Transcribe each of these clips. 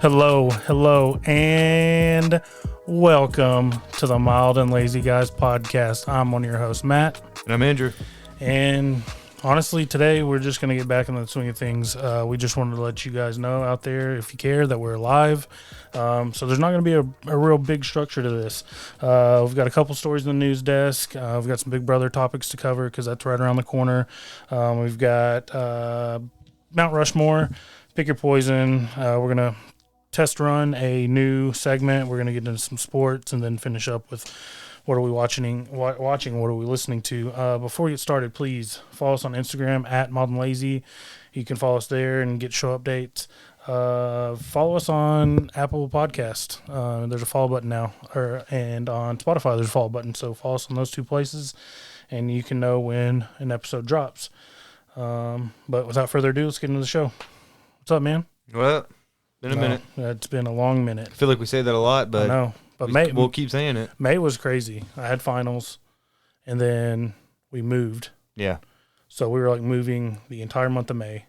Hello, and welcome to the Mild and Lazy Guys podcast. I'm one of your hosts, Matt. And I'm Andrew. And honestly, today we're just going to get back in the swing of things. We just wanted to let you guys know out there, if you care, that we're live. So there's not going to be a real big structure to this. We've got a couple stories in the news desk. We've got some Big Brother topics to cover because that's right around the corner. We've got Mount Rushmore, Pick Your Poison. We're going to test run a new segment. We're going to get into some sports and then finish up with what are we watching, what are we listening to. Before we get started, please follow us on Instagram at Mild and Lazy. You can follow us there and get show updates. Follow us on Apple Podcast. There's a follow button now, and on Spotify there's a follow button. So follow us on those two places, and you can know when an episode drops. But without further ado, let's get into the show. What's up, man? Well, been a minute. It's been a long minute. I feel like we say that a lot, but I know. But we'll keep saying it. May was crazy. I had finals, and then we moved. Yeah. So we were like moving the entire month of May.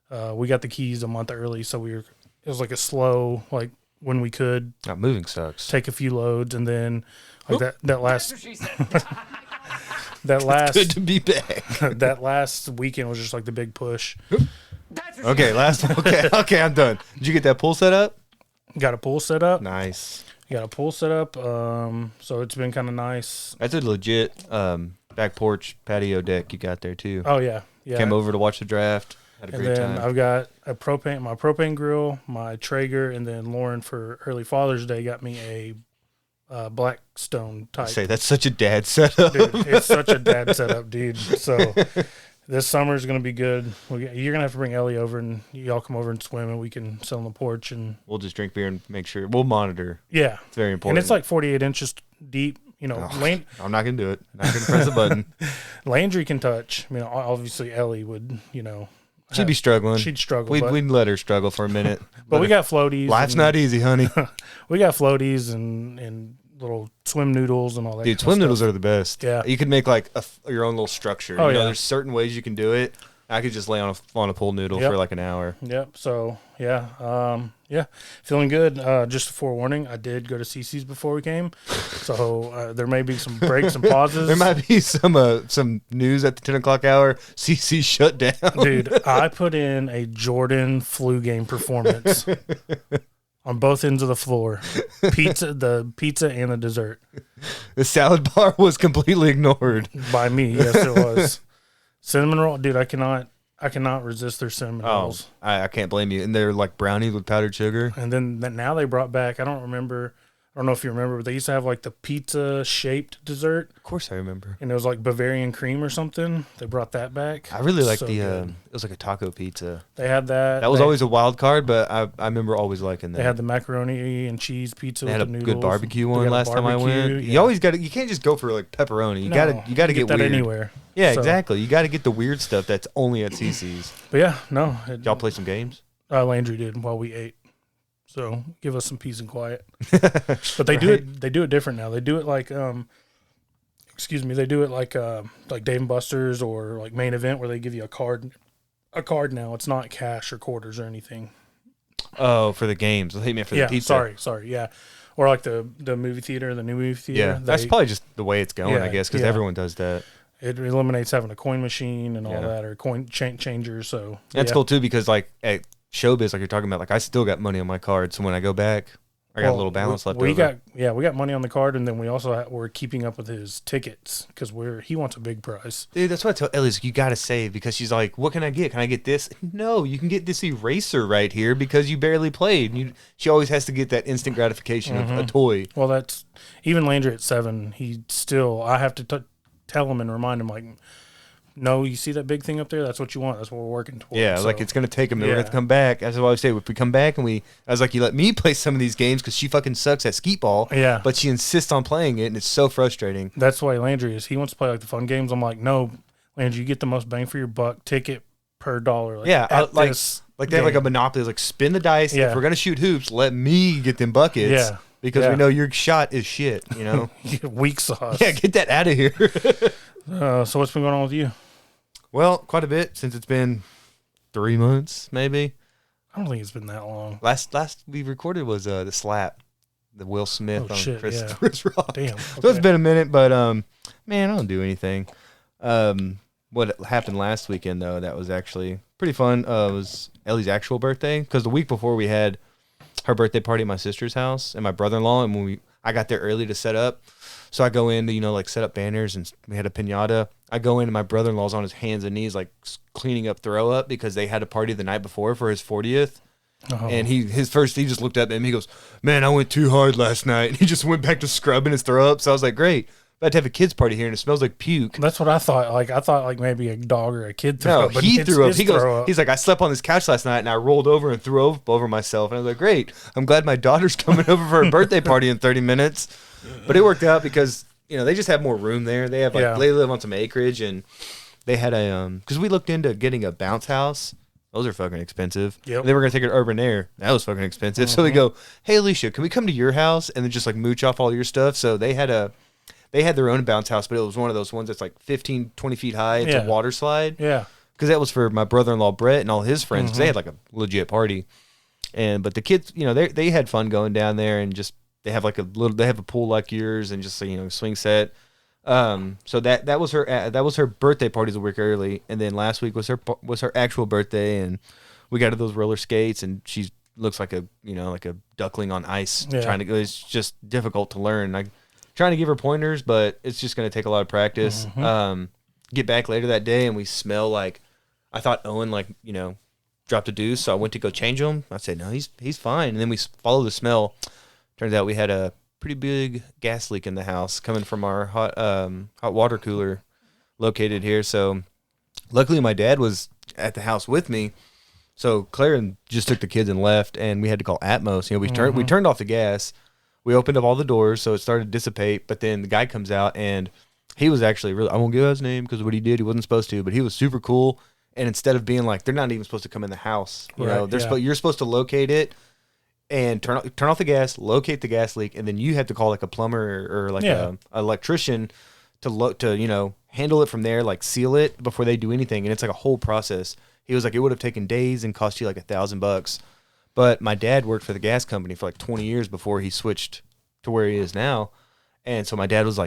We got the keys a month early, so it was like a slow, like when we could. Moving sucks. Take a few loads, and then like that last. That's what she said. that last. Good to be back. That last weekend was just like the big push. Okay, okay, I'm done. Did you get that pool set up? Got a pool set up. Nice. Got a pool set up. So it's been kind of nice. That's a legit back porch patio deck you got there too. Oh yeah. Came over to watch the draft. Had a great time. I've got my propane grill, my Traeger, and then Lauren for early Father's Day got me a Blackstone type. Say that's such a dad setup. Dude, it's such a dad setup, dude. So this summer is going to be good. You're going to have to bring Ellie over, and y'all come over and swim, and we can sit on the porch. And we'll just drink beer and make sure. We'll monitor. Yeah. It's very important. And it's like 48 inches deep. You know, I'm not going to do it. I'm not going to press a button. Landry can touch. I mean, obviously Ellie would, She'd be struggling. She'd struggle. We'd let her struggle for a minute. But we got floaties. Life's not easy, honey. We got floaties and little swim noodles and all that. Dude, swim noodles are the best. Yeah. You could make like your own little structure. Oh, yeah. There's certain ways you can do it. I could just lay on a pool noodle for like an hour. Yep. So, yeah. Feeling good. Just a forewarning, I did go to CC's before we came. So, there may be some breaks and pauses. There might be some news at the 10 o'clock hour. CC shut down. Dude, I put in a Jordan flu game performance on both ends of the floor. The pizza and the dessert. The salad bar was completely ignored. By me, yes, it was. Cinnamon roll, dude, I cannot resist their cinnamon rolls. I can't blame you. And they're like brownies with powdered sugar. And then now they brought back, I don't know if you remember, but they used to have like the pizza shaped dessert. Of course I remember. And it was like Bavarian cream or something. They brought that back. I really liked good. it was like a taco pizza. They had that. That was always a wild card, but I remember always liking that. They had the macaroni and cheese pizza they with had the a noodles. good barbecue one last time I went. Yeah. You always you can't just go for like pepperoni. You gotta get that weird. anywhere. Yeah, exactly. You gotta get the weird stuff that's only at CC's. But yeah, no. Y'all play some games? Landry did while we ate. So give us some peace and quiet. But they do it different now. They do it like they do it like Dave and Buster's or like Main Event where they give you a card now. It's not cash or quarters or anything. Oh, for the games. I think you meant for the pizza. Sorry, yeah. Or like the movie theater, the new movie theater. Yeah, that's probably just the way it's going, I guess, because everyone does that. It eliminates having a coin machine and all that, or coin changer. So that's cool too, because like at Showbiz, like you're talking about, like I still got money on my card, so when I go back, I got a little balance left over. We got money on the card, and then we also we're keeping up with his tickets because he wants a big prize. Dude, that's what I tell Ellie, you got to save, because she's like, what can I get? Can I get this? No, you can get this eraser right here because you barely played. She always has to get that instant gratification of a toy. Well, that's even Landry at 7. I have to tell him and remind him, like, no, you see that big thing up there? That's what you want. That's what we're working towards. Yeah, like it's going to take him. We're going to have to come back. That's what I always say. If we come back I was like, you let me play some of these games because she fucking sucks at skeet ball. Yeah. But she insists on playing it, and it's so frustrating. That's why Landry is. He wants to play like the fun games. I'm like, no, Landry, you get the most bang for your buck. Ticket per dollar. Like, yeah, like they have like a monopoly. It's like spin the dice. Yeah. If we're going to shoot hoops, let me get them buckets. Yeah. Because we know your shot is shit, Weak sauce. Yeah, get that out of here. So what's been going on with you? Well, quite a bit since it's been 3 months, maybe. I don't think it's been that long. Last we recorded was the slap, the Will Smith on Chris Rock. Damn. Okay. So it's been a minute, but man, I don't do anything. What happened last weekend though, that was actually pretty fun. Was Ellie's actual birthday, because the week before we had her birthday party at my sister's house and my brother-in-law, and when I got there early to set up. So I go in to, like set up banners, and we had a piñata. I go in and my brother-in-law's on his hands and knees, like cleaning up throw up, because they had a party the night before for his 40th. Oh. And he just looked up at me. He goes, "Man, I went too hard last night." And he just went back to scrubbing his throw up. So I was like, great. About to have a kid's party here, and it smells like puke. That's what I thought. Like, I thought maybe a dog or a kid threw up. No, he threw up. He's like, "I slept on this couch last night, and I rolled over and threw up over myself." And I was like, great. I'm glad my daughter's coming over for her birthday party in 30 minutes. But it worked out because, they just have more room there. They have they live on some acreage, and they had because we looked into getting a bounce house. Those are fucking expensive. Yep. They were going to take it to Urban Air. That was fucking expensive. Mm-hmm. So we go, "Hey, Alicia, can we come to your house and then just mooch off all your stuff?" So they had their own bounce house, but it was one of those ones that's 15, 20 feet high. It's a water slide. Yeah. Because that was for my brother-in-law, Brett, and all his friends. Mm-hmm. They had a legit party. But the kids, they had fun going down there, and just, they have they have a pool like yours, and just, swing set. So that was her birthday parties a week early. And then last week was her actual birthday, and we got to those roller skates, and she looks like a duckling on ice. Yeah. It's just difficult to learn. Trying to give her pointers, but it's just going to take a lot of practice. Mm-hmm. Get back later that day, and we smell I thought Owen dropped a deuce, so I went to go change him. I said, no, he's fine. And then we followed the smell. Turns out we had a pretty big gas leak in the house coming from our hot water cooler located here. So luckily my dad was at the house with me. So Claire just took the kids and left, and we had to call Atmos. We turned off the gas. We opened up all the doors, so it started to dissipate. But then the guy comes out, and he was actually really, I won't give out his name because what he did, he wasn't supposed to, but he was super cool. And instead of being they're not even supposed to come in the house, you're supposed to locate it and turn off the gas, locate the gas leak, and then you have to call a plumber or a electrician to handle it from there, seal it before they do anything. And it's a whole process. He was it would have taken days and cost you $1,000. But my dad worked for the gas company for 20 years before he switched to where he is now. And so my dad was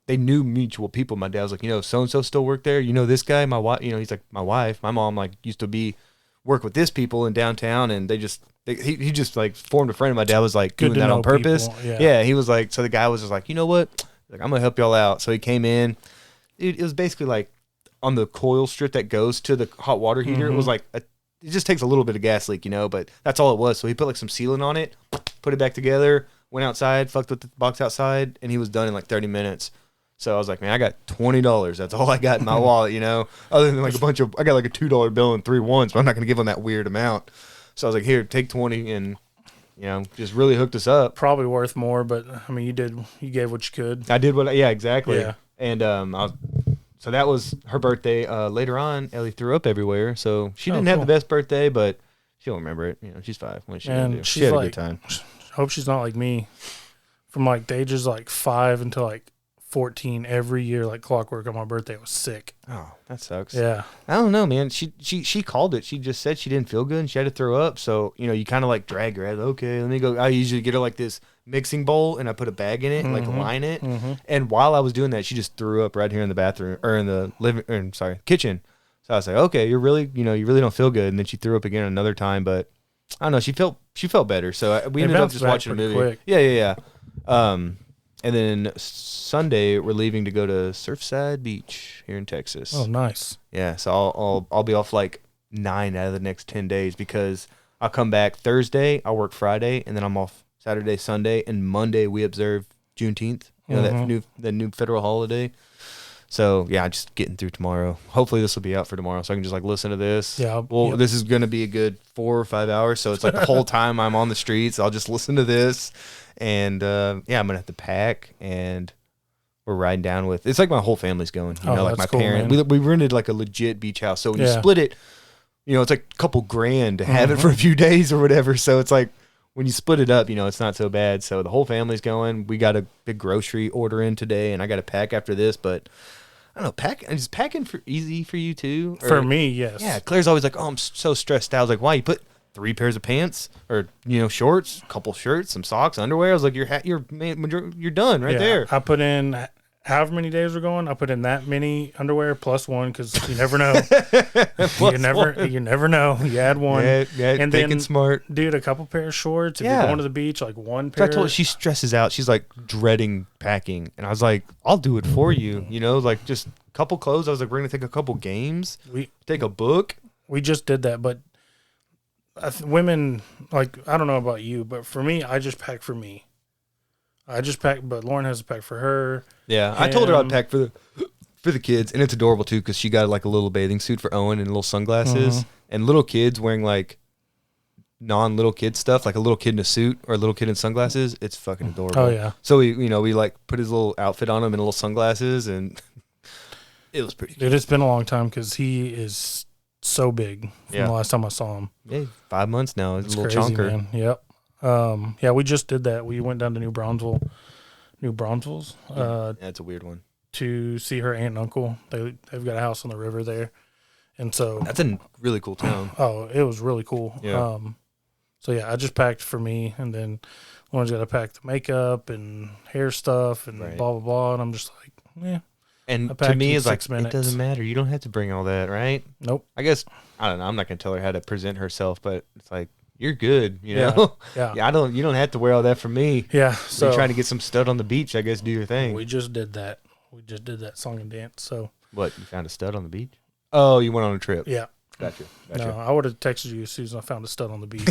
they knew mutual people. My dad was so-and-so still work there. This guy, my wife, he's my wife, my mom, used to work with this people in downtown. And he just formed a friend. And my dad was doing that on purpose. Yeah. He was so the guy was just you know what? I'm going to help y'all out. So he came in. It was basically on the coil strip that goes to the hot water heater. Mm-hmm. It was it just takes a little bit of gas leak, but that's all it was. So he put some sealant on it, put it back together, went outside, fucked with the box outside, and he was done in 30 minutes. So I was man, I got $20. That's all I got in my wallet, other than a bunch of, I got a $2 bill and 3 ones, but I'm not going to give him that weird amount. So I was here, take 20, and, just really hooked us up. Probably worth more, but you gave what you could. I did yeah, exactly. Yeah. And, so that was her birthday. Later on, Ellie threw up everywhere. So she didn't have the best birthday, but she'll remember it. She's 5. What she had a good time. Hope she's not like me. From the ages 5 until 14, every year clockwork on my birthday, I was sick. Oh, that sucks. Yeah. I don't know, man. She called it. She just said she didn't feel good and she had to throw up. So, you kind of drag her. Okay, let me go. I usually get her this mixing bowl, and I put a bag in it and line it. Mm-hmm. And while I was doing that, she just threw up right here in the bathroom or in the kitchen. So I was okay, you really don't feel good. And then she threw up again another time, but I don't know. She felt better. So we ended up just watching a movie. Quick. Yeah. And then Sunday we're leaving to go to Surfside Beach here in Texas. Oh, nice. Yeah. So I'll be off 9 out of the next 10 days because I'll come back Thursday. I'll work Friday, and then I'm off Saturday, Sunday, and Monday we observe Juneteenth, that new federal holiday. So yeah, just getting through tomorrow. Hopefully this will be out for tomorrow, so I can just listen to this. Yeah. Well, This is gonna be a good 4 or 5 hours, so it's the whole time I'm on the streets, I'll just listen to this, and I'm gonna have to pack, and we're riding down with. It's my whole family's going. My cool, parents. We rented a legit beach house, so when you split it, it's a couple grand to have it for a few days or whatever. So it's when you split it up, it's not so bad. So the whole family's going. We got a big grocery order in today, and I got to pack after this. But I don't know, is packing easy for you too? For me, yes. Yeah, Claire's always oh, I'm so stressed out. I was why? You put 3 pairs of pants or shorts, a couple shirts, some socks, underwear. I was like, you're done right there. I put in however many days we're going. I put in that many underwear plus one because you never know. You never know. You add one, and then smart, dude. A couple pair of shorts. If you're going to the beach, like one pair. So I told her, she stresses out. She's like dreading packing, and I was like, I'll do it for you. Like just a couple clothes. I was like, we're gonna take a couple games. We take a book. We just did that, but women, like, I don't know about you, but for me, I just pack for me. But Lauren has a pack for her. Yeah, I told her I'd pack for the kids, and it's adorable too because she got like a little bathing suit for Owen and little sunglasses, and little kids wearing like non-little kid stuff, like a little kid in a suit or a little kid in sunglasses. It's fucking adorable. Oh yeah. So we like put his little outfit on him and little sunglasses, and it was pretty cool. Dude, it's been a long time because he is so big from the last time I saw him. Yeah, 5 months now. It's a little crazy, chonker. Man. Yep. Yeah, we just did that. We went down to New Braunfels. That's a weird one. To see her aunt and uncle. They've got a house on the river there, and so that's a really cool town. Oh, it was really cool. Yeah. So yeah, I just packed for me, and then Lauren's got to pack the makeup and hair stuff and blah blah blah. And I'm just like, yeah. And to me, it's like it doesn't matter. You don't have to bring all that, right? Nope. I guess I don't know. I'm not gonna tell her how to present herself, but it's like, you're good, know? Yeah. You don't have to wear all that for me. Yeah. So you're trying to get some stud on the beach, I guess, do your thing. We just did that. We just did that song and dance. So what, you found a stud on the beach? Oh, you went on a trip. Yeah. Gotcha. No, I would have texted you as soon as I found a stud on the beach.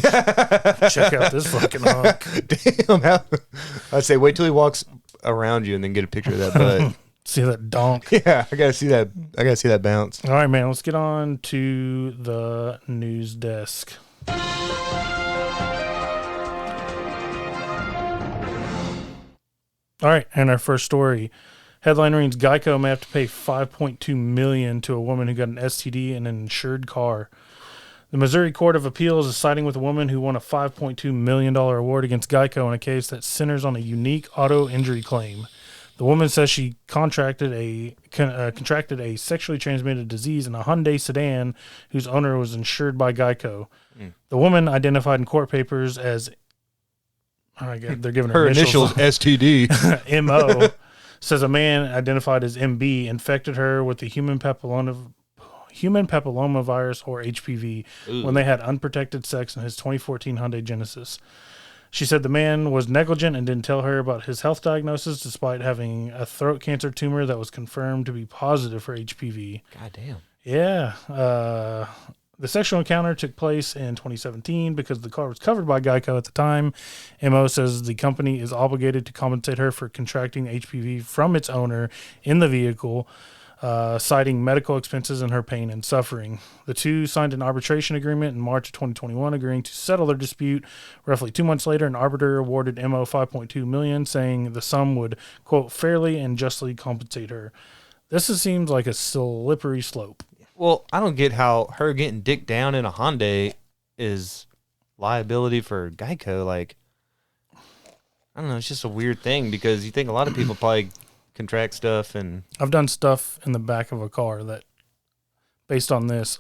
Check out this fucking hunk. Damn. I'd say wait till he walks around you and then get a picture of that butt. See that donk. Yeah, I gotta see that bounce. All right, man. Let's get on to the news desk. All right, and our first story. Headline reads, Geico may have to pay $5.2 million to a woman who got an STD in an insured car. The Missouri Court of Appeals is siding with a woman who won a $5.2 million award against Geico in a case that centers on a unique auto injury claim. The woman says she contracted a sexually transmitted disease in a Hyundai sedan whose owner was insured by Geico. The woman, identified in court papers as they're giving her initials STD. MO, says a man identified as MB infected her with the human papillomavirus, or HPV, when they had unprotected sex in his 2014 Hyundai Genesis. She said the man was negligent and didn't tell her about his health diagnosis despite having a throat cancer tumor that was confirmed to be positive for HPV. God damn. Yeah. The sexual encounter took place in 2017 because the car was covered by Geico at the time. MO says the company is obligated to compensate her for contracting HPV from its owner in the vehicle, citing medical expenses and her pain and suffering. The two signed an arbitration agreement in March of 2021, agreeing to settle their dispute. Roughly 2 months later, an arbiter awarded MO $5.2 million, saying the sum would, quote, fairly and justly compensate her. This seems like a slippery slope. Well, I don't get how her getting dicked down in a Hyundai is liability for Geico. Like, I don't know. It's just a weird thing because you think a lot of people probably contract stuff. And I've done stuff in the back of a car that, based on this,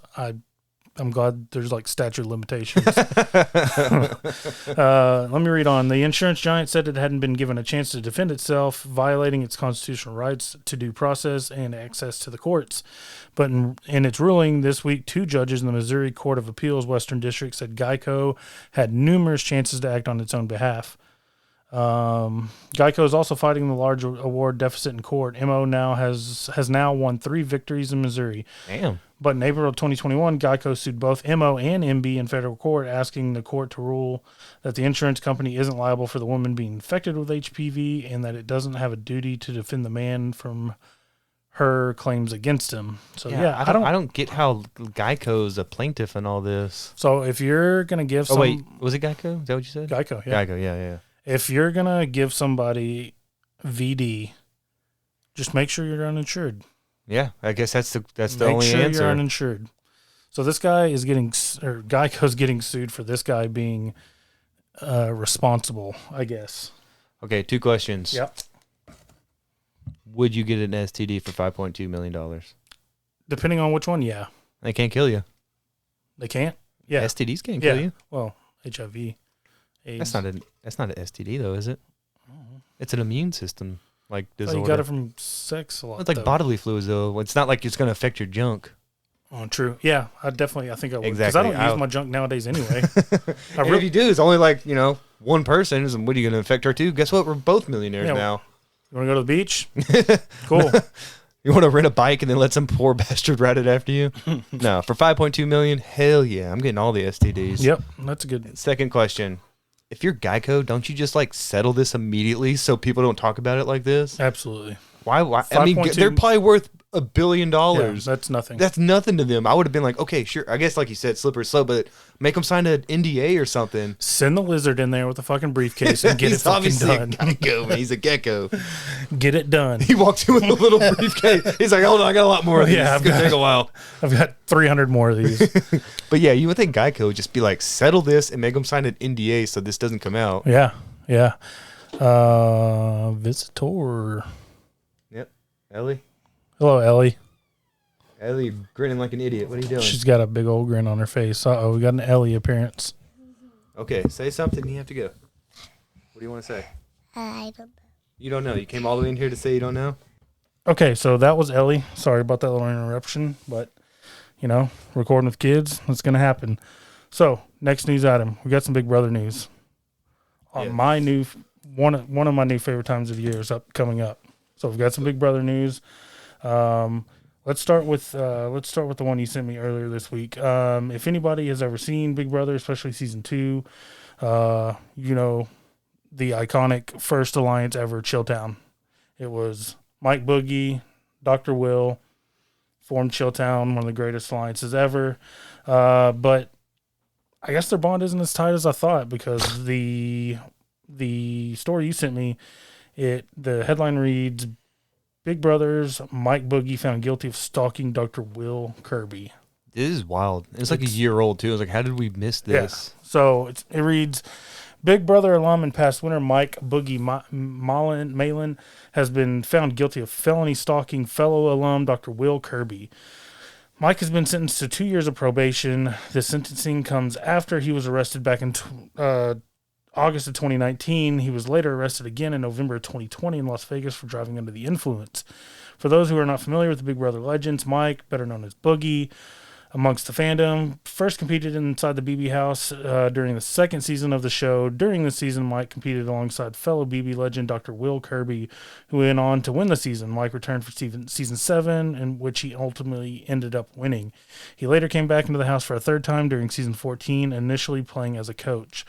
I'm glad there's like statute of limitations. Let me read on. The insurance giant said it hadn't been given a chance to defend itself, violating its constitutional rights to due process and access to the courts. But in its ruling this week, 2 judges in the Missouri Court of Appeals Western District said Geico had numerous chances to act on its own behalf. Geico is also fighting the large award deficit in court. MO now has won 3 victories in Missouri. Damn. But in April of 2021, Geico sued both MO and MB in federal court, asking the court to rule that the insurance company isn't liable for the woman being infected with HPV and that it doesn't have a duty to defend the man from her claims against him. So I don't get how Geico's a plaintiff in all this. So if you're gonna give wait, was it Geico? Is that what you said? Geico, yeah. Geico, yeah. If you're gonna give somebody VD, just make sure you're uninsured. Yeah, I guess that's the only answer. Make sure you're uninsured. So this guy is Geico's getting sued for this guy being responsible, I guess. Okay, 2 questions. Yep. Would you get an STD for $5.2 million? Depending on which one, yeah. They can't kill you. They can't? Yeah. STDs can't kill you. Well, HIV, AIDS. That's not an STD though, is it? It's an immune system disorder. You got it from sex a lot. It's like bodily fluids though. It's not like it's going to affect your junk. Oh, true. Yeah, I think I would. Because Exactly. I don't use my junk nowadays anyway. If you do, it's only one person. And what are you going to affect her too? Guess what? We're both millionaires now. You want to go to the beach? Cool. You want to rent a bike and then let some poor bastard ride it after you? No, for $5.2 million, hell yeah, I'm getting all the STDs. Yep, that's a good. Second question: if you're Geico, don't you just settle this immediately so people don't talk about it like this? Absolutely. Why? I mean, they're probably worth $1 billion. Yeah, that's nothing. That's nothing to them. I would have been like, okay, sure. I guess like you said, slippery slope, but make them sign an NDA or something. Send the lizard in there with a fucking briefcase and get it fucking done. Gecko, man. He's a gecko. Get it done. He walks in with a little briefcase. He's like, hold on, I got a lot more of these. Yeah, it's going to take a while. I've got 300 more of these. But yeah, you would think Geico would just be like, settle this and make them sign an NDA so this doesn't come out. Yeah. Visitor. Yep. Ellie. Hello, Ellie. Ellie grinning like an idiot. What are you doing? She's got a big old grin on her face. We got an Ellie appearance. Okay, say something. You have to go. What do you want to say? I don't know. You don't know. You came all the way in here to say you don't know? Okay, so that was Ellie. Sorry about that little interruption, but, recording with kids, it's going to happen. So, next news item. We got some Big Brother news. On my new, one of my new favorite times of year is coming up. So, we've got some Big Brother news. Let's start with the one you sent me earlier this week. If anybody has ever seen Big Brother, especially season 2, the iconic first alliance ever, Chilltown. It was Mike Boogie, Dr. Will, formed Chilltown, one of the greatest alliances ever. But I guess their bond isn't as tight as I thought, because the story you sent me, the headline reads, Big Brother's Mike Boogie found guilty of stalking Dr. Will Kirby. This is wild. It's like a year old, too. I was like, how did we miss this? Yeah. So it reads, Big Brother alum and past winner Mike Boogie Malin has been found guilty of felony stalking fellow alum Dr. Will Kirby. Mike has been sentenced to 2 years of probation. The sentencing comes after he was arrested back in August of 2019. He was later arrested again in November of 2020 in Las Vegas for driving under the influence. For those who are not familiar with the Big Brother legends, Mike, better known as Boogie, amongst the fandom, first competed inside the BB house during the second season of the show. During the season, Mike competed alongside fellow BB legend Dr. Will Kirby, who went on to win the season. Mike returned for season 7, in which he ultimately ended up winning. He later came back into the house for a third time during season 14, initially playing as a coach.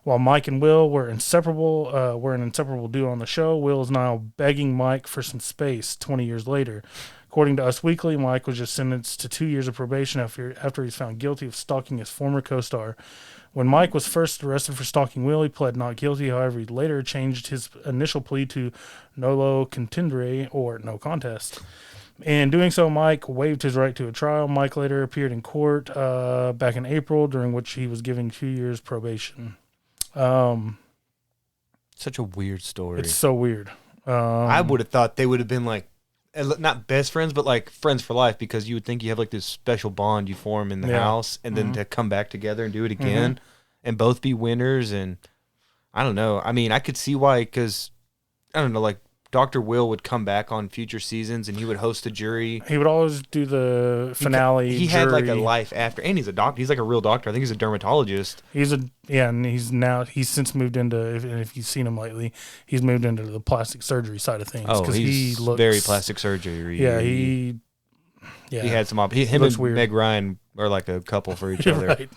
While Mike and Will were an inseparable duo on the show, Will is now begging Mike for some space 20 years later. According to Us Weekly, Mike was just sentenced to 2 years of probation after he's found guilty of stalking his former co-star. When Mike was first arrested for stalking Will, he pled not guilty. However, he later changed his initial plea to nolo contendere, or no contest. In doing so, Mike waived his right to a trial. Mike later appeared in court back in April, during which he was given 2 years probation. Such a weird story. It's so weird. I would have thought they would have been not best friends, but friends for life, because you would think you have this special bond you form in the house, and then to come back together and do it again and both be winners. And I don't know. I mean, I could see why, because I don't know, Dr. Will would come back on future seasons and he would host a jury. He would always do the finale. He had a life after, and he's a doctor. He's a real doctor. I think he's a dermatologist. And he's since moved into, if you've seen him lately, he's moved into the plastic surgery side of things. Oh, he looks very plastic surgery. Yeah, he had some. Him and weird. Meg Ryan are like a couple for each other. Right.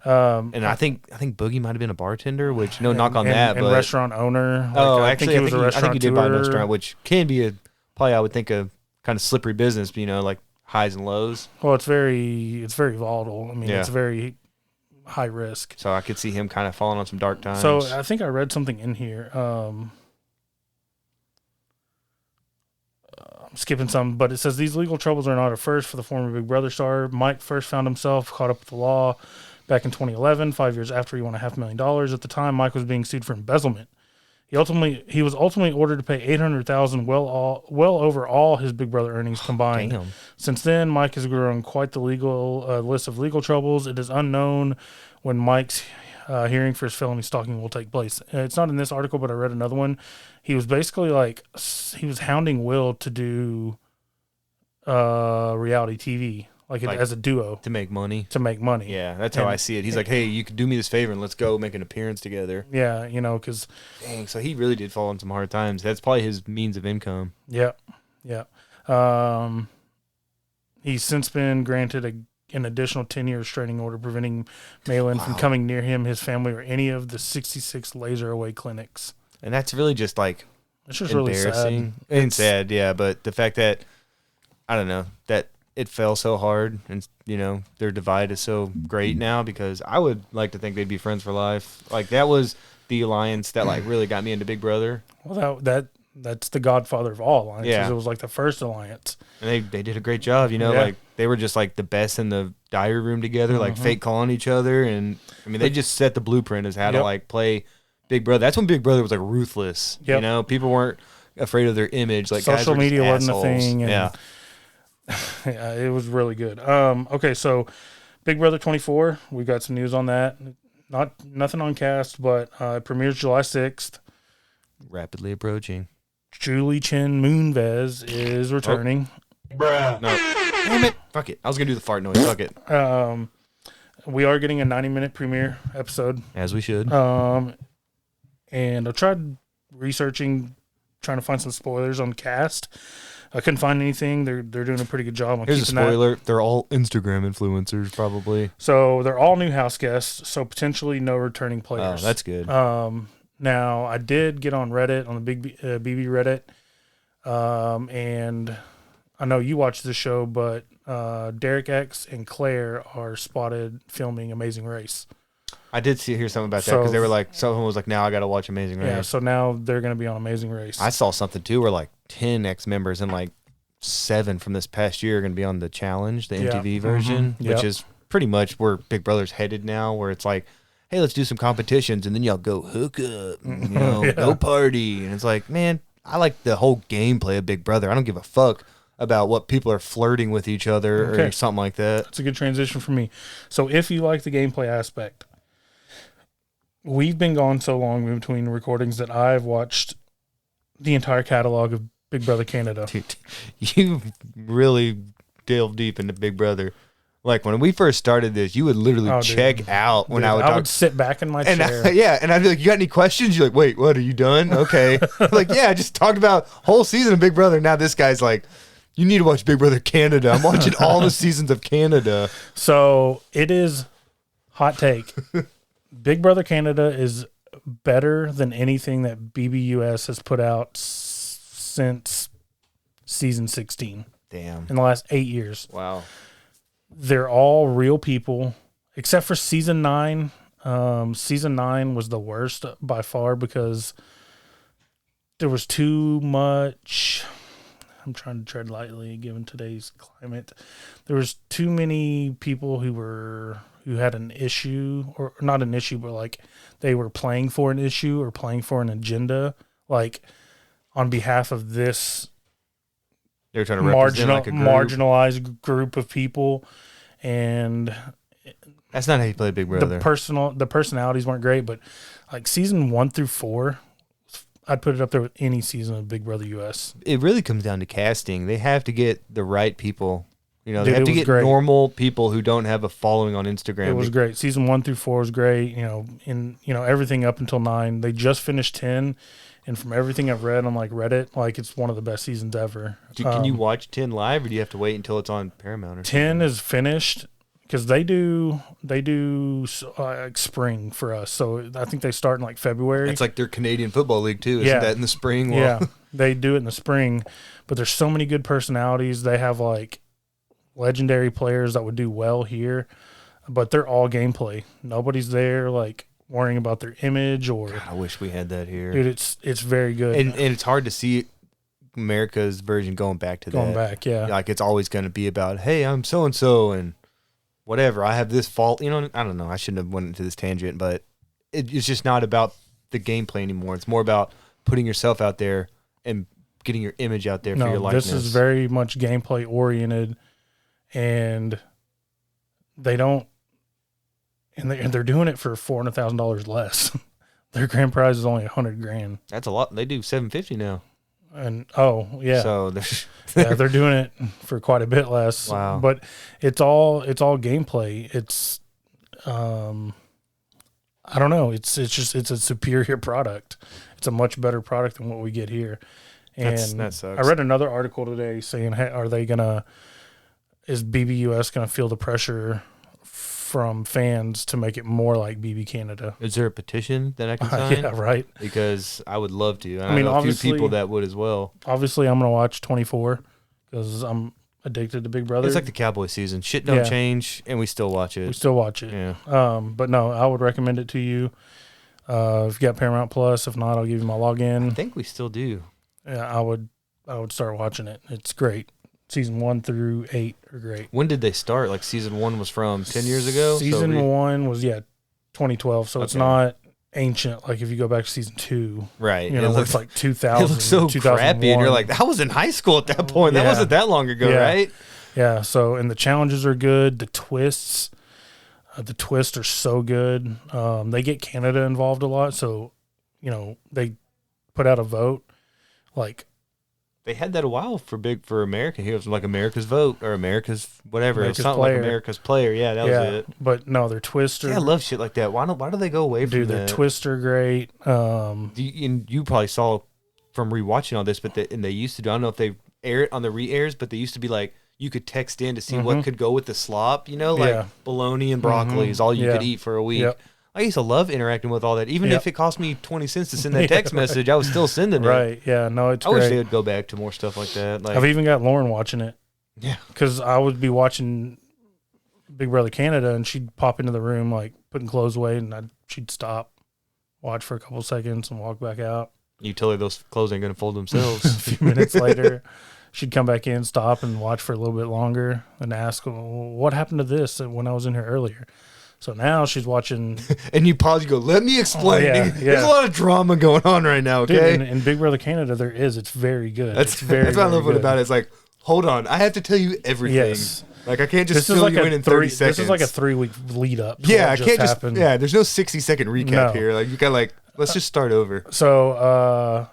And I think Boogie might have been a bartender, which knock on that, and but restaurant owner. I think he did buy a restaurant, which can be probably I would think a kind of slippery business, like highs and lows. Well, it's very volatile. I mean, it's very high risk. So I could see him kind of falling on some dark times. So I think I read something in here. I'm skipping some, but it says these legal troubles are not a first for the former Big Brother star. Mike first found himself caught up with the law back in 2011, 5 years after he won $500,000. At the time, Mike was being sued for embezzlement. He was ultimately ordered to pay $800,000, well over all his Big Brother earnings combined. Damn. Since then, Mike has grown quite the legal list of legal troubles. It is unknown when Mike's hearing for his felony stalking will take place. It's not in this article, but I read another one. He was basically he was hounding Will to do reality TV, like as a duo to make money. Yeah, that's how I see it. He's like, hey, you could do me this favor and let's go make an appearance together. Yeah, because dang, so he really did fall on some hard times. That's probably his means of income. Yeah. He's since been granted an additional 10-year restraining order preventing Malin from coming near him, his family, or any of the 66 laser away clinics. And that's really just like it's just embarrassing. Really sad. Yeah, but the fact that I don't know that it fell so hard, and their divide is so great now, because I would like to think they'd be friends for life. Like that was the alliance that like really got me into Big Brother. Well, that's the godfather of all alliances. Yeah. It was like the first alliance. And they did a great job, like they were just like the best in the diary room together, like fake calling each other. And I mean, they just set the blueprint as how to like play Big Brother. That's when Big Brother was like ruthless. Yep. People weren't afraid of their image. Like social media wasn't assholes. a thing. And yeah, it was really good. Okay, so Big Brother 24, we've got some news on that. Nothing on cast, but it premieres July 6th. Rapidly approaching. Julie Chen Moonves is returning. Bruh. No. Damn it. Fuck it. I was going to do the fart noise. Fuck it. We are getting a 90-minute premiere episode. As we should. And I tried researching, trying to find some spoilers on cast. I couldn't find anything. They're doing a pretty good job on Here's keeping a spoiler. They're all Instagram influencers, probably. So they're all new house guests, so potentially no returning players. Oh, that's good. Now, I did get on Reddit, on the Big BB Reddit, and I know you watched the show, but Derek X and Claire are spotted filming Amazing Race. I did hear something about that, because they were like, someone was like, now I got to watch Amazing Race. Yeah, so now they're going to be on Amazing Race. I saw something too where like 10 ex-members and like 7 from this past year are going to be on the challenge, the MTV version, which is pretty much where Big Brother's headed now, where it's like, hey, let's do some competitions, and then y'all go hook up, go party. And it's like, man, I like the whole gameplay of Big Brother. I don't give a fuck about what people are flirting with each other or something like that. That's a good transition for me. So if you like the gameplay aspect, we've been gone so long in between recordings that I've watched the entire catalog of Big Brother Canada. Dude, you really delve deep into Big Brother. Like when we first started this, you would literally check out when I would talk. I would sit back in my chair. And I'd be like, you got any questions? You're like, wait, what? Are you done? Okay. Like, yeah, I just talked about whole season of Big Brother. Now this guy's like, you need to watch Big Brother Canada. I'm watching all the seasons of Canada. So it is hot take. Big Brother Canada is better than anything that BBUS has put out since season 16. Damn. In the last 8 years. Wow. They're all real people, except for season 9. Season 9 was the worst by far because there was too much. I'm trying to tread lightly given today's climate. There was too many people who had an issue, or not an issue, but like they were playing for an issue or playing for an agenda, like on behalf of this. They're trying to represent like a group. Marginalized group of people, and that's not how you play Big Brother. The personalities weren't great, but like season 1 through 4, I'd put it up there with any season of Big Brother US. It really comes down to casting. They have to get the right people. They have to get normal people who don't have a following on Instagram. It was great. Season 1 through 4 was great. Everything up until 9. They just finished 10. And from everything I've read on like Reddit, like it's one of the best seasons ever. Can you watch 10 live, or do you have to wait until it's on Paramount? Or 10 is finished because they do spring for us. So I think they start in like February. It's like their Canadian Football League too. Isn't that in the spring? Yeah, they do it in the spring. But there's so many good personalities. They have like legendary players that would do well here, but they're all gameplay. Nobody's there like worrying about their image or. God, I wish we had that here. Dude, it's very good. And it's hard to see America's version going back to that. Going back, yeah. Like it's always going to be about, hey, I'm so and so and whatever. I have this fault. I don't know. I shouldn't have went into this tangent, but it's just not about the gameplay anymore. It's more about putting yourself out there and getting your image out there for your likeness. This is very much gameplay oriented, and they don't, and they're doing it for $400,000 less. Their grand prize is only $100,000. That's a lot. They do $750 now. And so they're doing it for quite a bit less. Wow. But it's all gameplay. It's I don't know. It's just a superior product. It's a much better product than what we get here. And that sucks. I read another article today saying, hey, is BBUS gonna feel the pressure from fans to make it more like BB Canada? Is there a petition that I can sign? Yeah, right. Because I would love to. I mean, know a few obviously, people that would as well. Obviously, I'm gonna watch 24 because I'm addicted to Big Brother. It's like the Cowboy season. Shit don't change, and we still watch it. We still watch it. Yeah. But no, I would recommend it to you. If you got Paramount Plus, if not, I'll give you my login. I think we still do. Yeah, I would start watching it. It's great. Season 1 through 8 are great. When did they start? Like season 1 was from 10 years ago? Season 1 was 2012, so it's not ancient like if you go back to season 2. Right. You know, it's like 2000. It looks so crappy, and you're like, I was in high school at that point. That wasn't that long ago, right? Yeah, so, and the challenges are good. The twists are so good. They get Canada involved a lot, so, you know, they put out a vote. Like, they had that a while for America. It was like America's Vote or America's whatever. It was something like America's Player. Yeah, that was it. But no, their twists are... Yeah, I love shit like that. Why do they go away from that? Dude, their twists are great. You probably saw from rewatching all this, but they used to do, I don't know if they air it on the re-airs, but they used to be like, you could text in to see what could go with the slop, you know, like bologna and broccoli is all you could eat for a week. Yep. I used to love interacting with all that. Even if it cost me 20 cents to send that text message, I was still sending it. Right, yeah. No, it's great. I wish they would go back to more stuff like that. Like, I've even got Lauren watching it. Yeah. Because I would be watching Big Brother Canada, and she'd pop into the room, like, putting clothes away, and she'd stop, watch for a couple seconds, and walk back out. You tell her those clothes ain't going to fold themselves. A few minutes later, she'd come back in, stop, and watch for a little bit longer, and ask, well, what happened to this when I was in here earlier? So now she's watching. And you pause, you go, let me explain. Oh, yeah. There's a lot of drama going on right now, okay? Dude, in Big Brother Canada, there is. It's very good. That's what I love about it. It's like, hold on, I have to tell you everything. Yes. Like, I can't just fill you in 30 seconds. This is like a 3-week lead up. Yeah, I can't just. Yeah, there's no 60-second recap here. Like, you got let's just start over. So,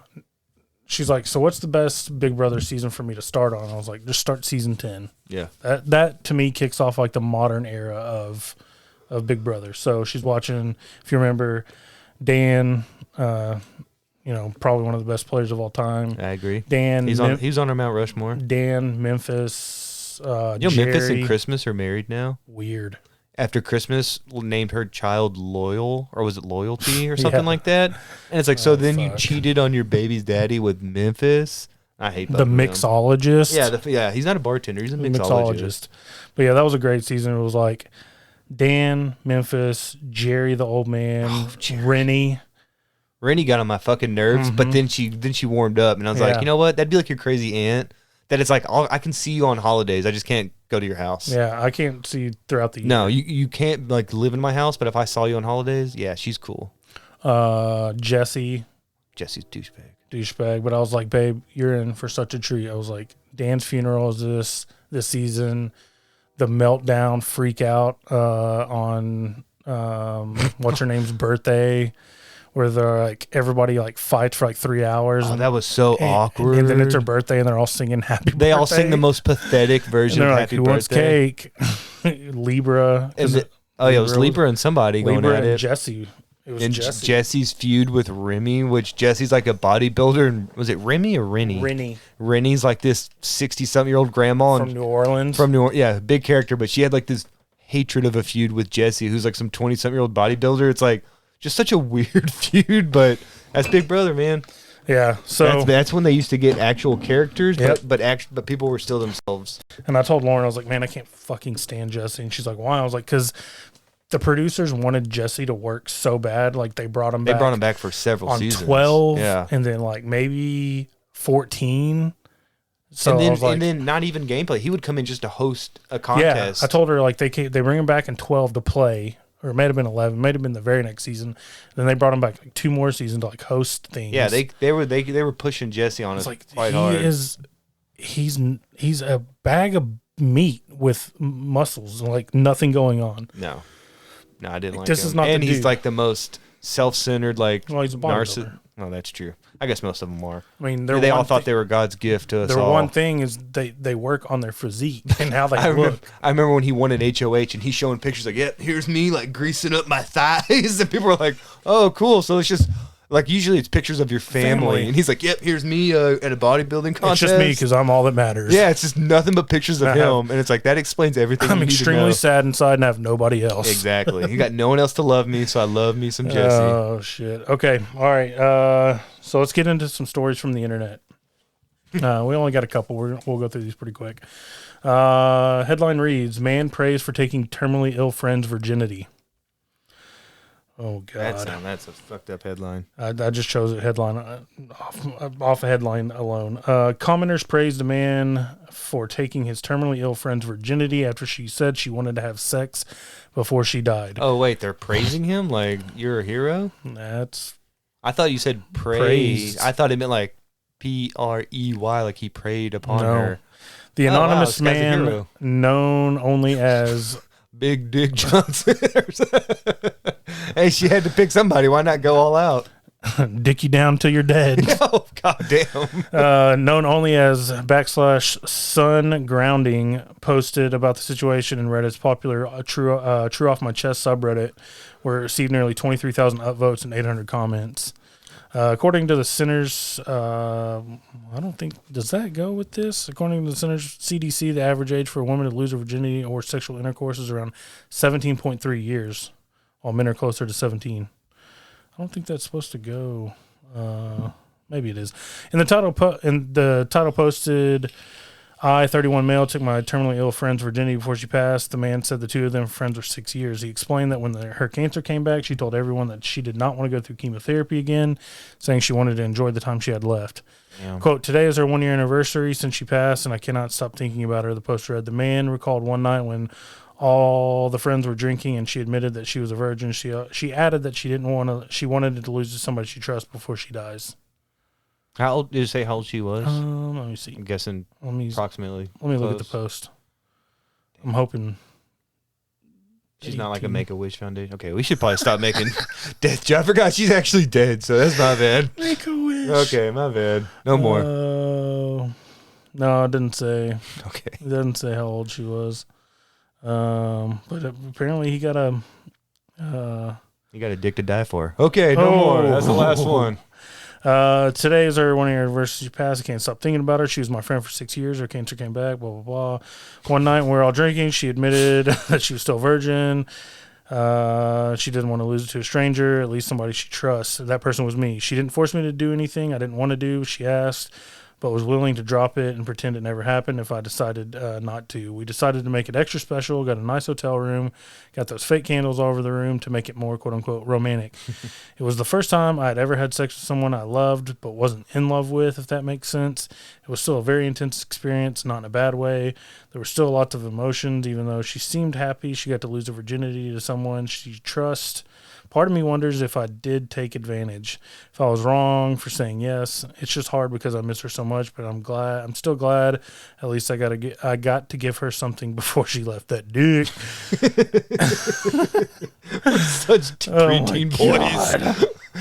she's like, so what's the best Big Brother season for me to start on? I was like, just start season 10. Yeah. That to me kicks off like the modern era of Big Brother. So she's watching, if you remember, Dan, you know, probably one of the best players of all time. I agree. Dan, he's on our Mount Rushmore. Dan, Memphis, Jerry. Memphis and Christmas are married now. Weird. After Christmas, named her child Loyal, or was it Loyalty or something like that? And it's like, so then you cheated on your baby's daddy with Memphis. I hate the mixologist. Yeah, he's not a bartender. He's a mixologist. But yeah, that was a great season. It was like Dan, Memphis, Jerry, the old man, Rennie. Rennie got on my fucking nerves, but then she warmed up, and I was like, you know what? That'd be like your crazy aunt. That it's like, I can see you on holidays. I just can't go to your house. Yeah, I can't see you throughout the year. No, you can't like live in my house, but if I saw you on holidays, yeah, she's cool. Jesse's douchebag. But I was like, babe, you're in for such a treat. I was like, Dan's funeral is this season. The meltdown freak out on what's her name's birthday, where they're like everybody like fights for like 3 hours. Oh, that was so awkward. And then it's her birthday, and they're all singing happy birthday. They all sing the most pathetic version of happy birthday. Wants cake? Libra. It was Libra and somebody Libra going at and it. Jesse. It was Jesse. Jesse's feud with Remy, which Jesse's like a bodybuilder. And was it Remy or Rennie? Rennie's like this 60-something-year-old grandma from New Orleans. Yeah, big character, but she had like this hatred of a feud with Jesse, who's like some 20-something-year-old bodybuilder. It's like just such a weird feud, but that's Big Brother, man. Yeah, so that's when they used to get actual characters, but people were still themselves. And I told Lauren, I was like, man, I can't fucking stand Jesse. And she's like, why? I was like, because the producers wanted Jesse to work so bad, like they brought him back for several seasons. 12, and then like maybe 14. So and then not even gameplay. He would come in just to host a contest. Yeah, I told her like they bring him back in 12 to play. or it might have been 11, it might have been the very next season. Then they brought him back like 2 more seasons to like host things. Yeah, they were pushing Jesse on us like quite hard. He's a bag of meat with muscles, like nothing going on. No, I didn't like this him. Is not and the he's dude. like the most self-centered, like he's a bodybuilder. Oh, that's true. I guess most of them are. I mean, they all thought they were God's gift to us all. Their one thing is they work on their physique and how they look. I remember when he won an HOH and he's showing pictures like, yep, here's me like greasing up my thighs. And people were like, oh, cool. So it's just like usually it's pictures of your family. And he's like, yep, here's me at a bodybuilding contest. It's just me because I'm all that matters. Yeah, it's just nothing but pictures of him. And it's like that explains everything. I'm extremely sad inside and I have nobody else. Exactly. You got no one else to love me, so I love me some Jesse. Oh, shit. Okay. All right. So let's get into some stories from the internet. We only got a couple. We'll go through these pretty quick. Headline reads, man prays for taking terminally ill friend's virginity. Oh, God. That's a fucked up headline. I just chose a headline off a headline alone. Commenters praised a man for taking his terminally ill friend's virginity after she said she wanted to have sex before she died. Oh, wait. They're praising him? Like, you're a hero? I thought you said praise. I thought it meant like Prey, like he preyed upon her. The anonymous man, known only as Big Dick Johnson. Hey, she had to pick somebody. Why not go all out? Dick you down till you're dead. Oh, goddamn. Known only as /Sun Grounding posted about the situation in Reddit's popular True Off My Chest subreddit, where it received nearly 23,000 upvotes and 800 comments. According to the Centers, I don't think, does that go with this? According to the Centers CDC, the average age for a woman to lose her virginity or sexual intercourse is around 17.3 years, while men are closer to 17. I don't think that's supposed to go. Maybe it is. In the title posted, I, 31 male, took my terminally ill friend's virginity before she passed. The man said the two of them friends were 6 years. He explained that when her cancer came back, she told everyone that she did not want to go through chemotherapy again, saying she wanted to enjoy the time she had left. Yeah. Quote, today is our 1-year anniversary since she passed, and I cannot stop thinking about her, the post read. The man recalled one night when all the friends were drinking and she admitted that she was a virgin. She added that she wanted to lose to somebody she trusts before she dies. How old did you say how old she was? Let me see. I'm guessing approximately. Let me look at the post. I'm hoping she's 18. Not like a Make-A-Wish Foundation. Okay, we should probably stop making death jokes. I forgot she's actually dead, so that's my bad. Make-A-Wish. Okay, my bad. No more. No, it didn't say. Okay. It didn't say how old she was. But apparently he got a dick to die for. Okay, no more. That's the last one. Today is our 1-year anniversary. She passed. I can't stop thinking about her. She was my friend for 6 years. Her cancer came back, blah, blah, blah. One night when we were all drinking, she admitted that she was still virgin. She didn't want to lose it to a stranger, at least somebody she trusts. That person was me. She didn't force me to do anything I didn't want to do. She asked, but was willing to drop it and pretend it never happened if I decided not to. We decided to make it extra special, got a nice hotel room, got those fake candles all over the room to make it more quote-unquote romantic. It was the first time I had ever had sex with someone I loved but wasn't in love with, if that makes sense. It was still a very intense experience, not in a bad way. There were still lots of emotions, even though she seemed happy she got to lose her virginity to someone she trusts. Part of me wonders if I did take advantage, if I was wrong for saying yes. It's just hard because I miss her so much, but I'm still glad at least I got to give her something before she left that dick. We're such preteen boys.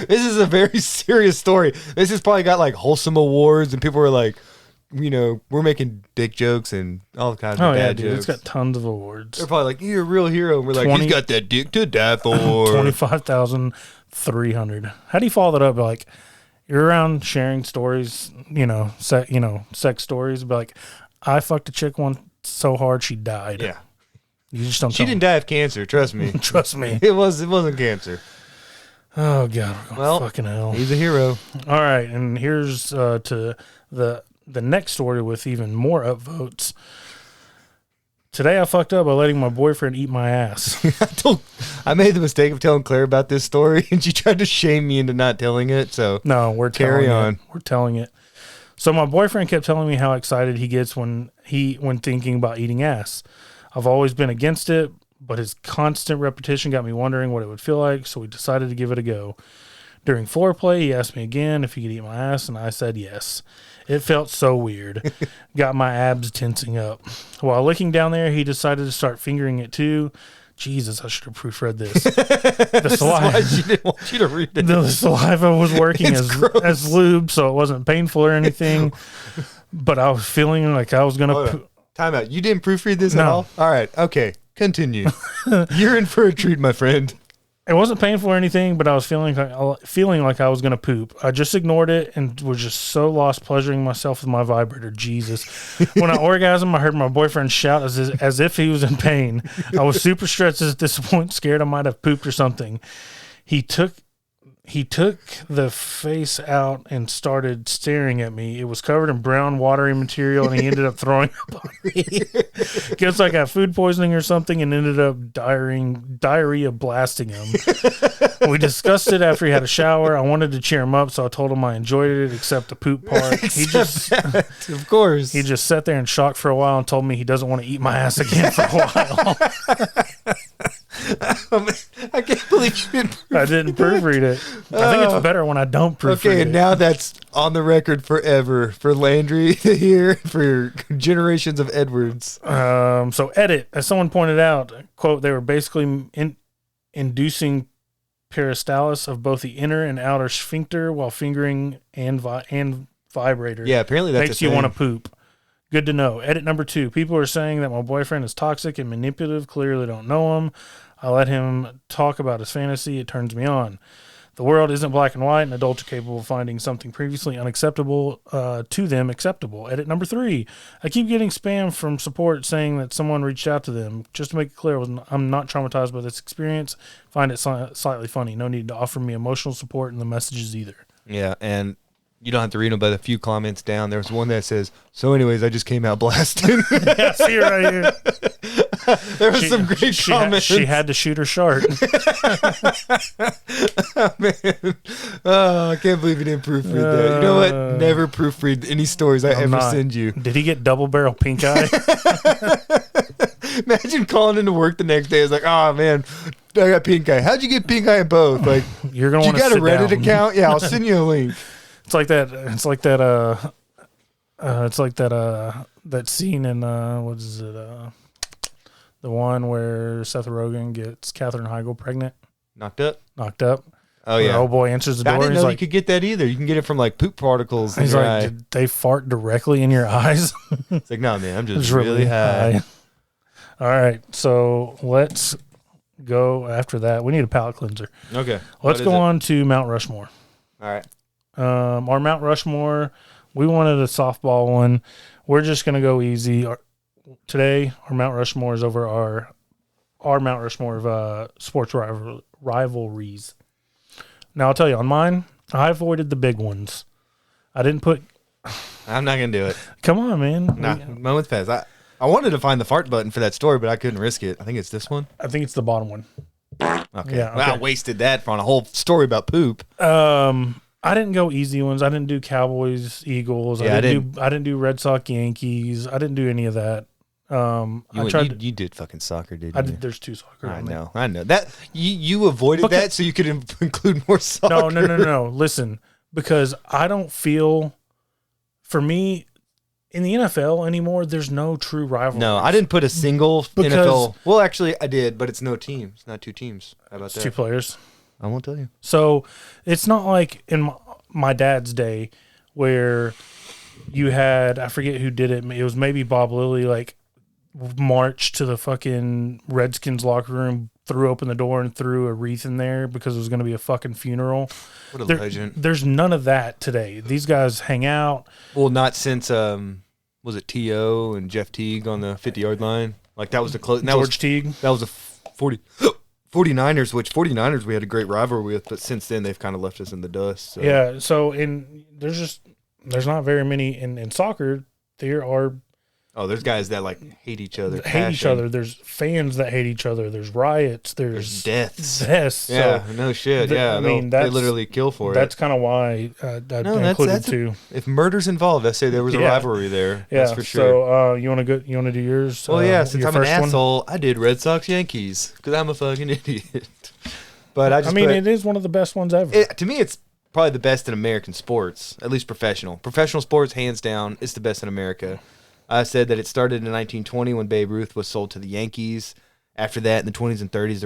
This is a very serious story. This has probably got like wholesome awards and people were like, you know, we're making dick jokes and all kinds of bad jokes. It's got tons of awards. They're probably like, you're a real hero. And we're like, he's got that dick to die for. 25,300. How do you follow that up? Like, you're around sharing stories, sex stories, but like, I fucked a chick once so hard she died. Yeah. You just don't. She didn't die of cancer. Trust me. Trust me. It wasn't cancer. Oh God. Fucking hell. He's a hero. All right, and here's to the next story with even more upvotes. Today I fucked up by letting my boyfriend eat my ass. I made the mistake of telling Claire about this story, and she tried to shame me into not telling it. So no, we're telling it. So my boyfriend kept telling me how excited he gets when thinking about eating ass. I've always been against it, but his constant repetition got me wondering what it would feel like, so we decided to give it a go. During foreplay, he asked me again if he could eat my ass, and I said yes. It felt so weird. Got my abs tensing up. While licking down there, he decided to start fingering it too. Jesus, I should have proofread this. The saliva, She didn't want you to read it. the saliva was working as lube, so it wasn't painful or anything. But I was feeling like I was going to... Time out. You didn't proofread this No. at all? All right. Okay. Continue. You're in for a treat, my friend. It wasn't painful or anything, but I was feeling like I was going to poop. I just ignored it and was just so lost pleasuring myself with my vibrator. Jesus. When I orgasmed, I heard my boyfriend shout as if he was in pain. I was super stressed at this point, scared I might have pooped or something. He took the face out and started staring at me. It was covered in brown, watery material, and he ended up throwing up on me. Guess I got food poisoning or something and ended up diarrhea blasting him. We discussed it after he had a shower. I wanted to cheer him up, so I told him I enjoyed it, except the poop part. Of course. He just sat there in shock for a while and told me he doesn't want to eat my ass again for a while. I can't believe you didn't. I didn't proofread it. I think it's better when I don't proofread Okay, it. and now that's on the record forever for Landry to hear for generations of Edwards. So edit, as someone pointed out, quote, they were basically inducing peristalsis of both the inner and outer sphincter while fingering and vibrator. Yeah, apparently that's makes you want to poop. Good to know. Edit number 2. People are saying that my boyfriend is toxic and manipulative. Clearly don't know him. I let him talk about his fantasy. It turns me on. The world isn't black and white, and adults are capable of finding something previously unacceptable to them acceptable. Edit number 3. I keep getting spam from support saying that someone reached out to them. Just to make it clear, I'm not traumatized by this experience. Find it slightly funny. No need to offer me emotional support in the messages either. Yeah, and you don't have to read them, but a few comments down, there was one that says, so anyways, I just came out blasting. Yeah, see her right here. There was some great comments. She had to shoot her shark. Oh, man. Oh, I can't believe you didn't proofread that. You know what? Never proofread any stories I ever send you. Did he get double barrel pink eye? Imagine calling into work the next day. It's like, oh, man, I got pink eye. How'd you get pink eye in both? Like, you're going to want to you got a Reddit down. account? Yeah, I'll send you a link. It's like that. That scene in what is it? The one where Seth Rogen gets Katherine Heigl pregnant, Knocked up. Oh yeah. Oh boy answers the door. I didn't he's know like, you could get that either. You can get it from like poop particles. In he's your like, eye. did they fart directly in your eyes? It's like, no, man, I'm just It's really high. All right, so let's go after that. We need a palate cleanser. Okay. Let's go on to Mount Rushmore. All right. Our Mount Rushmore, we wanted a softball one. We're just going to go easy. Today, our Mount Rushmore is over our Mount Rushmore of sports rivalries. Now, I'll tell you, on mine, I avoided the big ones. I didn't put... I'm not going to do it. Come on, man. Nah, moments pass. I wanted to find the fart button for that story, but I couldn't risk it. I think it's this one. I think it's the bottom one. Okay. Yeah, Well, I okay. wasted that on a whole story about poop. I didn't go easy ones. I didn't do Cowboys, Eagles. Yeah, I didn't do Red Sox, Yankees. I didn't do any of that. You did fucking soccer, didn't you? There's 2 soccer. I on there. know. I know. That you avoided that so you could include more soccer. No. Listen, because I don't feel, for me, in the NFL anymore, there's no true rivalry. No, I didn't put a single Because- NFL. Well, actually, I did, but it's no team. It's not 2 teams. How about It's that? 2 players. I won't tell you. So it's not like in my dad's day where you had, I forget who did it. It was maybe Bob Lilly, like marched to the fucking Redskins locker room, threw open the door and threw a wreath in there because it was going to be a fucking funeral. What a legend. There's none of that today. These guys hang out. Well, not since was it T.O. and Jeff Teague on the 50-yard line? Like that was the close. George Teague. That was a 49ers, which 49ers we had a great rivalry with, but since then they've kind of left us in the dust. So. Yeah. So there's not very many in soccer. There are Oh, there's guys that like hate each other. Hate each other. There's fans that hate each other. There's riots. There's deaths. Yeah, so no shit. I mean, they literally kill for it. That's kind of why I included too. If murder's involved, I say there was a rivalry there. Yeah, that's for sure. So you want to do yours? Well, yeah. Since I'm an asshole, I did Red Sox Yankees because I'm a fucking idiot. But it is one of the best ones ever. To me, it's probably the best in American sports, at least professional. Professional sports, hands down, it's the best in America. I said that it started in 1920 when Babe Ruth was sold to the Yankees. After that, in the 20s and 30s,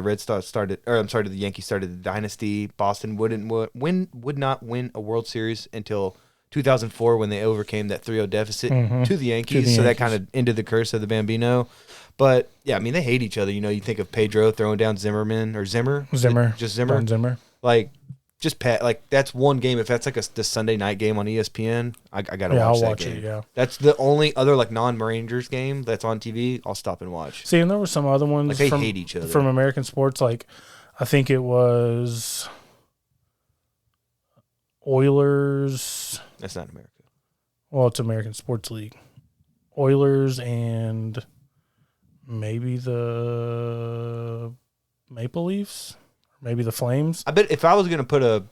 the Yankees started the dynasty. Boston would not win a World Series until 2004 when they overcame that 3-0 deficit to the Yankees. So that kind of ended the curse of the Bambino. But yeah, I mean, they hate each other. You know, you think of Pedro throwing down Zimmerman or Zimmer. Just Zimmer. Don Zimmer. Like, just that's one game. If that's like the Sunday night game on ESPN, I gotta watch that game. It, yeah. That's the only other like non-Rangers game that's on TV. I'll stop and watch. See, and there were some other ones like they hate each other from American sports. Like, I think it was Oilers. That's not America. Well, it's American Sports League. Oilers and maybe the Maple Leafs. Maybe the Flames. I bet if I was going to put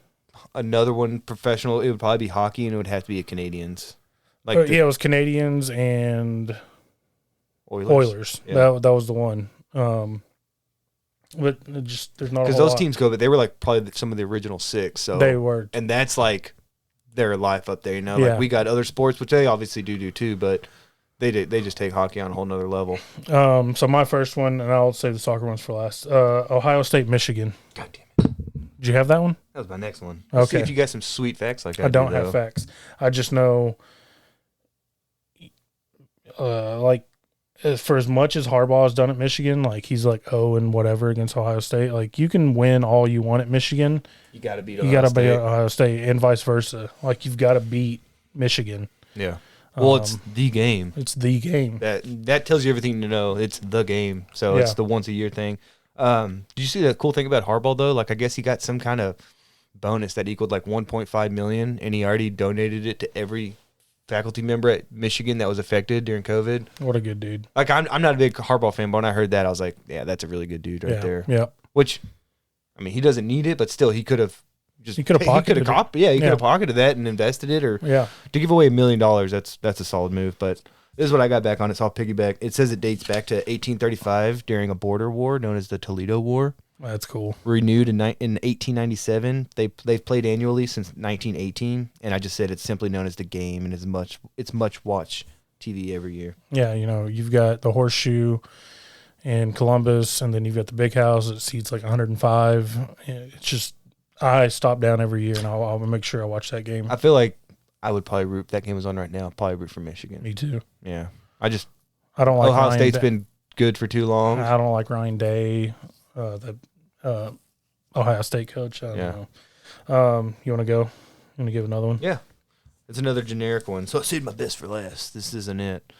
another one professional, it would probably be hockey, and it would have to be a Canadians. It was Canadians and Oilers. Yeah. That was the one. But there's not because those teams go, but they were like probably some of the original six. So they were, and that's like their life up there. You know, like we got other sports which they obviously do too, but they just take hockey on a whole nother level. So my first one, and I'll save the soccer ones for last. Ohio State, Michigan. God damn it! Did you have that one? That was my next one. Okay. See if you got some sweet facts like that. I don't have facts. I just know, for as much as Harbaugh has done at Michigan, like he's like 0 and whatever against Ohio State. Like you can win all you want at Michigan. You got to beat Ohio State, and vice versa. Like you've got to beat Michigan. Yeah. Well, it's the game. It's the game. That tells you everything to know. It's the game. So it's the once a year thing. Did you see the cool thing about Harbaugh though? Like I guess he got some kind of bonus that equaled like $1.5 million, and he already donated it to every faculty member at Michigan that was affected during COVID. What a good dude. Like I'm not a big Harbaugh fan, but when I heard that, I was like, yeah, that's a really good dude right there. Yeah. Which, I mean, he doesn't need it, but still, he could have. He could have pocketed it. He could have pocketed that and invested it, or to give away $1 million. That's a solid move. But this is what I got back on it. So I'll piggyback. It says it dates back to 1835 during a border war known as the Toledo War. That's cool. Renewed in 1897. They've played annually since 1918, and I just said it's simply known as the game, and it's much watched TV every year. Yeah, you know, you've got the Horseshoe in Columbus, and then you've got the Big House that seats like 105. It's just. I stop down every year, and I'll make sure I watch that game. I feel like I would probably root. If that game was on right now, I'd probably root for Michigan. Me too. Yeah. I don't like Ohio State's been good for too long. I don't like Ryan Day, the Ohio State coach. I don't know. You want to go? You want to give another one? Yeah. It's another generic one. So I saved my best for last. This isn't it.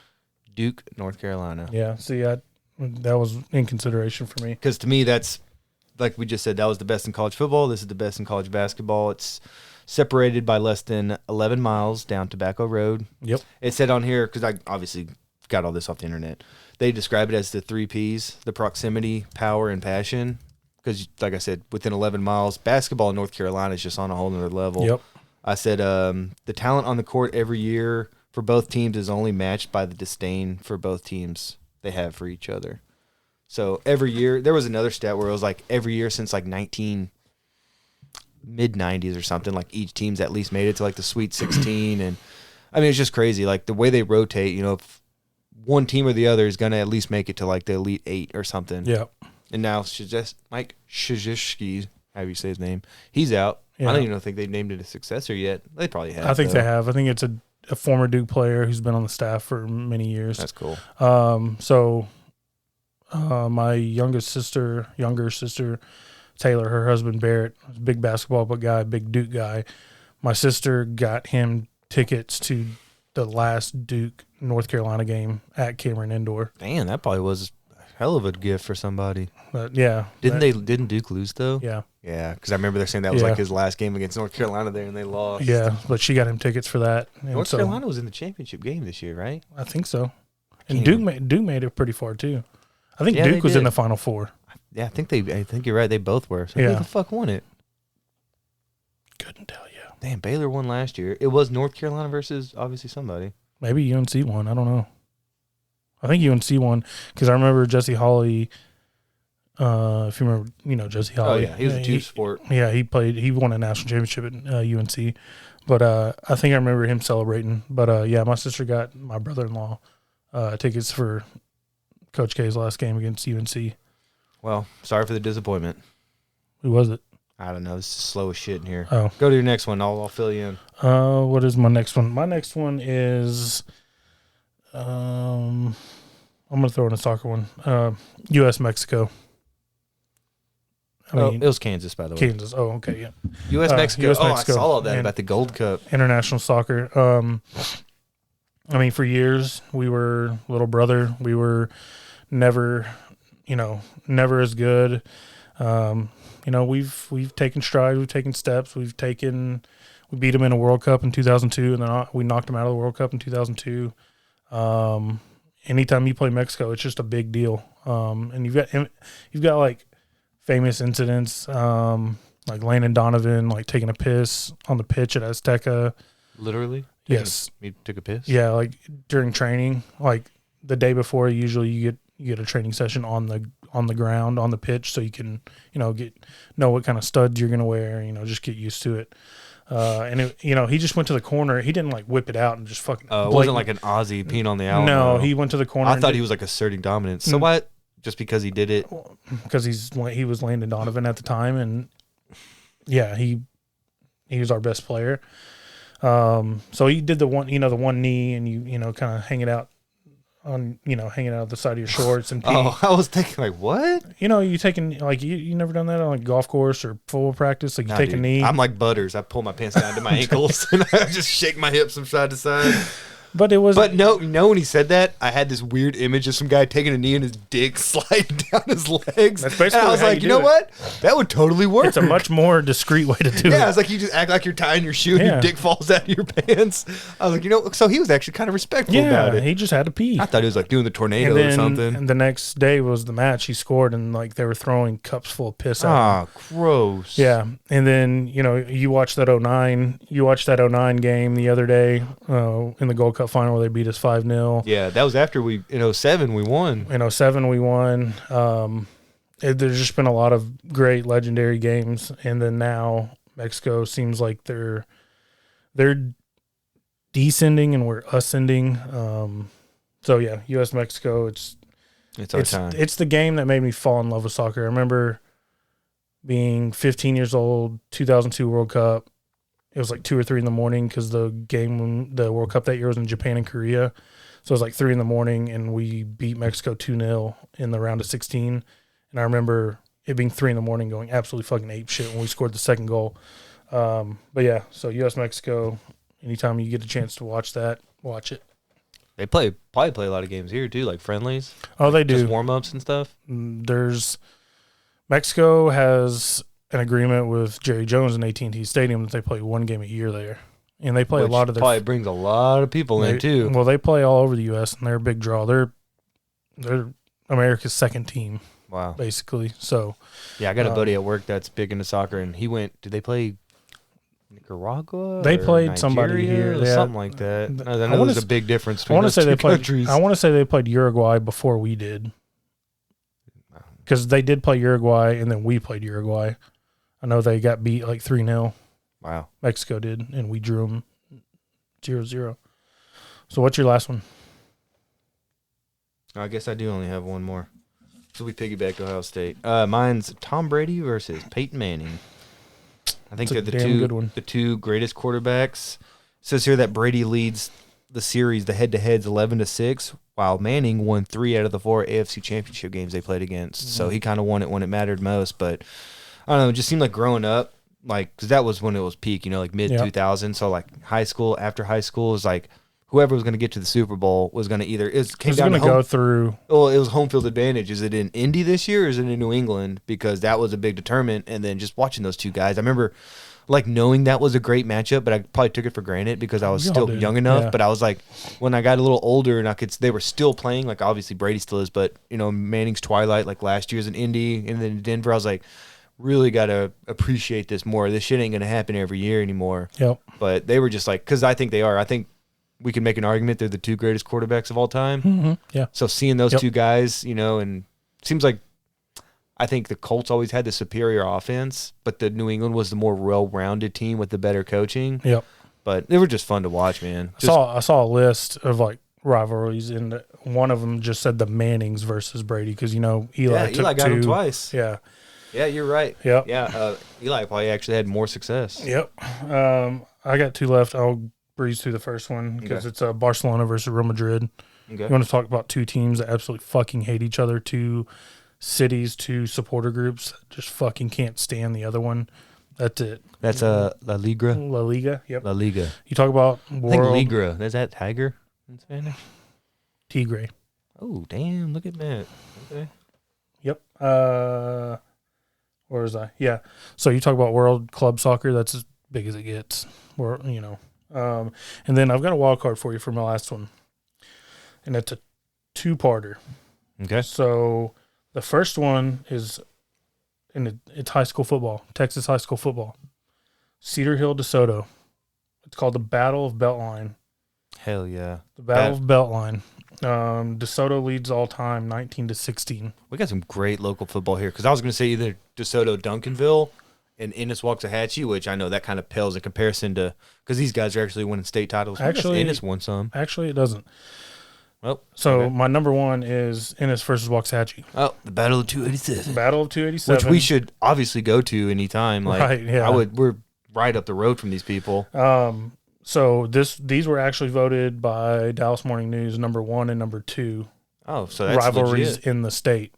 Duke, North Carolina. Yeah. See, that was in consideration for me. Because to me, that's, like we just said, that was the best in college football. This is the best in college basketball. It's separated by less than 11 miles down Tobacco Road. Yep. It said on here, because I obviously got all this off the internet, they describe it as the 3 Ps, the proximity, power, and passion. Because, like I said, within 11 miles, basketball in North Carolina is just on a whole other level. Yep. I said the talent on the court every year for both teams is only matched by the disdain for both teams they have for each other. So every year, there was another stat where it was like every year since like mid-90s or something, like each team's at least made it to like the Sweet 16. And I mean, it's just crazy. Like the way they rotate, you know, if one team or the other is going to at least make it to like the Elite 8 or something. Yeah. And now Mike Krzyzewski, however you say his name, he's out. Yeah. I don't even think they've named it a successor yet. They probably have. I think they have. I think it's a former Duke player who's been on the staff for many years. That's cool. My younger sister, Taylor, her husband Barrett, big basketball guy, big Duke guy. My sister got him tickets to the last Duke North Carolina game at Cameron Indoor. Damn, that probably was a hell of a gift for somebody. But yeah, didn't Duke lose though? Yeah, yeah, because I remember they're saying that was like his last game against North Carolina there, and they lost. Yeah, but she got him tickets for that. And North Carolina was in the championship game this year, right? I think so. And Duke made it pretty far too. I think Duke was in the Final Four. Yeah, I think you're right. They both were. So who the fuck won it? Couldn't tell you. Damn, Baylor won last year. It was North Carolina versus obviously somebody. Maybe UNC won. I don't know. I think UNC won because I remember Jesse Holley. If you remember, Jesse Holley. Oh yeah, he was a two-sport. Yeah, he won a national championship at UNC. But I think I remember him celebrating. But yeah, my sister got my brother-in-law tickets for Coach K's last game against UNC. Well, sorry for the disappointment. Who was it? I don't know. This is slow as shit in here. Oh. Go to your next one. I'll fill you in. What is my next one? My next one is I'm going to throw in a soccer one. U.S.-Mexico. It was Kansas, by the way. Kansas. Oh, okay, yeah. U.S.-Mexico. US-Mexico. I saw all that about the Gold Cup. International soccer. For years, we were little brother. We were never as good. We've taken strides. We've taken steps. We beat them in a World Cup in 2002, and then we knocked them out of the World Cup in 2002. Anytime you play Mexico, it's just a big deal. And you've got like famous incidents, like Landon Donovan, like taking a piss on the pitch at Azteca. Literally? Yes. You took a piss? Yeah, like during training, like the day before, usually you get a training session on the ground, on the pitch, so you can, know what kind of studs you're going to wear, just get used to it. He just went to the corner. He didn't like whip it out and just fucking. It wasn't like an Aussie peeing on the Alamo. No, he went to the corner. I thought he was like asserting dominance. So what? Just because he did it? Because he was Landon Donovan at the time, and yeah, he was our best player. So he did the one knee, and you kind of hang it out on hanging out the side of your shorts and pee. Oh, I was thinking like what? You taking like you never done that on like golf course or football practice? Like you take a knee. I'm like Butters. I pull my pants down to my ankles and I just shake my hips from side to side. But it was. But no, when he said that, I had this weird image of some guy taking a knee and his dick sliding down his legs. That's basically and I was like, you know what? That would totally work. It's a much more discreet way to do it. Yeah, it's like you just act like you're tying your shoe and your dick falls out of your pants. I was like, so he was actually kind of respectful about it. He just had to pee. I thought he was like doing the tornado or something. And the next day was the match. He scored, and like they were throwing cups full of piss at him. Ah, gross. Yeah, and then you watched that 09 game the other day in the Gold Cup final where they beat us 5-0. Yeah, that was after in 07 we won. In 07 we won. There's just been a lot of great legendary games, and then now Mexico seems like they're descending and we're ascending. So yeah, U.S.-Mexico. It's our time. It's the game that made me fall in love with soccer. I remember being 15 years old, 2002 World Cup. It was like 2 or 3 in the morning because the World Cup that year was in Japan and Korea. So it was like 3 in the morning, and we beat Mexico 2-0 in the round of 16. And I remember it being 3 in the morning going absolutely fucking ape shit when we scored the second goal. But yeah, so U.S.-Mexico, anytime you get a chance to watch that, watch it. They probably play a lot of games here too, like friendlies. Oh, they do. Just warm-ups and stuff. Mexico has an agreement with Jerry Jones in AT&T Stadium that they play one game a year there, and they play a lot of their. Probably brings a lot of people in too. Well, they play all over the U.S. and they're a big draw. They're America's second team. Wow, basically. So yeah, I got a buddy at work that's big into soccer, and he went. Did they play Nicaragua? They played Nigeria, somebody here, something like that. I know there's a big difference between those two countries. I want to say they played Uruguay before we did, because they did play Uruguay and then we played Uruguay. I know they got beat like 3-0. Wow. Mexico did, and we drew them 0-0. So what's your last one? I guess I do only have one more. So we piggyback Ohio State. Mine's Tom Brady versus Peyton Manning. I think they're the two greatest quarterbacks. It says here that Brady leads the series, the head-to-heads 11-6, while Manning won 3 out of the 4 AFC Championship games they played against. Mm-hmm. So he kind of won it when it mattered most, but I don't know, it just seemed like growing up, like, because that was when it was peak, like mid-2000s. So, like, high school, after high school, is like, whoever was going to get to the Super Bowl was going to either came down to go through. Well, it was home field advantage. Is it in Indy this year or is it in New England? Because that was a big determinant. And then just watching those two guys, I remember like knowing that was a great matchup, but I probably took it for granted because I was still young enough. Yeah. But I was like, when I got a little older and they were still playing, like obviously Brady still is, but Manning's twilight, like last year's in Indy and then in Denver, I was like, really got to appreciate this more. This shit ain't going to happen every year anymore. Yep. But they were just like, because I think they are. I think we can make an argument they're the two greatest quarterbacks of all time. Mm-hmm. Yeah. So seeing those two guys, and it seems like I think the Colts always had the superior offense, but the New England was the more well-rounded team with the better coaching. Yep. But they were just fun to watch, man. I saw a list of like rivalries, and one of them just said the Mannings versus Brady because Eli got him twice. Yeah. Yeah, you're right. Yep. Yeah, Eli probably actually had more success. Yep. I got two left. I'll breeze through the first one because it's Barcelona versus Real Madrid. Okay. You want to talk about two teams that absolutely fucking hate each other, two cities, two supporter groups that just fucking can't stand the other one. That's it. That's La Liga? La Liga, yep. La Liga. You talk about world. I think Liga. Is that tiger in Spanish? Tigre. Oh, damn. Look at that. Okay. Yep. Where was I? Yeah. So you talk about world club soccer. That's as big as it gets. And then I've got a wild card for you for my last one. And it's a two-parter. Okay. So the first one is it's high school football, Texas high school football. Cedar Hill, DeSoto. It's called the Battle of Beltline. Hell yeah. The Battle of Beltline. DeSoto leads all time, 19-16. We got some great local football here because I was going to say either DeSoto, Duncanville, and Ennis, Waxahachie, which I know that kind of pales in comparison to because these guys are actually winning state titles. Actually, Ennis won some. Actually, it doesn't. Well, so my number one is Ennis versus Waxahachie. Oh, the Battle of 287. Battle of 287, which we should obviously go to anytime. Like, right? Yeah, we're right up the road from these people. So these were actually voted by Dallas Morning News number 1 and number 2. Oh, so that's rivalries legit.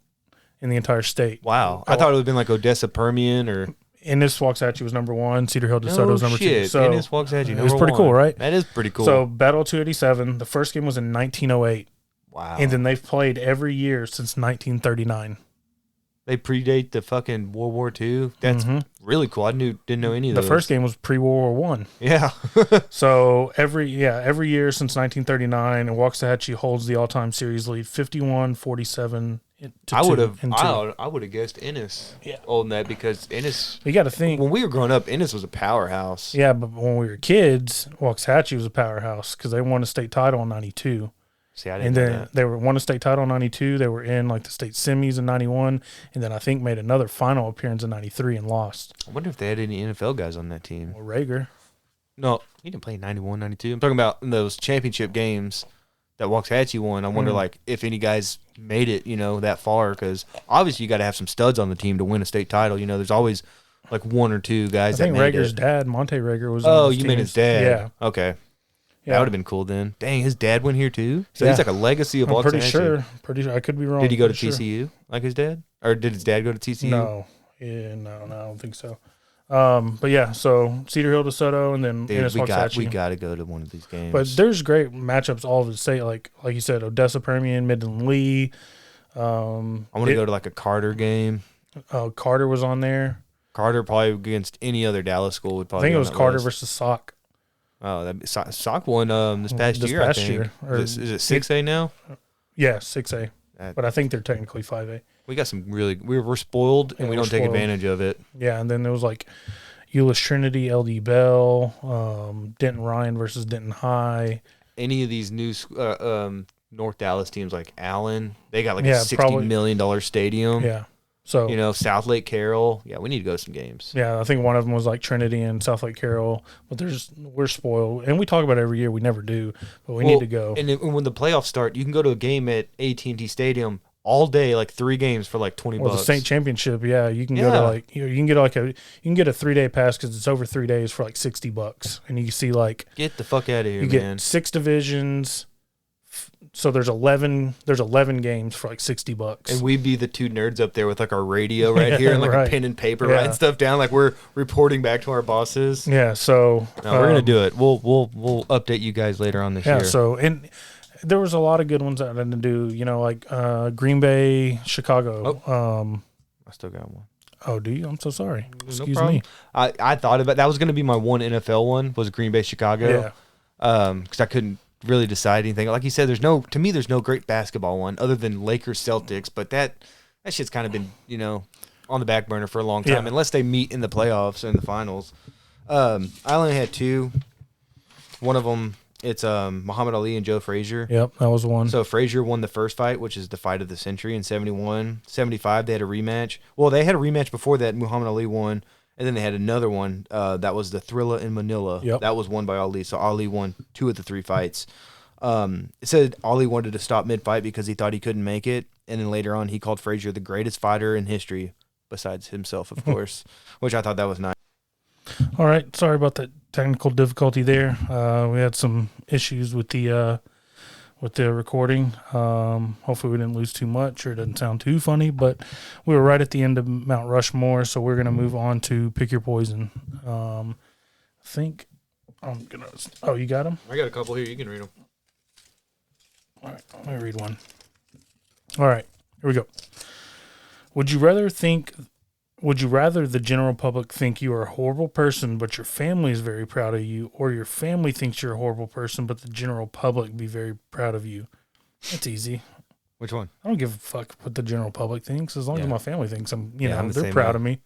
In the entire state. Wow, I thought it would have been like Odessa Permian or. Ennis Waxahachie was number 1. Cedar Hill DeSoto was number 2. So Ennis Waxahachie, it was pretty cool, right? That is pretty cool. So Battle 287. The first game was in 1908. Wow. And then they've played every year since 1939. They predate the fucking World War II. That's really cool. I didn't know any of those. The first game was pre-World War I. Yeah. So every year since 1939, and Waxahachie holds the all-time series lead, 51-47. I would have guessed Ennis on that because Ennis. You got to think when we were growing up, Ennis was a powerhouse. Yeah, but when we were kids, Waxahachie was a powerhouse because they won a state title in '92. See, I didn't know that. They won a state title in '92. They were in like the state semis in '91, and then I think made another final appearance in '93 and lost. I wonder if they had any NFL guys on that team. Or Rager. No, he didn't play in '91, '92. I'm talking about in those championship games that Waxahachie won. I wonder like if any guys made it, that far because obviously you got to have some studs on the team to win a state title. There's always like one or two guys. I think Rager's dad, Monte Rager, was. Oh, you mean his dad? Yeah. Okay. Yeah. That would have been cool then. Dang, his dad went here too? So he's like a legacy of Waxahachie. Pretty sure. I could be wrong. Did he go to TCU like his dad? Or did his dad go to TCU? No. Yeah, no, I don't think so. But yeah, so Cedar Hill, DeSoto, and then Ennis Waxahachie. We got to go to one of these games. But there's great matchups all over the state. Like you said, Odessa Permian, Midland Lee. I want to go to like a Carter game. Carter was on there. Carter probably against any other Dallas school would probably. I think it was Carter versus Sauk. Oh, Sauk won this past year. I think. Is it 6A now? Yeah, 6A. But I think they're technically 5A. We got some we're spoiled and we don't take advantage of it. Yeah, and then there was like Euless Trinity, LD Bell, Denton Ryan versus Denton High. Any of these new North Dallas teams like Allen, they got like a $60 million stadium. Yeah. So South Lake Carroll. Yeah, we need to go to some games. Yeah, I think one of them was like Trinity and South Lake Carroll. But we're spoiled, and we talk about it every year. We never do, but we need to go. And when the playoffs start, you can go to a game at AT&T Stadium all day, like 3 games for like $20. The state championship, yeah, you can go to like you can get a 3-day pass because it's over 3 days for like $60, and you can see like get the fuck out of here, man. You get 6 divisions. So there's 11 games for like $60. And we'd be the two nerds up there with like our radio right here and like right. a pen and paper writing stuff down, like we're reporting back to our bosses. Yeah, so no, we're gonna do it. We'll update you guys later on this year. Yeah, so and there was a lot of good ones that I didn't do. You know, like Green Bay, Chicago. I still got one. Oh, do you? I'm so sorry. Excuse no me. I thought about that was gonna be my one NFL one was Green Bay, Chicago. Yeah. Because I couldn't really decide anything. Like you said, there's no great basketball one other than Lakers Celtics, but that shit's kind of been, on the back burner for a long time unless they meet in the playoffs and the finals. I only had two. One of them, it's Muhammad Ali and Joe Frazier. Yep, that was one. So Frazier won the first fight, which is the fight of the century in 71. 75, they had a rematch. Well, they had a rematch before that. Muhammad Ali won. And then they had another one that was the Thrilla in Manila. Yep. That was won by Ali. So Ali won 2 of the 3 fights. It said Ali wanted to stop mid-fight because he thought he couldn't make it. And then later on, he called Frazier the greatest fighter in history, besides himself, of course, which I thought that was nice. All right. Sorry about that technical difficulty there. We had some issues with the recording. Hopefully we didn't lose too much or it doesn't sound too funny, but we were right at the end of Mount Rushmore, so we're going to move on to Pick Your Poison. I think I'm going to... Oh, you got them? I got a couple here. You can read them. All right, let me read one. All right, here we go. Would you rather the general public think you are a horrible person, but your family is very proud of you, or your family thinks you're a horrible person, but the general public be very proud of you? That's easy. Which one? I don't give a fuck what the general public thinks, as long as my family thinks I'm they're proud of me.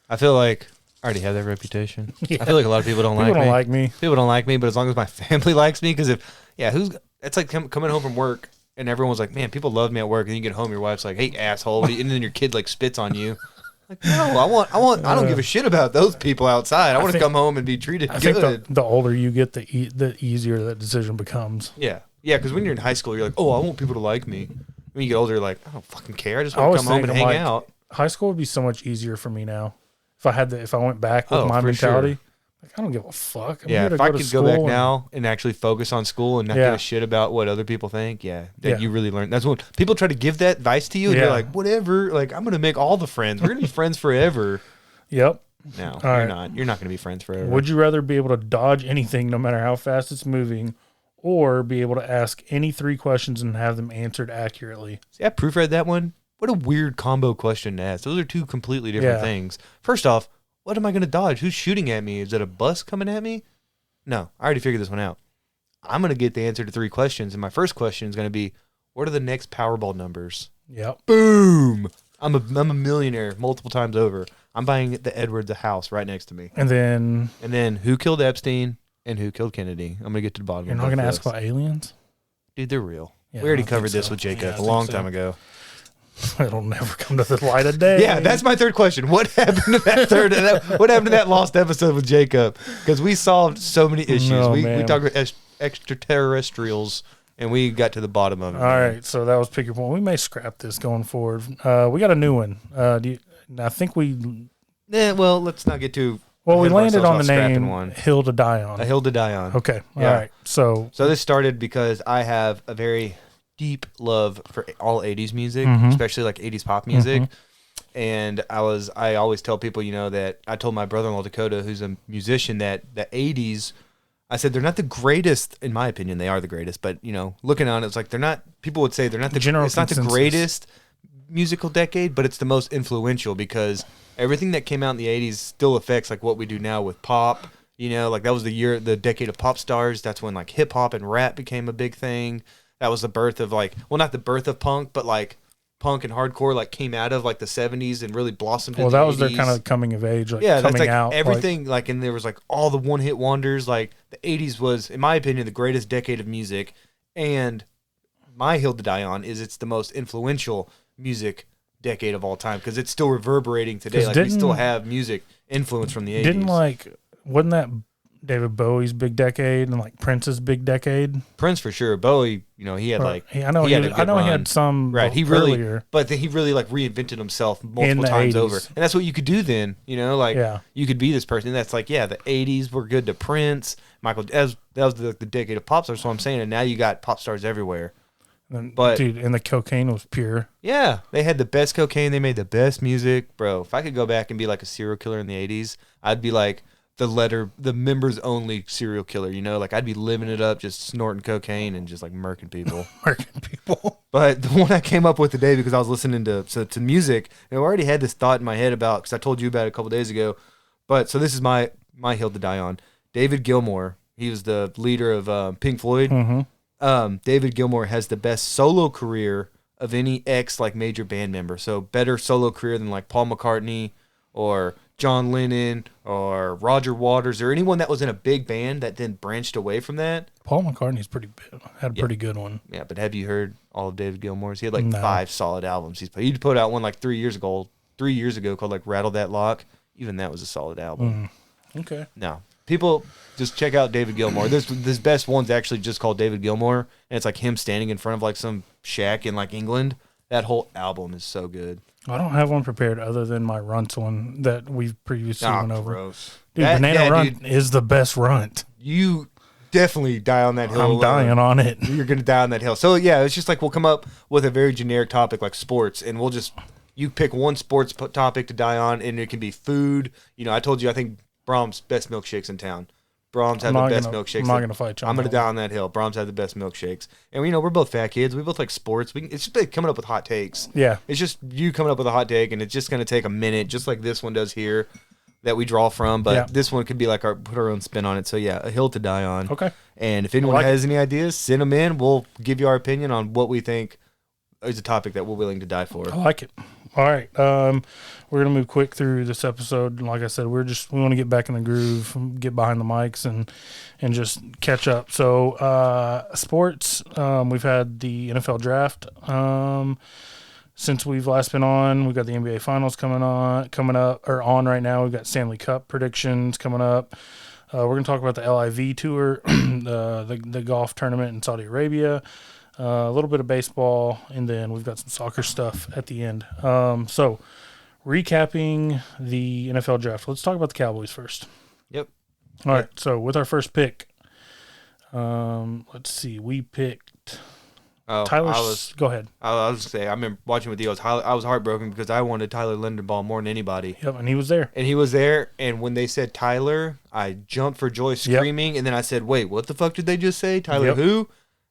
I feel like I already have that reputation. Yeah. I feel like a lot of people don't like me. People don't like me, but as long as my family likes me, because it's like coming home from work and everyone's like, man, people love me at work, and then you get home, your wife's like, hey, asshole, and then your kid like spits on you. Like, no, I don't give a shit about those people outside. I want to come home and be treated good. I think the older you get, the easier that decision becomes. Yeah. Yeah, because when you're in high school, you're like, oh, I want people to like me. When you get older, you're like, I don't fucking care. I just want to come home and hang out. High school would be so much easier for me now. If I went back with my mentality, like, I don't give a fuck. If I could go back now and actually focus on school and not give a shit about what other people think, you really learn. That's when people try to give that advice to you, and you're like, whatever. Like, I'm gonna make all the friends. We're gonna be friends forever. Yep. No, you're not. You're not gonna be friends forever. Would you rather be able to dodge anything, no matter how fast it's moving, or be able to ask any 3 questions and have them answered accurately? See, I proofread that one. What a weird combo question to ask. Those are 2 completely different things. First off, what am I going to dodge? Who's shooting at me? Is it a bus coming at me? No, I already figured this one out. I'm going to get the answer to 3 questions, and my first question is going to be, what are the next Powerball numbers? Yep. Boom! I'm a millionaire multiple times over. I'm buying the Edwards a house right next to me. And then who killed Epstein and who killed Kennedy? I'm going to get to the bottom of it. You're not going to ask about aliens? Dude, they're real. Yeah, we already covered this with Jacob a long time ago. It'll never come to the light of day. Yeah, that's my third question. What happened to that what happened to that lost episode with Jacob? Because we solved so many issues. We talked about extraterrestrials, and we got to the bottom of it. All right, so that was Pick Your Point. We may scrap this going forward. We got a new one. I think we... well, let's not get too... Well, we landed on the name Hill to Die On. A Hill to Die On. Okay, all right. So this started because I have a very deep love for all 80s music, especially like 80s pop music. And I always tell people, that I told my brother-in-law Dakota, who's a musician, that the 80s, I said they're not the greatest, in my opinion. They are the greatest, but looking on it, it's like they're not. People would say they're not it's not the greatest musical decade, but it's the most influential because everything that came out in the 80s still affects like what we do now with pop. Like that was the decade of pop stars. That's when like hip hop and rap became a big thing. That was the birth of not the birth of punk, but like punk and hardcore like came out of like the 70s and really blossomed. Well, that was their kind of coming of age, coming that's like out. Everything and there was like all the one hit wonders. Like the 80s was, in my opinion, the greatest decade of music. And my Hill to Die On is it's the most influential music decade of all time because it's still reverberating today. Like we still have music influence from the 80s. Wasn't that David Bowie's big decade and like Prince's big decade? Prince for sure. Bowie, he had he had some right. He really, he really like reinvented himself multiple times 80s. Over, and that's what you could do then. You could be this person. And that's like the 80s were good to Prince, Michael. That was the decade of pop stars. So I'm saying, and now you got pop stars everywhere. But dude, and the cocaine was pure. yeah, they had the best cocaine. They made the best music, bro. If I could go back and be like a serial killer in the '80s, I'd be like the members only serial killer. You know, like I'd be living it up, just snorting cocaine and just like murking people. Murking people. But the one I came up with today because I was listening to music, and I already had this thought in my head about because I told you about it a couple days ago. But so this is my hill to die on. David Gilmour. He was the leader of Pink Floyd. Mm-hmm. David Gilmour has the best solo career of any like major band member. So better solo career than like Paul McCartney or John Lennon or Roger Waters or anyone that was in a big band that then branched away from that. Paul McCartney's had a pretty good one. Yeah, but have you heard all of David Gilmour's? He had like No. 5 solid albums. He put out one like 3 years ago called like Rattle That Lock. Even that was a solid album. Okay. No. People just check out David Gilmour. This best one's actually just called David Gilmour, and it's like him standing in front of like some shack in like England. That whole album is so good. I don't have one prepared other than my runts one that we've previously went over. Gross. Dude, Banana Runt is the best runt. You definitely die on that hill. I'm dying on it. You're going to die on that hill. So, yeah, it's just like we'll come up with a very generic topic like sports, and you pick one sports topic to die on, and it can be food. You know, I told you I think Brahms' best milkshakes in town. Brahms have the best milkshakes. I'm not going to fight you. I'm going to die on that hill. Brahms have the best milkshakes. And, you know, we're both fat kids. We both like sports. It's just coming up with hot takes. Yeah. It's just you coming up with a hot take, and it's just going to take a minute, just like this one does here, that we draw from. But this one could be like put our own spin on it. So, yeah, a hill to die on. Okay. And if anyone has any ideas, send them in. We'll give you our opinion on what we think is a topic that we're willing to die for. I like it. All right. We're going to move quick through this episode. Like I said, we want to get back in the groove, get behind the mics and just catch up. So, sports, we've had the NFL draft. Since we've last been on, we've got the NBA finals coming on right now. We've got Stanley Cup predictions coming up. We're going to talk about the LIV tour, the golf tournament in Saudi Arabia. A little bit of baseball, and then we've got some soccer stuff at the end. So, recapping the NFL draft. Let's talk about the Cowboys first. Yep. All right. So, with our first pick, let's see. We picked Tyler. Go ahead. I was say I remember watching with you. I was heartbroken because I wanted Tyler Linderbaum more than anybody. Yep, and he was there. And when they said Tyler, I jumped for joy, screaming, and then I said, "Wait, what the fuck did they just say? Tyler who?"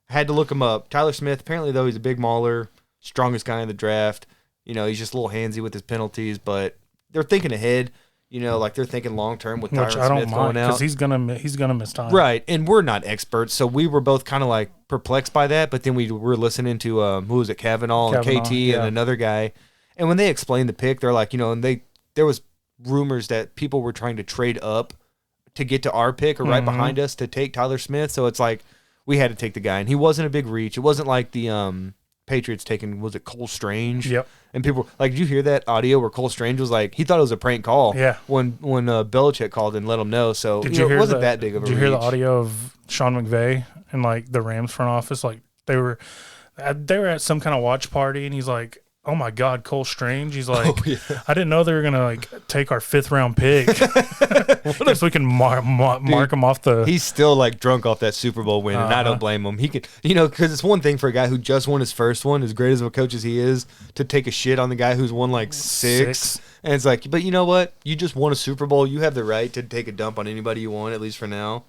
I had to look him up. Tyler Smith, apparently, though, he's a big mauler, strongest guy in the draft. You know, he's just a little handsy with his penalties, but they're thinking ahead. You know, like they're thinking long term with Tyler Smith going out. Because he's gonna miss time. Right, and we're not experts, so we were both kind of like perplexed by that. But then we were listening to who was it, Kavanaugh and KT and another guy, and when they explained the pick, they're like, you know, and there was rumors that people were trying to trade up to get to our pick or right behind us to take Tyler Smith. So it's like we had to take the guy, and he wasn't a big reach. It wasn't like the Patriots taking, was it Cole Strange? Yep. And people like, did you hear that audio where Cole Strange was like, he thought it was a prank call? Yeah. When Belichick called and let him know. So it wasn't that big of a reach. Did you hear the audio of Sean McVay and like the Rams front office? Like they were at some kind of watch party, and he's like, "Oh my God, Cole Strange." He's like, "I didn't know they were gonna like take our 5th round pick." Guess we can mark him off the. He's still like drunk off that Super Bowl win, and I don't blame him. He could, you know, because it's one thing for a guy who just won his first one, as great as a coach as he is, to take a shit on the guy who's won like six. And it's like, but you know what? You just won a Super Bowl. You have the right to take a dump on anybody you want, at least for now.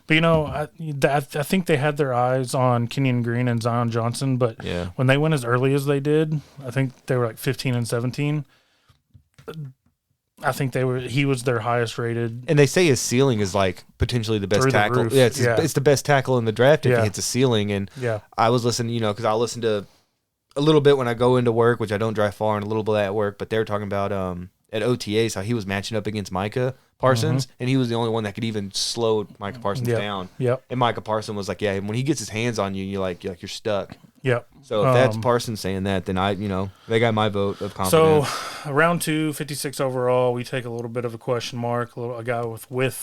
But, you know, I think they had their eyes on Kenyon Green and Zion Johnson. But when they went as early as they did, I think they were like 15 and 17. I think he was their highest rated. And they say his ceiling is like potentially the best tackle. It's the best tackle in the draft if he hits a ceiling. And I was listening, you know, because I listen to a little bit when I go into work, which I don't drive far, and a little bit at work. But they were talking about at OTAs how he was matching up against Micah Parsons, and he was the only one that could even slow Micah Parsons down. Yep. And Micah Parsons was like, when he gets his hands on you, you're you're stuck. Yep. So if that's Parsons saying that, then they got my vote of confidence. So round 2, 56 overall, we take a little bit of a question mark, a guy with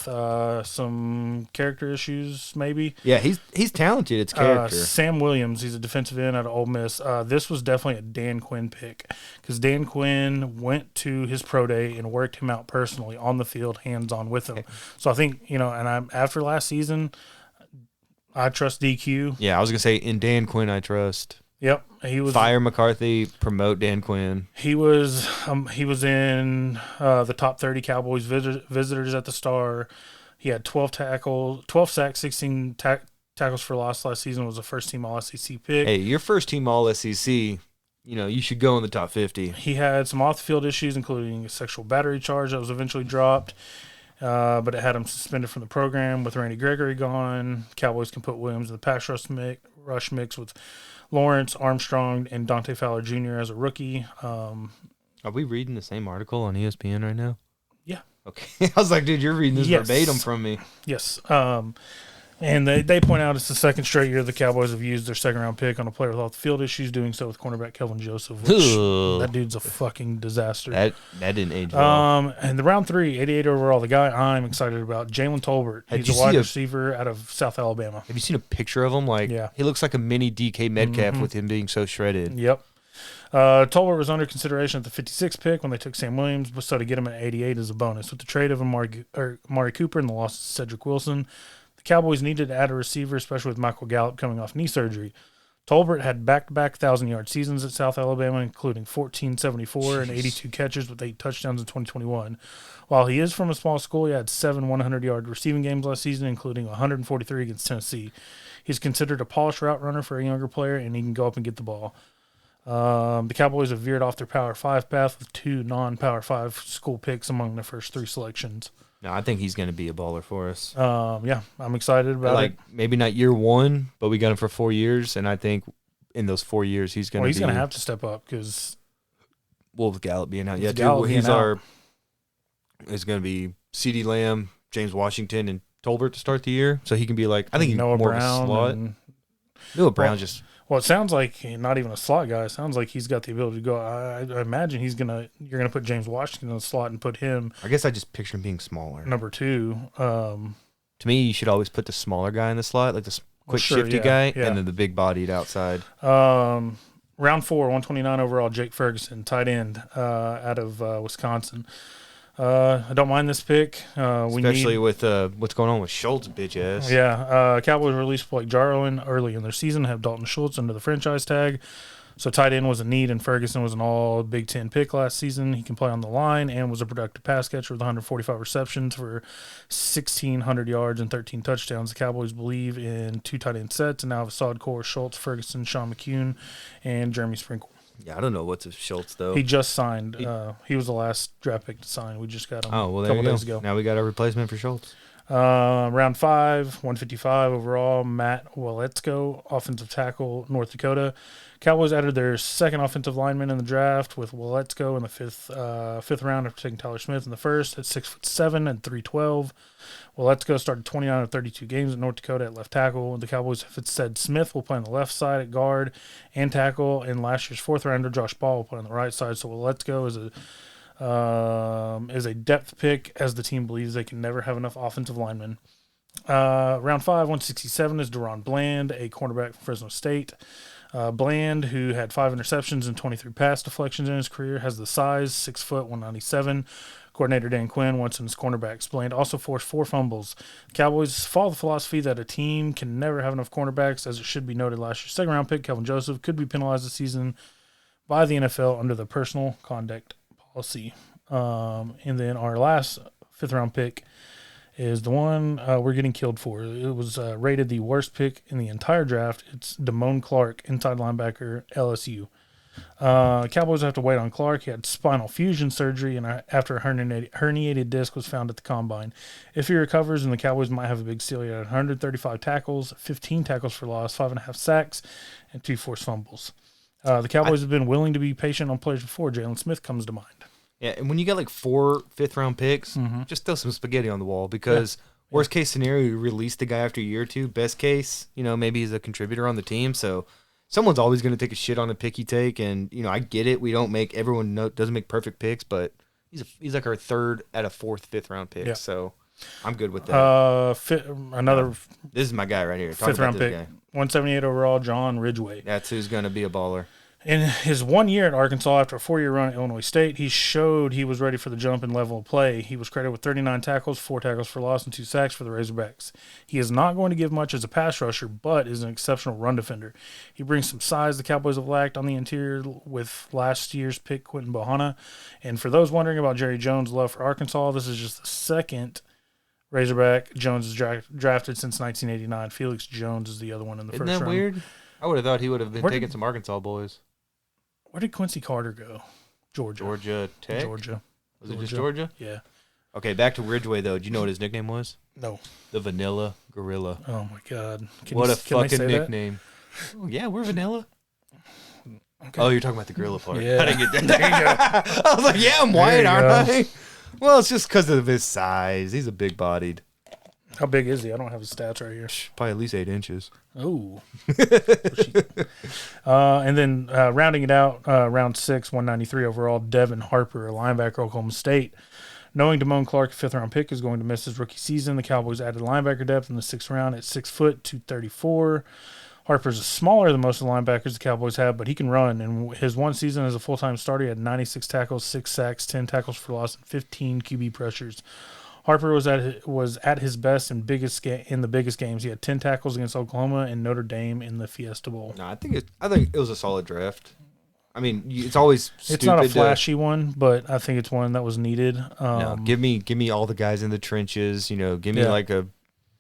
some character issues, maybe. Yeah, he's talented. It's character. Sam Williams, he's a defensive end out of Ole Miss. This was definitely a Dan Quinn pick because Dan Quinn went to his pro day and worked him out personally on the field, hands-on with him. So I think, and after last season, I trust DQ. Yeah, I was going to say, in Dan Quinn, I trust. Yep, he was Fire McCarthy, promote Dan Quinn. He was in the top 30 Cowboys visitors at the Star. He had 12 sacks, 16 tackles for loss last season. Was a first team All SEC pick. Hey, your first team All SEC. You should go in the top 50. He had some off the field issues, including a sexual battery charge that was eventually dropped. But it had him suspended from the program. With Randy Gregory gone, Cowboys can put Williams in the pass rush mix with Lawrence, Armstrong, and Dante Fowler Jr. as a rookie. Are we reading the same article on ESPN right now? Yeah. Okay. I was like, dude, you're reading this verbatim from me. Yes. And they point out it's the second straight year the Cowboys have used their second-round pick on a player with off-the-field issues, doing so with cornerback Kelvin Joseph, which that dude's a fucking disaster. That didn't age well. And the round 3, 88 overall, the guy I'm excited about, Jalen Tolbert. He's a wide receiver out of South Alabama. Have you seen a picture of him? He looks like a mini DK Metcalf with him being so shredded. Yep. Tolbert was under consideration at the 56th pick when they took Sam Williams, but so to get him at 88 as a bonus. With the trade of Amari Cooper and the loss of Cedric Wilson, the Cowboys needed to add a receiver, especially with Michael Gallup coming off knee surgery. Tolbert had back-to-back 1,000-yard seasons at South Alabama, including 1,474 and 82 catches with 8 touchdowns in 2021. While he is from a small school, he had 7 100-yard receiving games last season, including 143 against Tennessee. He's considered a polished route runner for a younger player, and he can go up and get the ball. The Cowboys have veered off their Power 5 path with 2 non-Power 5 school picks among their first 3 selections. No, I think he's going to be a baller for us. Yeah, I'm excited about it. Maybe not year 1, but we got him for 4 years, and I think in those 4 years he's going to he's going to have to step up because with Gallup being out. Yeah, dude, it's going to be CeeDee Lamb, James Washington, and Tolbert to start the year, so he can be like, I think he's Noah more Brown of a slot. Noah Brown just... Well, it sounds like not even a slot guy. It sounds like he's got the ability to go. I imagine you're gonna put James Washington in the slot and put him. I guess I just picture him being smaller. Number 2. To me, you should always put the smaller guy in the slot, like the quick shifty guy, and then the big bodied outside. Round 4, 129 overall, Jake Ferguson, tight end, out of Wisconsin. I don't mind this pick. Especially with what's going on with Schultz, bitch ass. Yeah. Cowboys released Blake Jarwin early in their season, have Dalton Schultz under the franchise tag. So tight end was a need, and Ferguson was an all Big Ten pick last season. He can play on the line and was a productive pass catcher with 145 receptions for 1,600 yards and 13 touchdowns. The Cowboys believe in 2 tight end sets and now have a solid core: Schultz, Ferguson, Sean McCune, and Jeremy Sprinkle. Yeah, I don't know what's Schultz, though. He just signed. He was the last draft pick to sign. We just got him a couple days ago. Now we got a replacement for Schultz. Round 5, 155 overall, Matt Waletzko, offensive tackle, North Dakota. Cowboys added their second offensive lineman in the draft with Waletzko in the fifth round after taking Tyler Smith in the first at 6'7" and 312. Waletzko started 29 of 32 games in North Dakota at left tackle. The Cowboys have said Smith will play on the left side at guard and tackle, and last year's 4th rounder Josh Ball will play on the right side. So Waletzko is a depth pick, as the team believes they can never have enough offensive linemen. Round 5, 167 is Deron Bland, a cornerback from Fresno State. Bland, who had 5 interceptions and 23 pass deflections in his career, has the size, 6 foot, 197. Coordinator Dan Quinn wants in his cornerbacks. Bland also forced 4 fumbles. The Cowboys follow the philosophy that a team can never have enough cornerbacks, as it should be noted last year's second-round pick, Kelvin Joseph, could be penalized this season by the NFL under the personal conduct policy. And then our last 5th-round pick is the one we're getting killed for. It was rated the worst pick in the entire draft. It's Damone Clark, inside linebacker, LSU. Cowboys have to wait on Clark. He had spinal fusion surgery, and after a herniated disc was found at the combine. If he recovers, then the Cowboys might have a big steal. He had 135 tackles, 15 tackles for loss, 5.5 sacks, and 2 forced fumbles. The Cowboys have been willing to be patient on players before. Jalen Smith comes to mind. Yeah, and when you got like 4 5th-round picks, just throw some spaghetti on the wall, because worst case scenario, you release the guy after a year or 2. Best case, maybe he's a contributor on the team. So someone's always going to take a shit on a pick you take, and I get it. We don't make doesn't make perfect picks, but he's like our 3rd out of 4th, 5th-round pick. Yeah. So I'm good with that. This is my guy right here. 5th-round pick, 178 overall, John Ridgeway. That's who's going to be a baller. In his 1 year at Arkansas, after a 4-year run at Illinois State, he showed he was ready for the jump and level of play. He was credited with 39 tackles, 4 tackles for loss, and 2 sacks for the Razorbacks. He is not going to give much as a pass rusher, but is an exceptional run defender. He brings some size the Cowboys have lacked on the interior with last year's pick, Quentin Bohanna. And for those wondering about Jerry Jones' love for Arkansas, this is just the second Razorback Jones is drafted since 1989. Felix Jones is the other one in the Isn't first that round. weird? I would have thought he would have been taking some Arkansas boys. Where did Quincy Carter go? Georgia. Georgia Tech? Georgia. Was it just Georgia? Yeah. Okay, back to Ridgeway, though. Do you know what his nickname was? No. The Vanilla Gorilla. Oh, my God. What a fucking nickname. Oh, yeah, we're Vanilla. Okay. Oh, you're talking about the gorilla part. Yeah. I didn't get that. I was like, yeah, I'm white, aren't I? Well, it's just because of his size. He's a big-bodied. How big is he? I don't have his stats right here. Probably at least 8 inches. Oh. And then rounding it out, round 6, 193 overall, Devin Harper, a linebacker, Oklahoma State. Knowing Damone Clark, a fifth-round pick, is going to miss his rookie season, the Cowboys added linebacker depth in the 6th round at 6 foot, 234. Harper's smaller than most of the linebackers the Cowboys have, but he can run. In his one season as a full-time starter, he had 96 tackles, 6 sacks, 10 tackles for loss, and 15 QB pressures. Harper was at his best in the biggest games. He had 10 tackles against Oklahoma and Notre Dame in the Fiesta Bowl. No, I think it was a solid draft. I mean, it's always stupid. It's not a flashy one, but I think it's one that was needed. No, give me all the guys in the trenches. Give me like a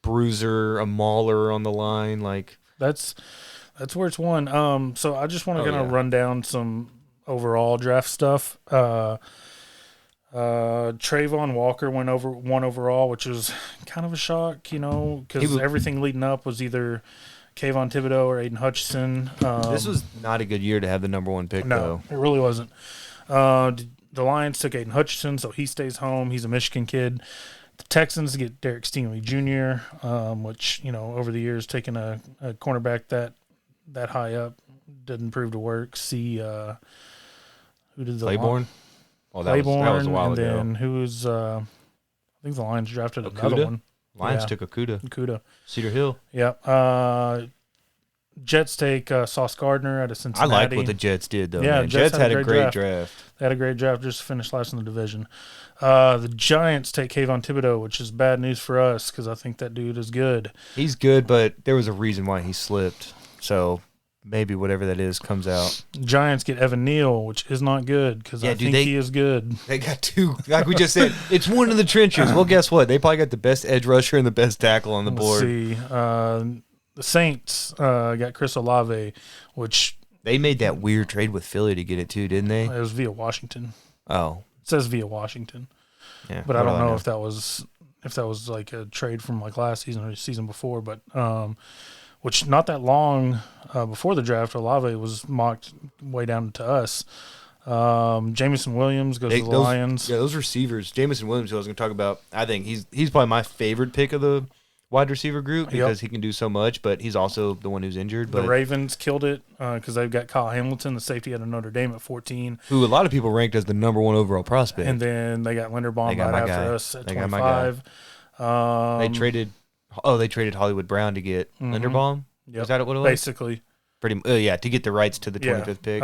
bruiser, a mauler on the line. Like that's where it's won. So I just want to kind of run down some overall draft stuff. Trayvon Walker went over 1 overall, which was kind of a shock, because everything leading up was either Kayvon Thibodeau or Aiden Hutchinson. This was not a good year to have the number 1 pick, though. No, it really wasn't. The Lions took Aiden Hutchinson, so he stays home. He's a Michigan kid. The Texans get Derek Stingley Jr., which, over the years, taking a cornerback that high up didn't prove to work. Who did the Claiborne? Oh, that was a while ago. And then who was, I think the Lions drafted another one. Lions took Okudah. Cedar Hill. Yep. Jets take Sauce Gardner out of Cincinnati. I like what the Jets did, though. Yeah, man. Jets had a great draft. They had a great draft, just finished last in the division. The Giants take Kayvon Thibodeau, which is bad news for us because I think that dude is good. He's good, but there was a reason why he slipped. So maybe whatever that is comes out. Giants get Evan Neal, which is not good because I think he is good. They got 2, like we just said. It's one in the trenches. Well, guess what? They probably got the best edge rusher and the best tackle on the board. Let's see. The Saints got Chris Olave, which they made that weird trade with Philly to get it too, didn't they? It was via Washington. Oh, it says via Washington. Yeah, but I don't know if that was like a trade from like last season or the season before. But which not that long before the draft, Olave was mocked way down to us. Jamison Williams goes to the Lions. Yeah, those receivers. Jamison Williams, who I was going to talk about. I think he's probably my favorite pick of the wide receiver group because he can do so much, but he's also the one who's injured. But the Ravens killed it because they've got Kyle Hamilton, the safety out of Notre Dame at 14. Who a lot of people ranked as the number 1 overall prospect. And then they got Linderbaum right after us at 25. They traded Hollywood Brown to get Linderbaum? Yep. Is that what it was? Basically. To get the rights to the 25th pick.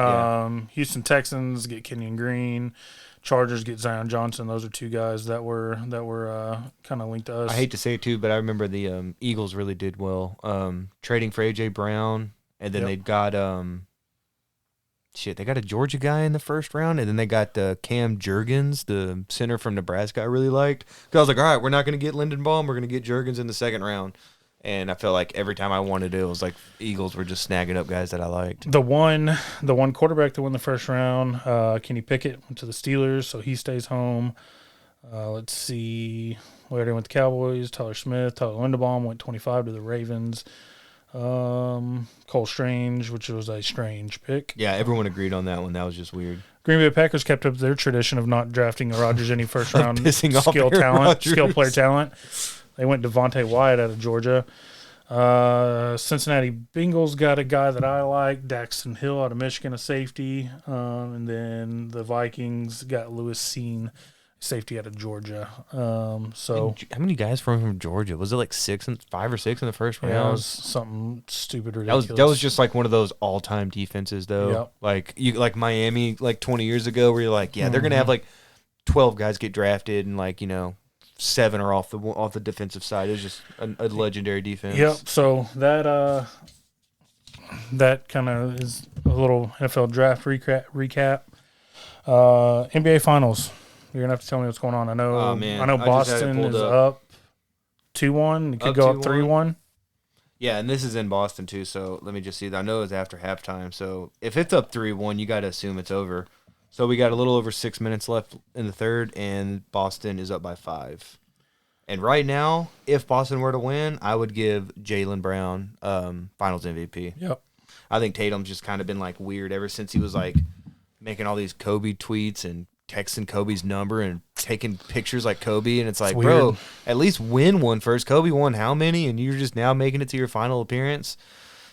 Houston Texans get Kenyon Green. Chargers get Zion Johnson. Those are 2 guys that were kind of linked to us. I hate to say it too, but I remember the Eagles really did well trading for A.J. Brown, and then they got they got a Georgia guy in the first round, and then they got Cam Jurgens, the center from Nebraska. I really liked because I was like, all right, we're not going to get Lindenbaum, we're going to get Jurgens in the second round. And I felt like every time I wanted it was like Eagles were just snagging up guys that I liked. The one quarterback that won the first round, Kenny Pickett, went to the Steelers, so he stays home. Let's see. We already went to Cowboys. Tyler Smith, Tyler Linderbaum went 25 to the Ravens. Cole Strange, which was a strange pick. Yeah, everyone agreed on that one. That was just weird. Green Bay Packers kept up their tradition of not drafting a Rodgers any first round skill player talent. They went Devontae Wyatt out of Georgia. Cincinnati Bengals got a guy that I like, Daxton Hill out of Michigan, a safety. And then the Vikings got Lewis Seen, safety out of Georgia. So how many guys from Georgia? Was it like 5 or 6 in the first round? yeah, it was something stupid ridiculous. That was just like one of those all-time defenses, though. Yep. Like Miami, like 20 years ago, where you're like, yeah, they're gonna have like 12 guys get drafted, and like 7 are off the defensive side. It was just a legendary defense. Yep. So that kind of is a little NFL draft recap. NBA Finals. You're gonna have to tell me what's going on. I know. Oh, man. I know Boston is up 2-1. It could go up 3-1. Yeah, and this is in Boston too. So let me just see. I know it's after halftime. So if it's up 3-1, you got to assume it's over. So we got a little over 6 minutes left in the third, and Boston is up by 5. And right now, if Boston were to win, I would give Jaylen Brown Finals MVP. Yep. I think Tatum's just kind of been like weird ever since he was like making all these Kobe tweets and texting Kobe's number and taking pictures like Kobe. And it's like, bro, at least win one first. Kobe won how many? And you're just now making it to your final appearance.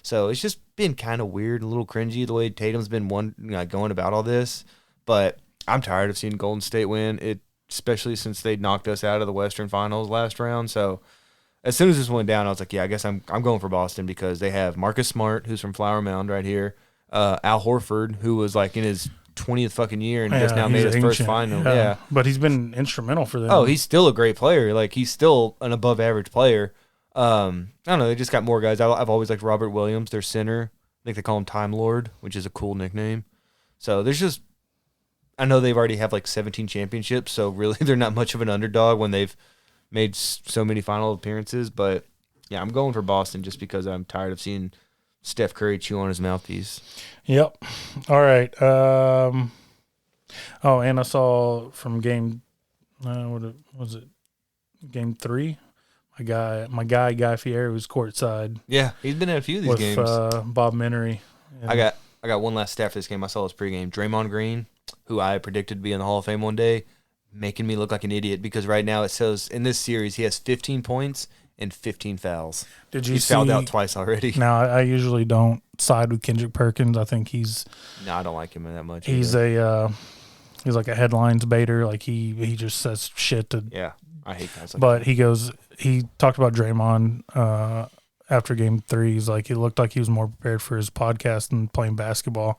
So it's just been kind of weird, a little cringy the way Tatum's been going about all this. But I'm tired of seeing Golden State win, especially since they knocked us out of the Western Finals last round. So as soon as this went down, I was like, yeah, I guess I'm going for Boston because they have Marcus Smart, who's from Flower Mound right here, Al Horford, who was like in his 20th fucking year and just now made his first final. Yeah. But he's been instrumental for them. Oh, he's still a great player. Like, he's still an above average player. I don't know. They just got more guys. I've always liked Robert Williams, their center. I think they call him Time Lord, which is a cool nickname. So there's just, I know they've already have like 17 championships, so really they're not much of an underdog when they've made so many final appearances. But yeah, I'm going for Boston just because I'm tired of seeing Steph Curry chew on his mouthpiece. Yep. All right. And I saw from game, what was it? Game 3. My guy Guy Fieri was courtside. Yeah, he's been at a few of these games. Bob Menery. I got one last stat for this game. I saw his pregame. Draymond Green, who I predicted to be in the Hall of Fame one day, making me look like an idiot because right now it says in this series he has 15 points and 15 fouls. He's fouled out twice already. Now, I usually don't side with Kendrick Perkins. I think No, I don't like him that much. He's he's like a headlines baiter. Like he just says shit to. Yeah, I hate guys like that. But he talked about Draymond after game 3. He's like, he looked like he was more prepared for his podcast than playing basketball.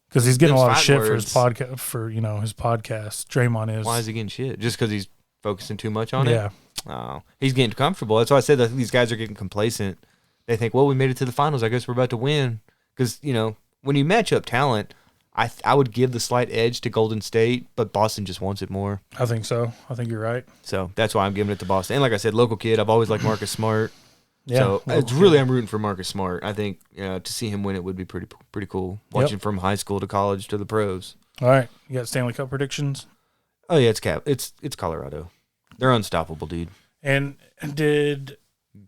Because he's getting a lot of shit for his podcast. His podcast. Draymond is. Why is he getting shit? Just because he's focusing too much on it? Yeah. Oh, he's getting comfortable. That's why I said that these guys are getting complacent. They think, well, we made it to the finals. I guess we're about to win. Because, when you match up talent, I would give the slight edge to Golden State, but Boston just wants it more. I think so. I think you're right. So that's why I'm giving it to Boston. And like I said, local kid, I've always liked Marcus Smart. Yeah, so I'm rooting for Marcus Smart. I think to see him win it would be pretty cool. Watching from high school to college to the pros. All right, you got Stanley Cup predictions? Oh yeah, it's Colorado. They're unstoppable, dude. And did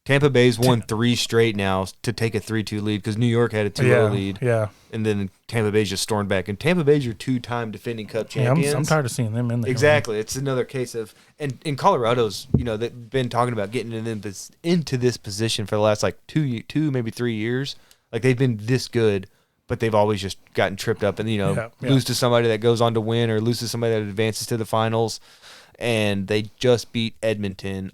Tampa Bay's won 3 straight now to take a 3-2 lead because New York had a 2-0 lead. Yeah, and then Tampa Bay's just stormed back. And Tampa Bay's your 2-time defending Cup champions. Yeah, I'm tired of seeing them in there. Exactly, it's another case of and Colorado's. They've been talking about getting into this position for the last like 2 maybe 3 years. Like they've been this good, but they've always just gotten tripped up and lose to somebody that goes on to win or lose to somebody that advances to the finals. And they just beat Edmonton,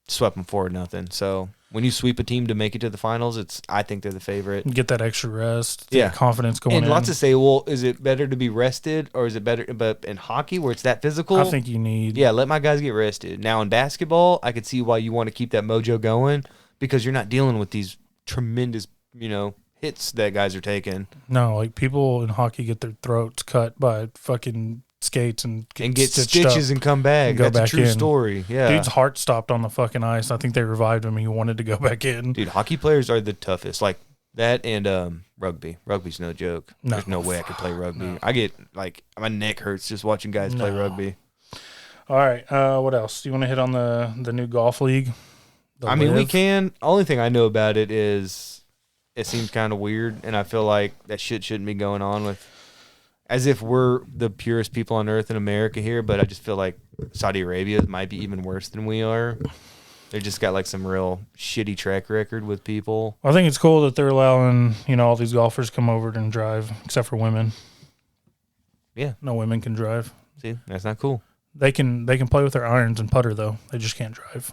swept them 4-0. So when you sweep a team to make it to the finals, I think they're the favorite. Get that extra rest, get confidence going in. And lots of say, well, is it better to be rested or is it better? But in hockey, where it's that physical, I think you need. Yeah, let my guys get rested. Now in basketball, I could see why you want to keep that mojo going because you're not dealing with these tremendous, hits that guys are taking. No, like people in hockey get their throats cut by fucking skates and get stitches and come back. That's a true story. Yeah, dude's heart stopped on the fucking ice. I think they revived him. He wanted to go back in. Dude, hockey players are the toughest. Like that and rugby. Rugby's no joke. No. There's no way I could play rugby. No. I get my neck hurts just watching guys play rugby. All right. What else? Do you want to hit on the new golf league? We can. Only thing I know about it is it seems kind of weird, and I feel like that shit shouldn't be going on with. As if we're the purest people on earth in America here, but I just feel like Saudi Arabia might be even worse than we are. They just got like some real shitty track record with people. I think it's cool that they're allowing, all these golfers come over and drive, except for women. Yeah. No women can drive. See, that's not cool. They can play with their irons and putter though. They just can't drive.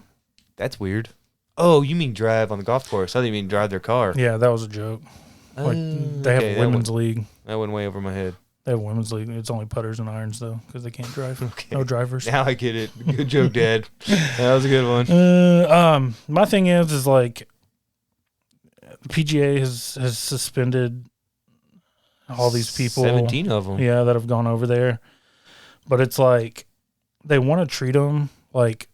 That's weird. Oh, you mean drive on the golf course? I didn't mean drive their car. Yeah, that was a joke. Like they have a women's league. That went way over my head. They have a women's league. It's only putters and irons though, because they can't drive. Okay. No drivers. Now I get it. Good joke, Dad. That was a good one. My thing is like PGA has suspended all these people. 17 of them. Yeah, that have gone over there. But it's like they want to treat them like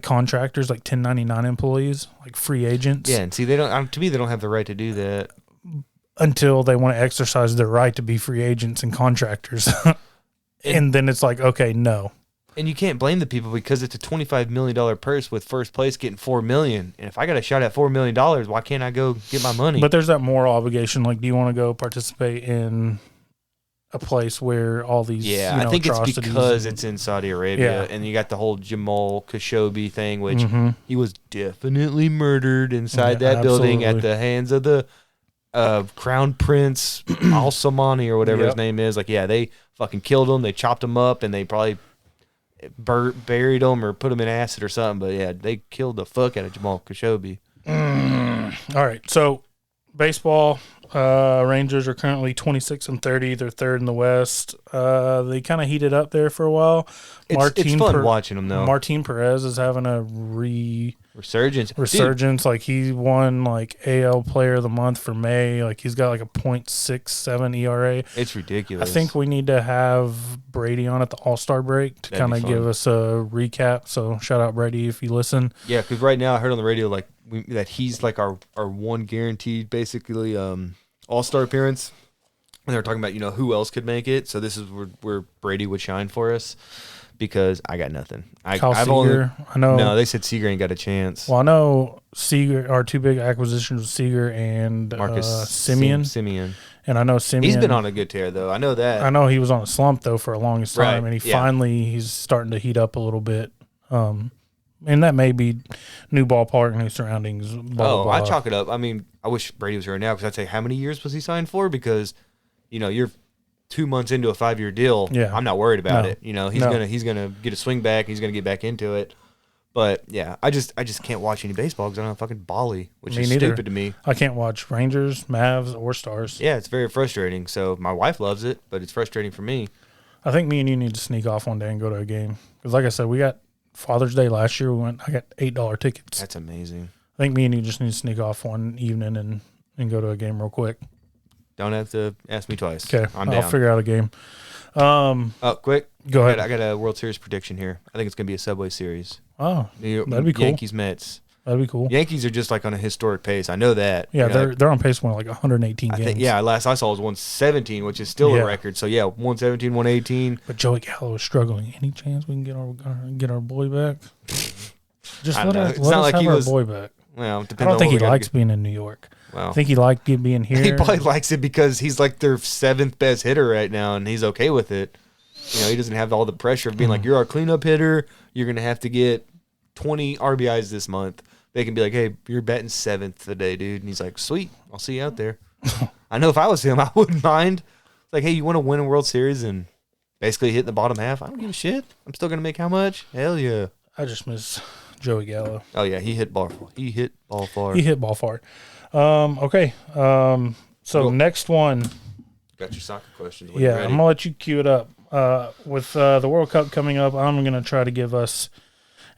contractors, like 1099 employees, like free agents. Yeah, and see, they don't. To me, they don't have the right to do that until they want to exercise their right to be free agents and contractors. And then it's like, okay, no. And you can't blame the people because it's a $25 million purse with first place getting $4 million. And if I got a shot at $4 million, why can't I go get my money? But there's that moral obligation. Like, do you want to go participate in a place where all these I think it's because it's in Saudi Arabia, and you got the whole Jamal Khashoggi thing, which he was definitely murdered inside that building at the hands of the Crown Prince Al Samani or whatever his name is. Like, yeah, they fucking killed him. They chopped him up, and they probably buried him or put him in acid or something. But yeah, they killed the fuck out of Jamal Khashoggi. All right, so baseball. Rangers are currently 26-30. They're third in the West. They kind of heated up there for a while. It's fun watching them, though. Martin Perez is having a resurgence. Dude. Like, he won, like, AL Player of the Month for May. Like, he's got, like, a .67 ERA. It's ridiculous. I think we need to have Brady on at the All-Star break to kind of give us a recap. So, shout out Brady if you listen. Yeah, because right now I heard on the radio, like, that he's, like, our one guaranteed, basically, All-Star appearance. And they were talking about, who else could make it. So this is where Brady would shine for us because I got nothing. Seager, I know. No, they said Seager ain't got a chance. Well, I know Seager, our two big acquisitions was Seager and Marcus Semien. And I know Semien. He's been on a good tear, though. I know that. I know he was on a slump, though, for a longest time. Right. And he's starting to heat up a little bit. And that may be new ballpark, new surroundings. Blah, blah. I chalk it up. I mean, I wish Brady was here now because I'd say how many years was he signed for? Because, you're 2 months into a 5-year deal. Yeah. I'm not worried about it. He's gonna get a swing back. He's gonna get back into it. But yeah, I just can't watch any baseball because I don't have fucking Bali, which is stupid to me. I can't watch Rangers, Mavs, or Stars. Yeah, it's very frustrating. So my wife loves it, but it's frustrating for me. I think me and you need to sneak off one day and go to a game because, like I said, we got Father's Day last year. I got $8 tickets. That's amazing. I think me and you just need to sneak off one evening and go to a game real quick. Don't have to ask me twice. Okay, I'll figure out a game. Quick. Go ahead. I got a World Series prediction here. I think it's going to be a Subway Series. Oh, that'd be cool. Yankees, Mets. That'd be cool. Yankees are just like on a historic pace. I know that. Yeah, they're on pace to win like 118 games. Last I saw was 117, which is still a record. So, 117, 118. But Joey Gallo is struggling. Any chance we can get our boy back? Just let us have our boy back. Well, I don't think he likes being in New York. Well, I think he liked being here. He probably likes it because he's like their 7th best hitter right now, and he's okay with it. He doesn't have all the pressure of being like, you're our cleanup hitter. You're going to have to get 20 RBIs this month. They can be like, hey, you're batting 7th today, dude. And he's like, sweet, I'll see you out there. I know if I was him, I wouldn't mind. It's like, hey, you want to win a World Series and basically hit in the bottom half? I don't give a shit. I'm still going to make how much? Hell yeah. I just miss Joey Gallo. Oh, yeah, he hit ball far. He hit ball far. Okay. So next one. Got your soccer questions. I'm going to let you cue it up. With the World Cup coming up, I'm going to try to give us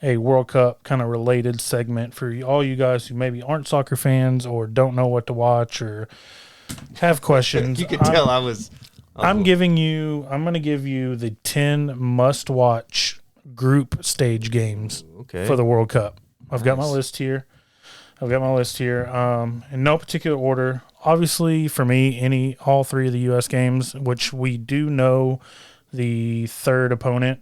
a World Cup kind of related segment for all you guys who maybe aren't soccer fans or don't know what to watch or have questions. You can tell I'm going to give you the 10 must-watch group stage games for the World Cup. I've got my list here. In no particular order. Obviously, for me, all 3 of the U.S. games, which we do know the third opponent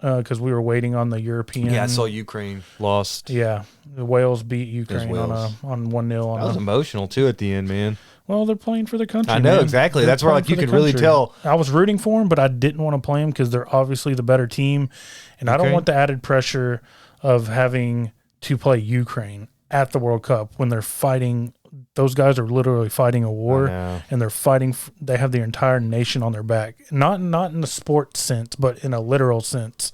because we were waiting on the European. Yeah, I saw Ukraine lost. Yeah, the Wales beat Ukraine on 1-0. That was emotional too at the end, man. Well, they're playing for the country. I know, man. exactly. That's where you can really tell. I was rooting for them, but I didn't want to play them because they're obviously the better team, and I don't want the added pressure of having to play Ukraine at the World Cup when they're fighting those guys are literally fighting a war, know. and they're fighting. They have the entire nation on their back. Not in the sports sense, but in a literal sense.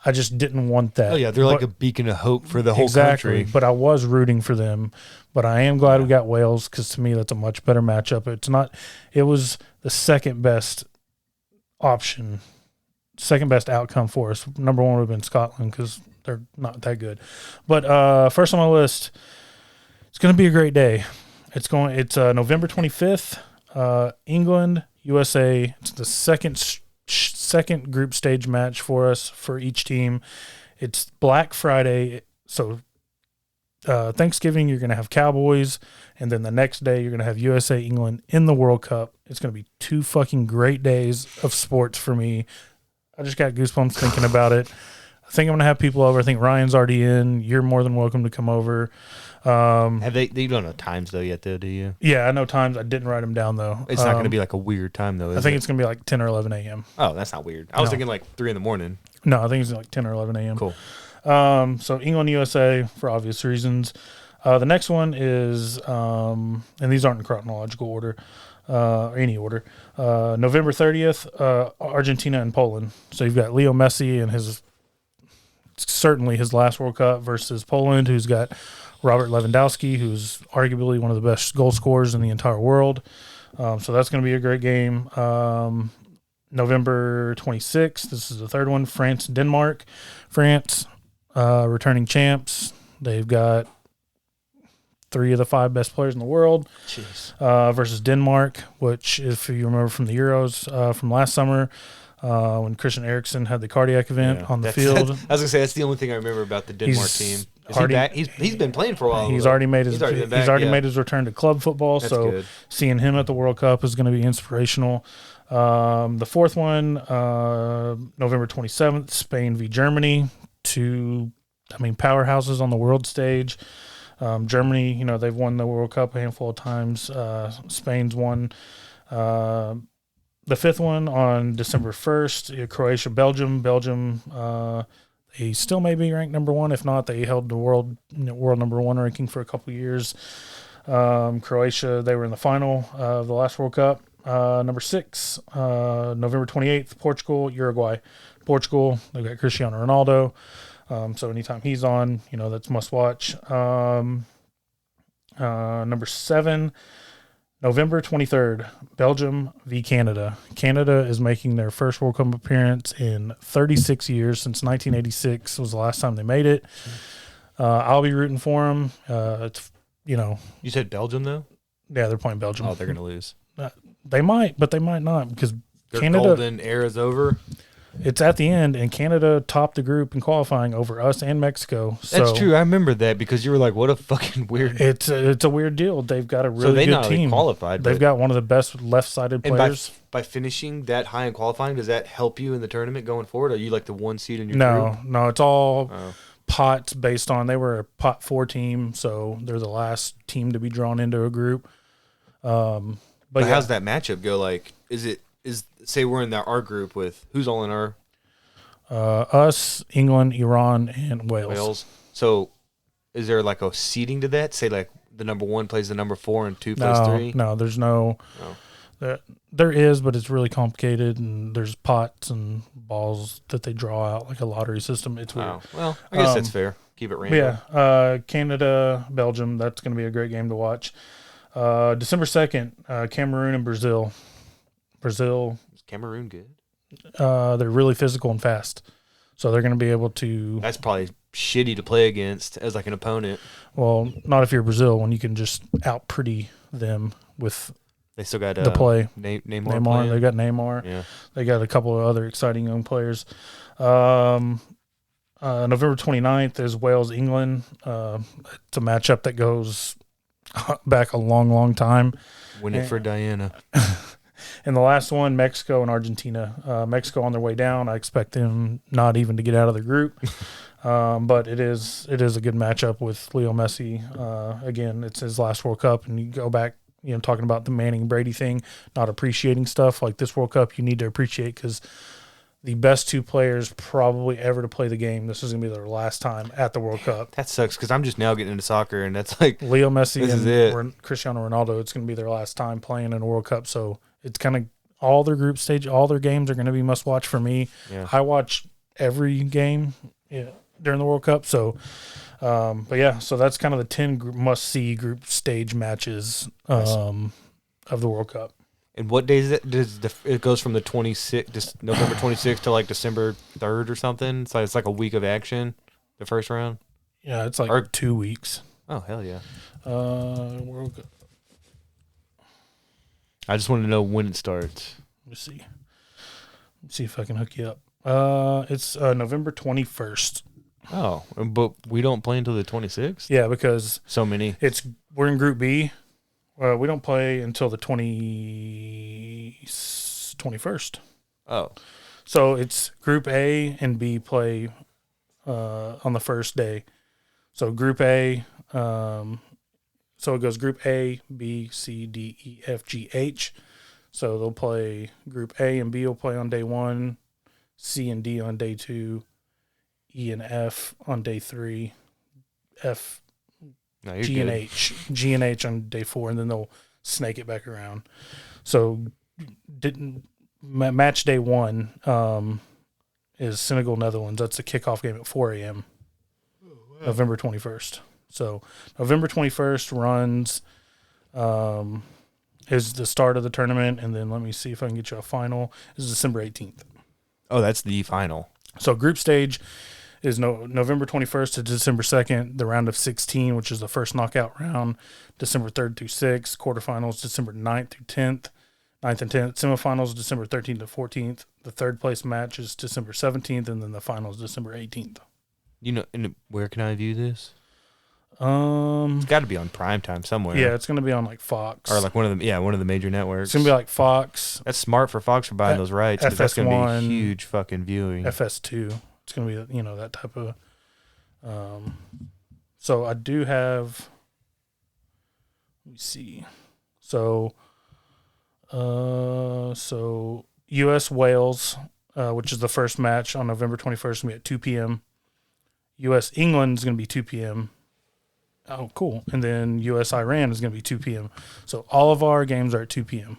I just didn't want that. Oh yeah, they're like a beacon of hope for the whole country. But I was rooting for them. But I am glad we got Wales because to me that's a much better matchup. It's not. It was the second best option, second best outcome for us. Number one would have been Scotland because they're not that good. But first on my list, it's going to be a great day. It's November 25th. England, USA. It's the second group stage match for us for each team. It's Black Friday, so Thanksgiving you're going to have Cowboys, and then the next day you're going to have USA England in the World Cup. It's going to be 2 fucking great days of sports for me. I just got goosebumps thinking about it. I think I'm going to have people over. I think Ryan's already in. You're more than welcome to come over. Have they don't know times though yet though, do you? Yeah, I know times. I didn't write them down though. It's not going to be like a weird time though, I think it's going to be like 10 or 11 a.m. Oh, that's not weird. I was thinking like 3 a.m. No, I think it's like 10 or 11 a.m. Cool. So England, USA for obvious reasons. The next one is, and these aren't in chronological order, or any order. November 30th, Argentina and Poland. So you've got Leo Messi and certainly his last World Cup versus Poland, who's got Robert Lewandowski, who's arguably one of the best goal scorers in the entire world. So that's going to be a great game. November 26th, this is the third one, France, Denmark. France, returning champs. They've got 3 of the 5 best players in the world. Versus Denmark, which, if you remember from the Euros from last summer, when Christian Eriksen had the cardiac event on the field. I was going to say, that's the only thing I remember about the Denmark team. Is he back? He's been playing for a while. He's already made his return to club football. That's so good. Seeing him at the World Cup is going to be inspirational. The fourth one, November 27th, Spain v. Germany. 2 powerhouses on the world stage. Germany, they've won the World Cup a handful of times. Spain's won. The fifth one on December 1st, Croatia, Belgium. They still may be ranked number 1. If not, they held the world number 1 ranking for a couple years. Croatia, they were in the final of the last World Cup. Number 6, November 28th, Portugal, Uruguay. Portugal, they've got Cristiano Ronaldo. So anytime he's on, that's must watch. Number 7, November 23rd, Belgium v. Canada. Canada is making their first World Cup appearance in 36 years. Since 1986 was the last time they made it. I'll be rooting for them. You said Belgium, though? Yeah, they're playing Belgium. Oh, they're going to lose. They might, but they might not because Their Canada. golden era's over. It's at the end, and Canada topped the group in qualifying over us and Mexico. So that's true. I remember that because you were like, "What a fucking weird." It's a weird deal. They've got a really so they good not team. Qualified. They've got one of the best left-sided players. By finishing that high in qualifying, does that help you in the tournament going forward? Are you like the 1 seed in your group? No. It's all pots based on. They were a pot 4 team, so they're the last team to be drawn into a group. But how's that matchup go? Like, is say we're in our group with who's all in our? Us, England, Iran, and Wales. So, is there like a seeding to that? Say like the number 1 plays the number 4 and 2 plays 3. No, there's no. There is, but it's really complicated, and there's pots and balls that they draw out like a lottery system. It's weird. Well, I guess that's fair. Keep it random. Yeah, Canada, Belgium. That's going to be a great game to watch. December 2nd, Cameroon and Brazil. Brazil. Is Cameroon good? They're really physical and fast, so they're going to be able to. That's probably shitty to play against as like an opponent. Well, not if you're Brazil, when you can just out pretty them with. They still got the play. Neymar. They got Neymar. Yeah. They got a couple of other exciting young players. November 29th is Wales, England. It's a matchup that goes back a long, long time. Win it for Diana. And the last one, Mexico and Argentina. Mexico on their way down. I expect them not even to get out of the group. But it is a good matchup with Leo Messi. Again, it's his last World Cup, and you go back, talking about the Manning Brady thing, not appreciating stuff like this World Cup. You need to appreciate because the best 2 players probably ever to play the game. This is going to be their last time at the World Cup. That sucks because I'm just now getting into soccer, and that's like Leo Messi and Cristiano Ronaldo. It's going to be their last time playing in a World Cup, so it's kind of all their group stage, all their games are going to be must watch for me. Yeah. I watch every game during the World Cup, so but yeah, so that's kind of the 10 must see group stage matches of the World Cup. And what day is it? It goes from the 26th, November 26th to like December 3rd or something. So it's like a week of action, the first round. Yeah, it's like 2 weeks. Oh hell yeah! World Cup. I just wanted to know when it starts. Let's see. Let's see if I can hook you up. It's November 21st. Oh, but we don't play until the 26th? Yeah, because so many. We're in Group B. We don't play until the 21st. Oh. So it's Group A and B play on the first day. So Group A, so it goes Group A, B, C, D, E, F, G, H. So they'll play Group A and B will play on day 1, C and D on day 2, E and F on day 3, G and H on day 4, and then they'll snake it back around. So match day 1 is Senegal, Netherlands. That's the kickoff game at 4 a.m. November 21st. So November 21st runs is the start of the tournament, and then let me see if I can get you a final. Is December 18th. Oh, that's the final. So group stage is November 21st to December 2nd, the round of 16, which is the first knockout round, December 3rd through 6th, quarterfinals December 9th through 10th, 9th and 10th, semifinals December 13th to 14th, the third place match is December 17th, and then the finals December 18th. You know, and where can I view this? It's got to be on primetime somewhere. Yeah, it's going to be on like Fox or like one of the major networks. It's going to be like Fox. That's smart for Fox for buying those rights. FS1, that's going to be huge fucking viewing. FS2. It's going to be, that type of. So I do have. Let me see. So U.S. Wales, which is the first match on November 21st, going to be at 2 p.m. U.S. England is going to be 2 p.m. Oh, cool. And then U.S. Iran is going to be 2 p.m. So all of our games are at 2 p.m.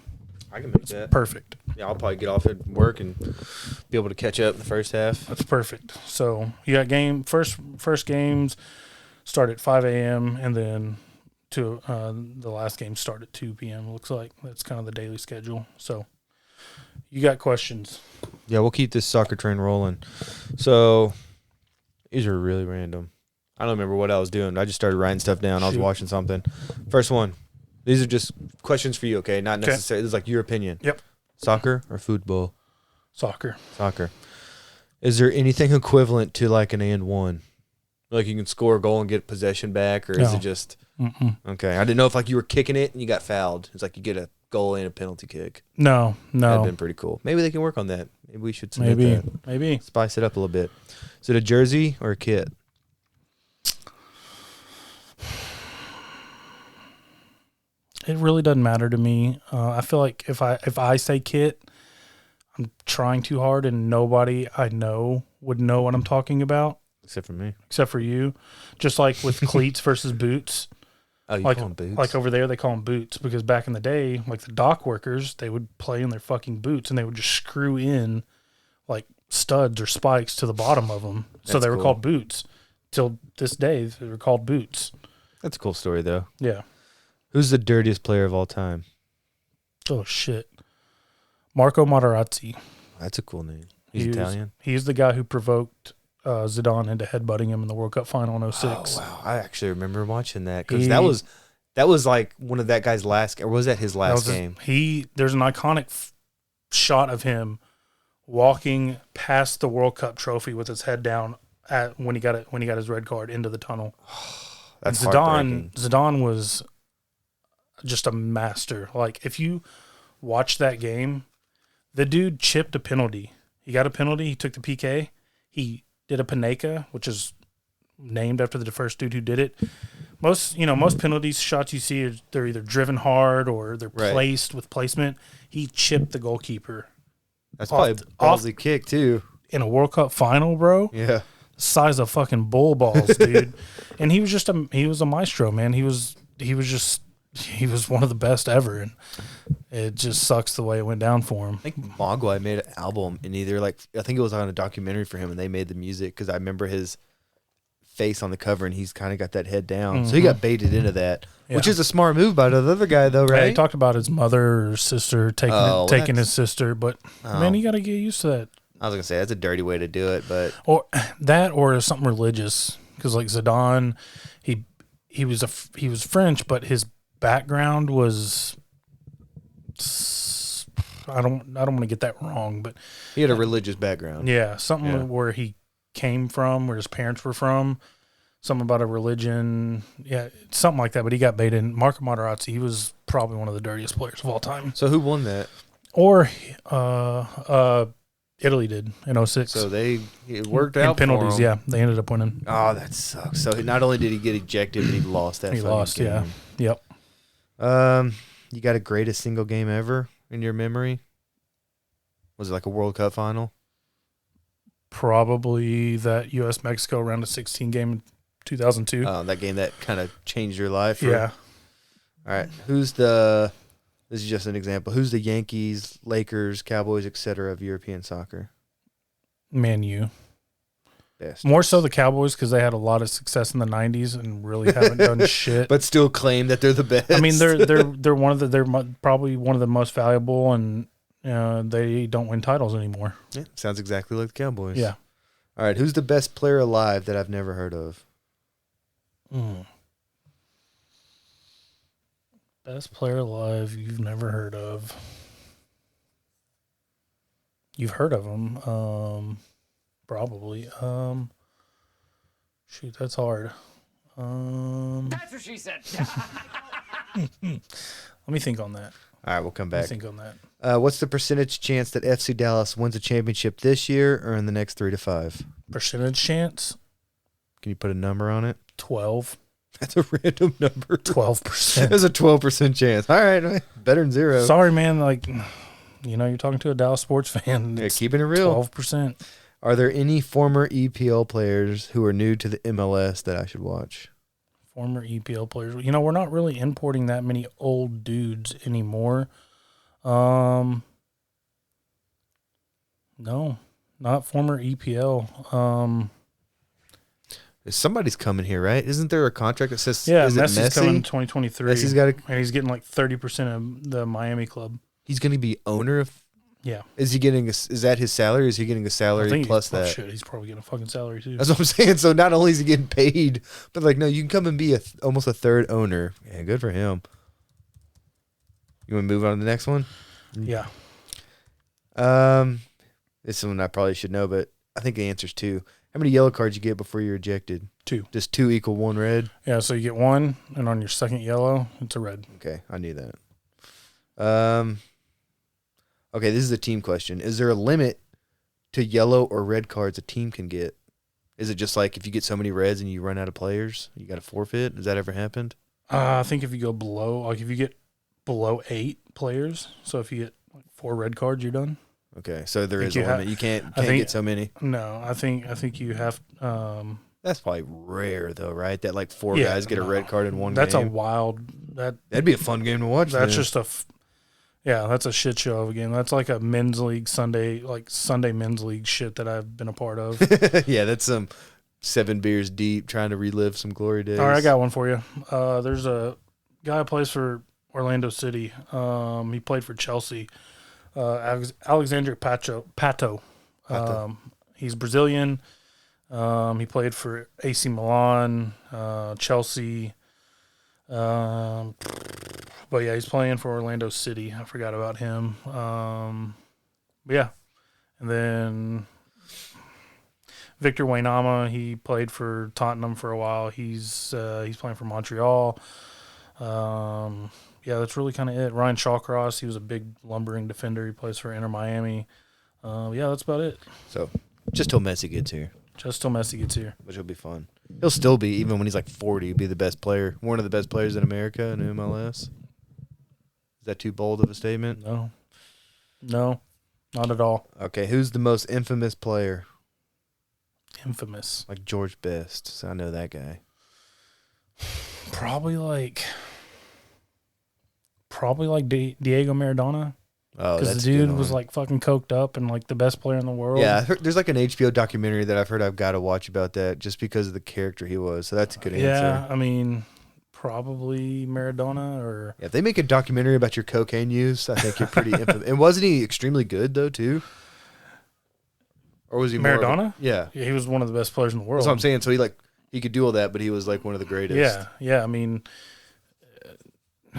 I can make that. Perfect. Yeah, I'll probably get off at work and be able to catch up in the first half. That's perfect. So you got first games start at 5 a.m. and then the last game start at 2 p.m. Looks like that's kind of the daily schedule. So you got questions? Yeah, we'll keep this soccer train rolling. So these are really random. I don't remember what I was doing. I just started writing stuff down. Shoot. I was watching something. First one. These are just questions for you, okay? Not necessarily. This is like your opinion. Yep. Soccer or football? Soccer. Is there anything equivalent to like an and one? Like you can score a goal and get possession back, or is it just okay? I didn't know if like you were kicking it and you got fouled. It's like you get a goal and a penalty kick. No. That'd been pretty cool. Maybe they can work on that. Maybe we should submit that. Maybe spice it up a little bit. Is it a jersey or a kit? It really doesn't matter to me. I feel like if I say kit, I'm trying too hard, and nobody I know would know what I'm talking about. Except for me. Except for you. Just like with cleats versus boots. Oh, you call them boots? Like over there, they call them boots because back in the day, like the dock workers, they would play in their fucking boots, and they would just screw in like studs or spikes to the bottom of them. So they were called boots. Till this day, they were called boots. That's a cool story, though. Yeah. Who's the dirtiest player of all time? Oh, shit. Marco Materazzi. That's a cool name. He's Italian? He's the guy who provoked Zidane into headbutting him in the World Cup final in 06. Oh, wow. I actually remember watching that because that was like one of that guy's last, or was that his last game? There's an iconic shot of him walking past the World Cup trophy with his head down when he got his red card into the tunnel. That's Zidane was just a master. Like, if you watch that game, the dude chipped a penalty. He got a penalty. He took the PK. He did a Panenka, which is named after the first dude who did it. Most penalties shots you see, they're either driven hard or they're placed with placement. He chipped the goalkeeper That's probably a ballsy kick too. In a World Cup final, bro. Yeah. Size of fucking bull balls, dude. And he was a maestro, man. He was one of the best ever, and it just sucks the way it went down for him. I think Mogwai made an album, and I think it was on a documentary for him, and they made the music because I remember his face on the cover, and he's kind of got that head down, so he got baited into that, which is a smart move by the other guy, though, right? Yeah, he talked about his mother or sister taking his sister, but man, you got to get used to that. I was gonna say that's a dirty way to do it, but or something religious, because like Zidane, he was French, but his background was, I don't want to get that wrong, but he had a religious background. Yeah, something where he came from, where his parents were from, something about a religion, something like that. But he got baited. Marco Materazzi, he was probably one of the dirtiest players of all time. So who won that? Or Italy did in 06. So it worked out in penalties. For him. Yeah, they ended up winning. Oh, that sucks. So not only did he get ejected, but he lost that. He lost. Game. Yeah. Yep. You got a greatest single game ever in your memory? Was it like a World Cup final? Probably that U.S.-Mexico round of 16 game in 2002. That game that kind of changed your life. Yeah. All right. This is just an example. Who's the Yankees, Lakers, Cowboys, etc. of European soccer? Man U. Best. More so the Cowboys because they had a lot of success in the 90s and really haven't done shit. But still claim that they're the best. I mean, they're probably one of the most valuable, and they don't win titles anymore. Yeah, sounds exactly like the Cowboys. Yeah. All right. Who's the best player alive that I've never heard of? Best player alive you've never heard of. You've heard of him, probably. Shoot, that's hard. That's what she said. Let me think on that. All right, we'll come back. Let me think on that. What's the percentage chance that FC Dallas wins a championship this year or in the next 3 to 5? Percentage chance? Can you put a number on it? 12. That's a random number. 12%. There's a 12% chance. All right, better than 0. Sorry, man. Like, you're talking to a Dallas sports fan. Yeah, keeping it real. 12%. Are there any former EPL players who are new to the MLS that I should watch? Former EPL players. We're not really importing that many old dudes anymore. No, not former EPL. Somebody's coming here, right? Isn't there a contract that says Messi's coming in 2023. Messi's got and he's getting like 30% of the Miami club. He's going to be owner of. Yeah. Is he getting? Is that his salary? Or is he getting a salary plus that? Shit, he's probably getting a fucking salary too. That's what I'm saying. So not only is he getting paid, but no, you can come and be almost a third owner. Yeah, good for him. You want to move on to the next one? Yeah. This one I probably should know, but I think the answer's 2. How many yellow cards you get before you're ejected? 2. Just 2 equal 1 red? Yeah, so you get 1, and on your second yellow, it's a red. Okay, I knew that. Okay, this is a team question. Is there a limit to yellow or red cards a team can get? Is it just like if you get so many reds and you run out of players, you got to forfeit? Has that ever happened? I think if you go below, if you get below 8 players, so if you get 4 red cards, you're done. Okay, so there is a limit. You can't get so many. No, I think you have. That's probably rare though, right? That 4 guys get a red card in one game. That's a wild. That'd be a fun game to watch. That's just that's a shit show of a game. That's like a men's league Sunday men's league shit that I've been a part of. Yeah, that's some 7 beers deep trying to relive some glory days. All right, I got one for you. There's a guy who plays for Orlando City. He played for Chelsea. Alexandre Pato. He's Brazilian. He played for AC Milan, Chelsea. But yeah, he's playing for Orlando City. I forgot about him. But yeah. And then Victor Wanyama, he played for Tottenham for a while. He's playing for Montreal. Yeah, that's really kind of it. Ryan Shawcross, he was a big lumbering defender. He plays for Inter Miami. Yeah, that's about it. So just till Messi gets here. Which will be fun. He'll still be, even when he's 40, be the best player, one of the best players in America in MLS. Is that too bold of a statement? No. Not at all. Okay, who's the most infamous player? Infamous. Like George Best. So I know that guy. Probably like Diego Maradona. Oh, Because the that's a good dude was one. like fucking coked up and like the best player in the world. Yeah, I heard, there's like an HBO documentary that I've heard I've got to watch about that just because of the character he was. So that's a good answer. Yeah, I mean, probably Maradona or Yeah, if they make a documentary about your cocaine use, I think you're pretty infamous. And wasn't he extremely good though too? Or was he more of a- Maradona. yeah, Yeah, he was one of the best players in the world. that's what I'm saying. So he could do all that, but he was like one of the greatest. Yeah. I mean,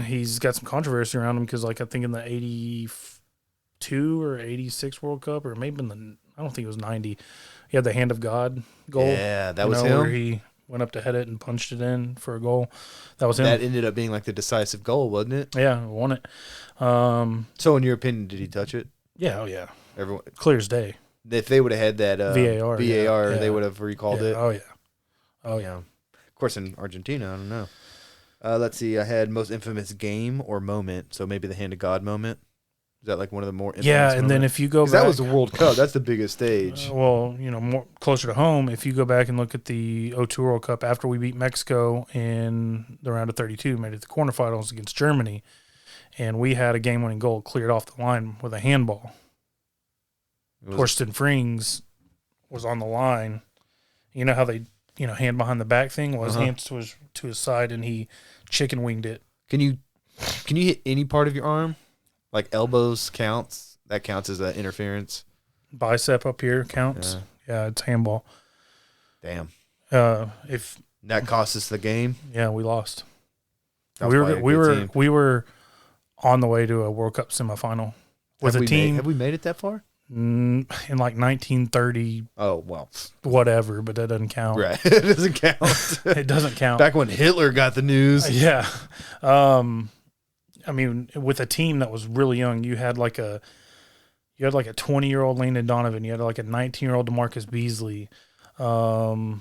he's got some controversy around him because, like, I think in the '82 or '86 World Cup, or maybe I don't think it was '90. He had the hand of God goal. Yeah, that was him. Where he went up to head it and punched it in for a goal. That was him. That ended up being like the decisive goal, wasn't it? Yeah, won it. So, in your opinion, did he touch it? Yeah, oh yeah, Everyone, clear as day. if they would have had that VAR, yeah. they would have recalled Yeah, it. oh yeah. Yeah. Of course, in Argentina, I don't know. Let's see. I had most infamous game or moment. So maybe the hand of God moment. Is that like one of the more infamous Yeah, and then moments? if you go 'Cause back, that was the World Cup. That's the biggest stage. well, more closer to home, if you go back and look at the '02 World Cup after we beat Mexico in the round of 32, made it to the quarterfinals against Germany, and we had a game-winning goal cleared off the line with a handball. Torsten Frings was on the line. You know how they, hand behind the back thing? Well, his hands to his side, and he chicken winged it. Can you hit any part of your arm? Like elbows counts? That counts as an interference. Bicep up here counts. Yeah, it's handball. Damn. If That cost us the game. Yeah, we lost. That was probably a good team. We were on the way to a World Cup semifinal with a team Have we made it that far? in like 1930 Oh, well. whatever, but that doesn't count. Right. It doesn't count. It doesn't count. Back when Hitler got the news. Yeah. I mean, with a team that was really young, you had like a 20-year-old Landon Donovan, you had like a 19-year-old DeMarcus Beasley. Who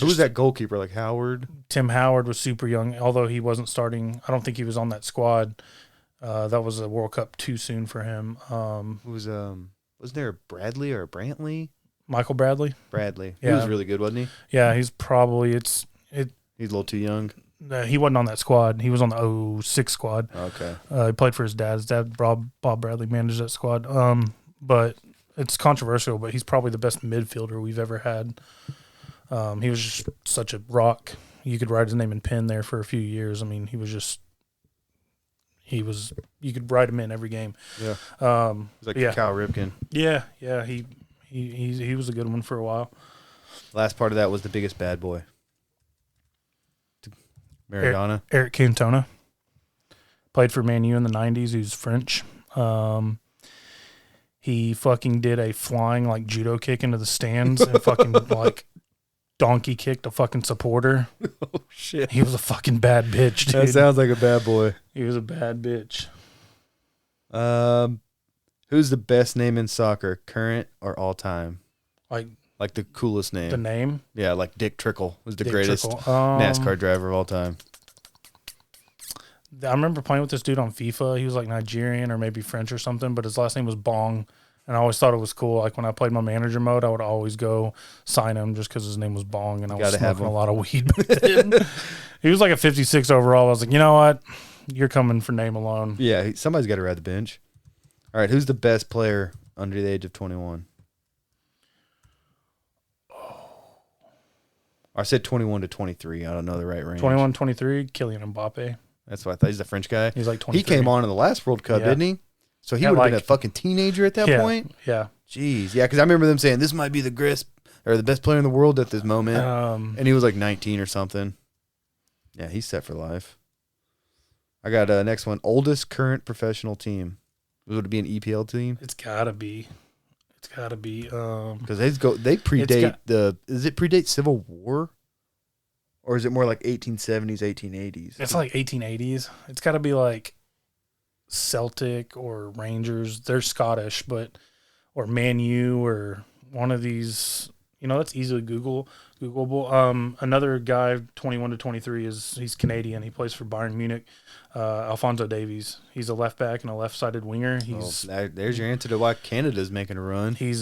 was that goalkeeper? Like Howard? Tim Howard was super young, although he wasn't starting. I don't think he was on that squad. That was a World Cup too soon for him. Who was there a Bradley or a Brantley? Michael Bradley. Bradley. Yeah. He was really good, wasn't he? Yeah, he's probably He's a little too young. he wasn't on that squad. He was on the '06 squad. Okay. He played for his dad. His dad, Bob Bradley, managed that squad. But it's controversial, but he's probably the best midfielder we've ever had. He was just such a rock. You could write his name in pen there for a few years. I mean, you could write him in every game. Yeah. He's like yeah. Cal Ripken. Yeah. He was a good one for a while. Last part of that was the biggest bad boy. Maradona. Eric Cantona. Played for Man U in the 90s. He was French. He fucking did a flying like judo kick into the stands and fucking like donkey kicked a fucking supporter. Oh shit. He was a fucking bad bitch, dude. That sounds like a bad boy. He was a bad bitch. Who's the best name in soccer, current or all time? Like the coolest name. the name? Yeah, like Dick Trickle was the Dick greatest Trickle. NASCAR driver of all time. I remember playing with this dude on FIFA. He was like Nigerian or maybe French or something, but his last name was Bong. And I always thought it was cool. Like when I played my manager mode, I would always go sign him just because his name was Bong, and I was smoking a lot of weed back then. He was like a 56 overall. I was like, you know what? You're coming for name alone. Yeah, somebody's got to ride the bench. All right, who's the best player under the age of 21? I said 21 to 23. I don't know the right range. 21, 23, Kylian Mbappe. That's what I thought. He's the French guy. He's like 23. He came on in the last World Cup, Yeah. didn't he? So he Yeah, would have been like- a fucking teenager at that point? Yeah. Jeez. Yeah, because I remember them saying this might be the best player in the world at this moment. And he was like 19 or something. Yeah, he's set for life. I got next one. Oldest current professional team. Would it be an EPL team? It's gotta be. Because they predate Does it predate Civil War? Or is it more like 1870s, 1880s? It's like 1880s. It's got to be like Celtic or Rangers. They're Scottish, or Man U or one of these, That's easily Googleable. Another guy, 21 to 23, he's Canadian. He plays for Bayern Munich. Alphonso Davies. He's a left back and a left-sided winger. There's your answer to why Canada's making a run. I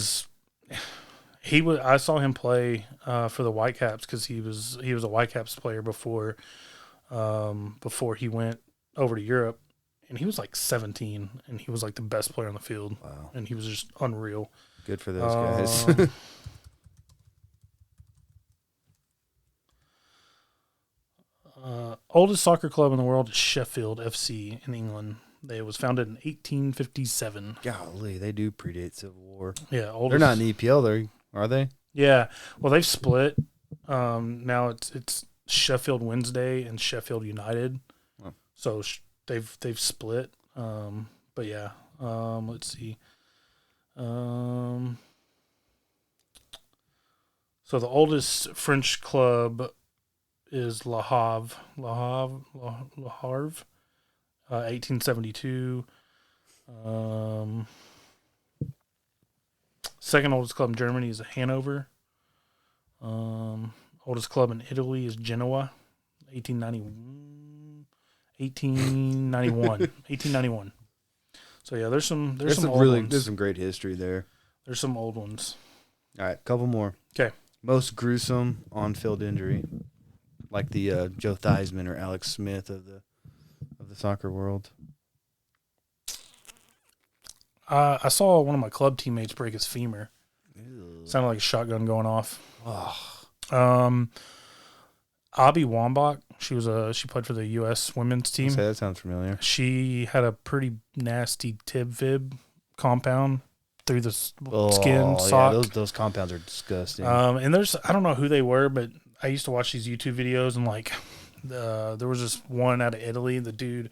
saw him play for the Whitecaps because he was a Whitecaps player before he went over to Europe, and he was like 17, and he was like the best player on the field. Wow. And he was just unreal. Good for those guys. Oldest soccer club in the world is Sheffield FC in England. They was founded in 1857. Golly, they do predate Civil War. Yeah, They're not in EPL, are they? Yeah, well, they've split. Now it's Sheffield Wednesday and Sheffield United. Oh. So they've split. But yeah, let's see. So the oldest French club is Le Havre, 1872. Second oldest club in Germany is Hanover. Oldest club in Italy is Genoa, 1891. So yeah, there's some old ones. There's some great history there. There's some old ones. All right, couple more. Okay. Most gruesome on-field injury, like the Joe Theismann or Alex Smith of the soccer world. I saw one of my club teammates break his femur. Ew. Sounded like a shotgun going off. Oh. Abby Wambach, she played for the U.S. women's team. Say that sounds familiar. She had a pretty nasty tib-fib compound through the skin sock. Yeah, those compounds are disgusting. And I don't know who they were, but I used to watch these YouTube videos, and like there was this one out of Italy. The dude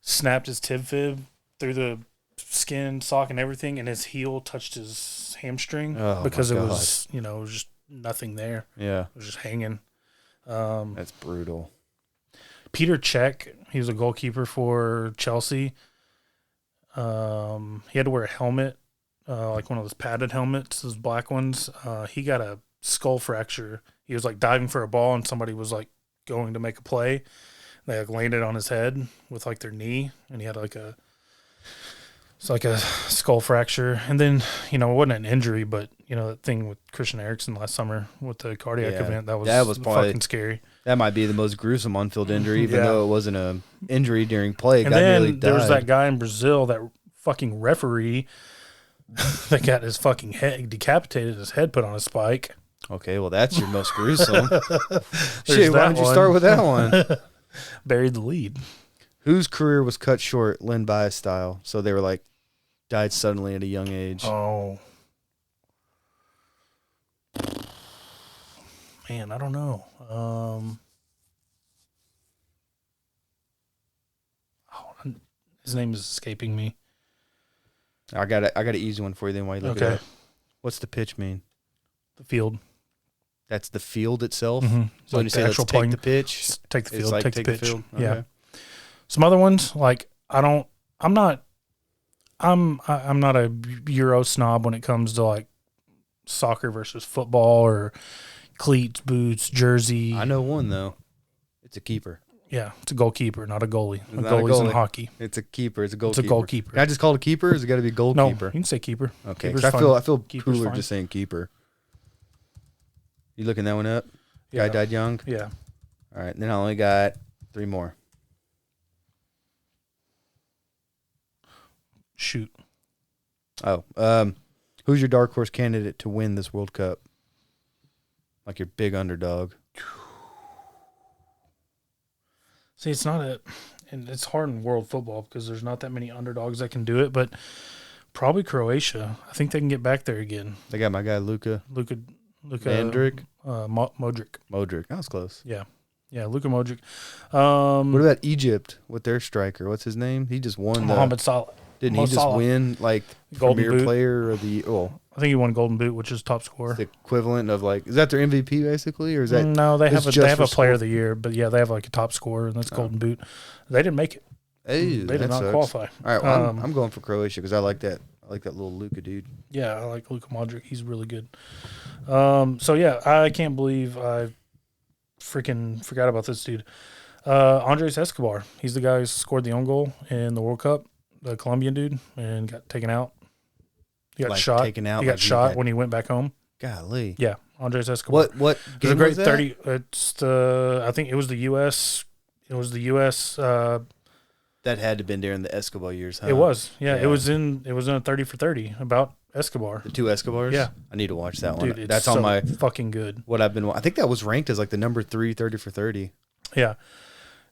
snapped his tib-fib through the skin sock and everything, and his heel touched his hamstring because it was just nothing there. Yeah, it was just hanging. That's brutal. Peter Cech, he was a goalkeeper for Chelsea. He had to wear a helmet, like one of those padded helmets, those black ones. He got a skull fracture. He was like diving for a ball, and somebody was like going to make a play. They like landed on his head with like their knee, and he had it's like a skull fracture. And then, it wasn't an injury, but, that thing with Christian Eriksen last summer with the cardiac event, that was probably fucking scary. That might be the most gruesome on-field injury, even though it wasn't an injury during play. And then there was that guy in Brazil, that fucking referee that got his fucking head decapitated, his head put on a spike. Okay, well, that's your most gruesome. Shit, why don't you start with that one? Buried the lead. Whose career was cut short, Len Bias style? So they were like, died suddenly at a young age. Oh. Man, I don't know. His name is escaping me. I got an easy one for you then while you look it up. What's the pitch mean? The field. That's the field itself? Mm-hmm. So when you say let's take the pitch, take the field, like take the pitch. field? Yeah. Okay. Some other ones, like I'm not a Euro snob when it comes to like soccer versus football or cleats, boots, jersey. I know one though. It's a keeper. Yeah, it's a goalkeeper, not a goalie. It's not goalie's a goalie. in hockey. It's a keeper. It's a goalkeeper. It's a goalkeeper. Can I just call it a keeper, or has it got to be a goalkeeper? No, you can say keeper. Okay, Keeper's I feel Keeper's cooler fine. just saying keeper. You looking that one up? Yeah. Guy died young? Yeah. All right, then I only got 3 more. Shoot. Oh, who's your dark horse candidate to win this World Cup? Like your big underdog. See, and it's hard in world football because there's not that many underdogs that can do it, but probably Croatia. I think they can get back there again. They got my guy Luka Modric. Modric. That was close. Yeah, Luka Modric. What about Egypt with their striker? What's his name? He just won Mohamed Salah. Didn't he just win like Golden premier Boot. player of the? Oh, I think he won Golden Boot, which is top scorer. the equivalent of like, is that their MVP basically, or is that? No, they have a player of score? the year, but yeah, they have like a top scorer, and that's Golden Boot. They didn't make it. Hey, They did that not sucks. qualify. All right, well, I'm going for Croatia because I like that I like that little Luka dude. Yeah, I like Luka Modric. He's really good. So yeah, I can't believe I freaking forgot about this dude. Andres Escobar. He's the guy who scored the own goal in the World Cup, the Colombian dude, and got taken out. He got shot. Taken out. He got shot when he went back home. Golly. Yeah, Andres Escobar. What It was game a great was that? 30. It's the. I think it was the U.S. It was the U.S. That had to have been during the Escobar years, huh? It was. Yeah, Yeah. it was in a 30 for 30 about Escobar. The 2 Escobars? Yeah. I need to watch that Dude, one. it's That's so on my fucking good. what I've been. I think that was ranked as like the number 3 30 for 30. Yeah,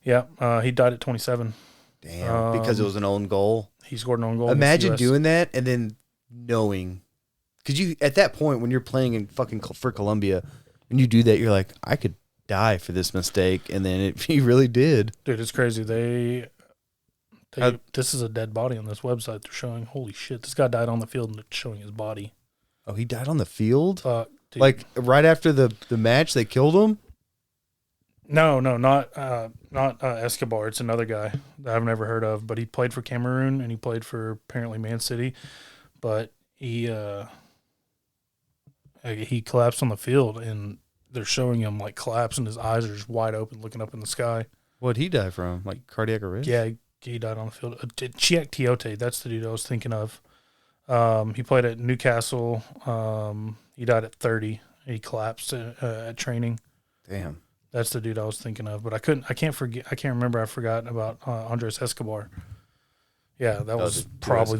yeah. He died at 27. Damn, because it was an own goal. He scored an own goal. Imagine against the US. doing that and then knowing, because you at that point when you're playing in fucking for Colombia, and you do that, you're like, I could die for this mistake, and then he really did. Dude, it's crazy. This is a dead body on this website. They're showing. Holy shit! This guy died on the field, and they're showing his body. Oh, he died on the field? Fuck, dude. Like right after the match, they killed him. No, not Escobar. It's another guy that I've never heard of, but he played for Cameroon and he played for apparently Man City, but he collapsed on the field and they're showing him like collapse and his eyes are just wide open looking up in the sky. What'd he die from? Like cardiac arrest? Yeah, he died on the field. Chiek Tiote, that's the dude I was thinking of. He played at Newcastle. He died at 30. He collapsed at training. Damn. That's the dude I was thinking of, but I can't remember. I forgot about Andres Escobar. Yeah, that was probably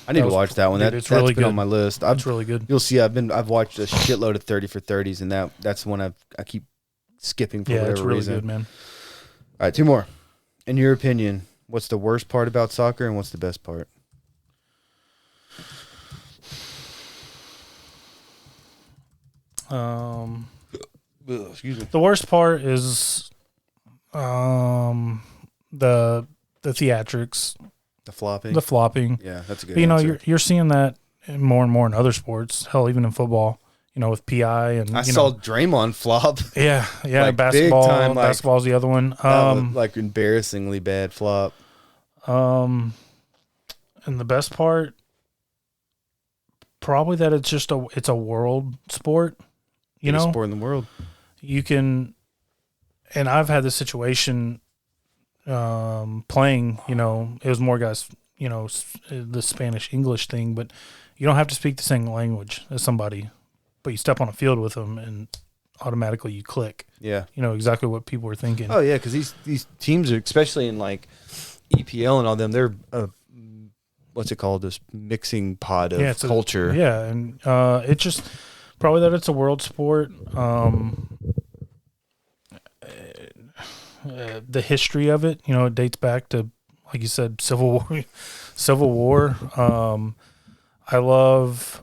I need to watch that one. Dude, That's really been good. on my list. It's really good. You'll see. I've watched a shitload of 30 for 30s, and that's one I keep skipping for whatever it's really reason. good, man. All right, 2 more. In your opinion, what's the worst part about soccer, and what's the best part? Excuse me. The worst part is the theatrics, The flopping. the flopping. Yeah, that's a good. But, you know, answer. you're seeing that more and more in other sports. Hell, even in football. You know, with PI and I you saw know, Draymond flop. yeah, like, basketball. big time, like, Basketball's the other one. That was, like embarrassingly bad flop. And the best part, probably that it's a world sport. You Biggest know, sport in the world. you can, and I've had this situation playing. You know, it was more guys. You know, the Spanish English thing, but you don't have to speak the same language as somebody, but you step on a field with them and automatically you click. Yeah. You know exactly what people are thinking. Oh yeah, because these teams are, especially in like EPL and all them, they're what's it called? This mixing pot of culture. Yeah, and it's just probably that it's a world sport. The history of it, you know, it dates back to, like you said, Civil War. Civil War. I love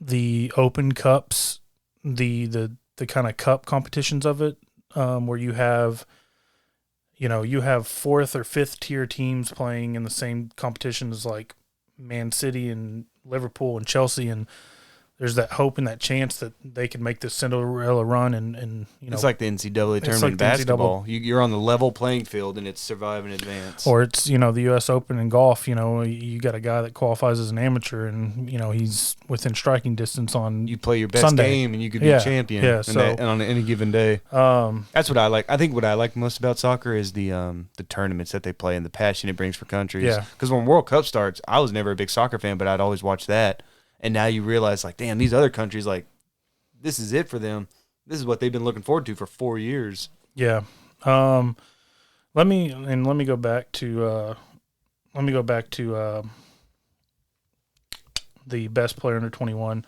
the Open Cups, the kind of cup competitions of it, where you have 4th or 5th tier teams playing in the same competition as like Man City and Liverpool and Chelsea, and there's that hope and that chance that they can make this Cinderella run, and you know, It's like the NCAA tournament in basketball. You're on the level playing field, and it's survive and advance. or it's, you know, the U.S. Open in golf. You know, you got a guy that qualifies as an amateur, and you know he's within striking distance on You play your best Sunday. game, and you could be Yeah, a champion. yeah, and so- on any given day. That's what I like. I think what I like most about soccer is the tournaments that they play and the passion it brings for countries. Yeah. Because when World Cup starts, I was never a big soccer fan, but I'd always watch that. And now you realize, like, damn, these other countries, like, this is it for them. This is what they've been looking forward to for 4 years. Yeah. Let me go back to the best player under 21.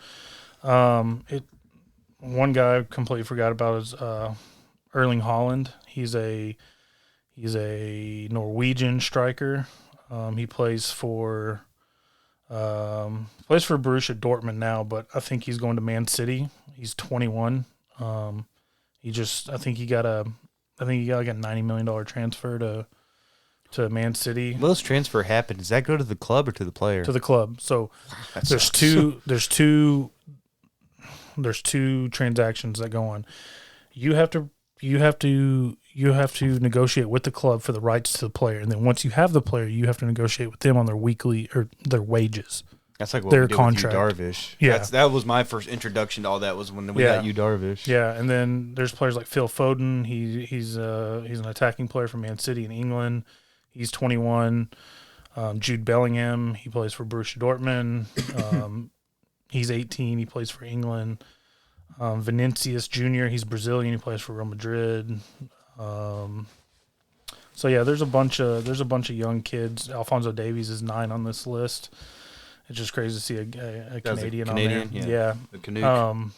One guy I completely forgot about is Erling Haaland. He's a Norwegian striker. He plays for Borussia Dortmund now, but I think he's going to Man City. He's 21. I think he got like a $90 million transfer to Man City. When those transfer happen, does that go to the club or to the player? To the club. So That there's sucks. there's two transactions that go on. You have to negotiate with the club for the rights to the player, and then once you have the player, you have to negotiate with them on their weekly or their wages. That's like what their we did contract. with Yu Darvish. Yeah. That was my first introduction to all that was when we got Yu Darvish. Yeah, and then there's players like Phil Foden. He's an attacking player from Man City in England. He's 21. Jude Bellingham, he plays for Borussia Dortmund. He's 18. He plays for England. Vinicius Jr., he's Brazilian. He plays for Real Madrid. So yeah, there's a bunch of young kids. Alphonso Davies is 9 on this list. It's just crazy to see a Canadian on there. Yeah. The Canuck.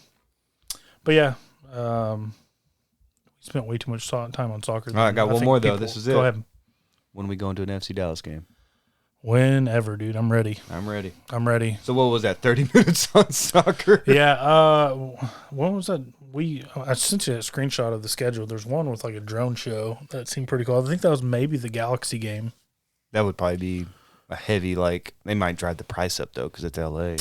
But yeah, we spent way too much time on soccer. All right, I got one more though. This is it. Go ahead. When we go into an FC Dallas game? Whenever, dude. I'm ready. I'm ready. So what was that? 30 minutes on soccer? Yeah. What was that? I sent you a screenshot of the schedule. There's one with like a drone show that seemed pretty cool. I think that was maybe the Galaxy game. That would probably be a heavy, like, they might drive the price up though because it's LA.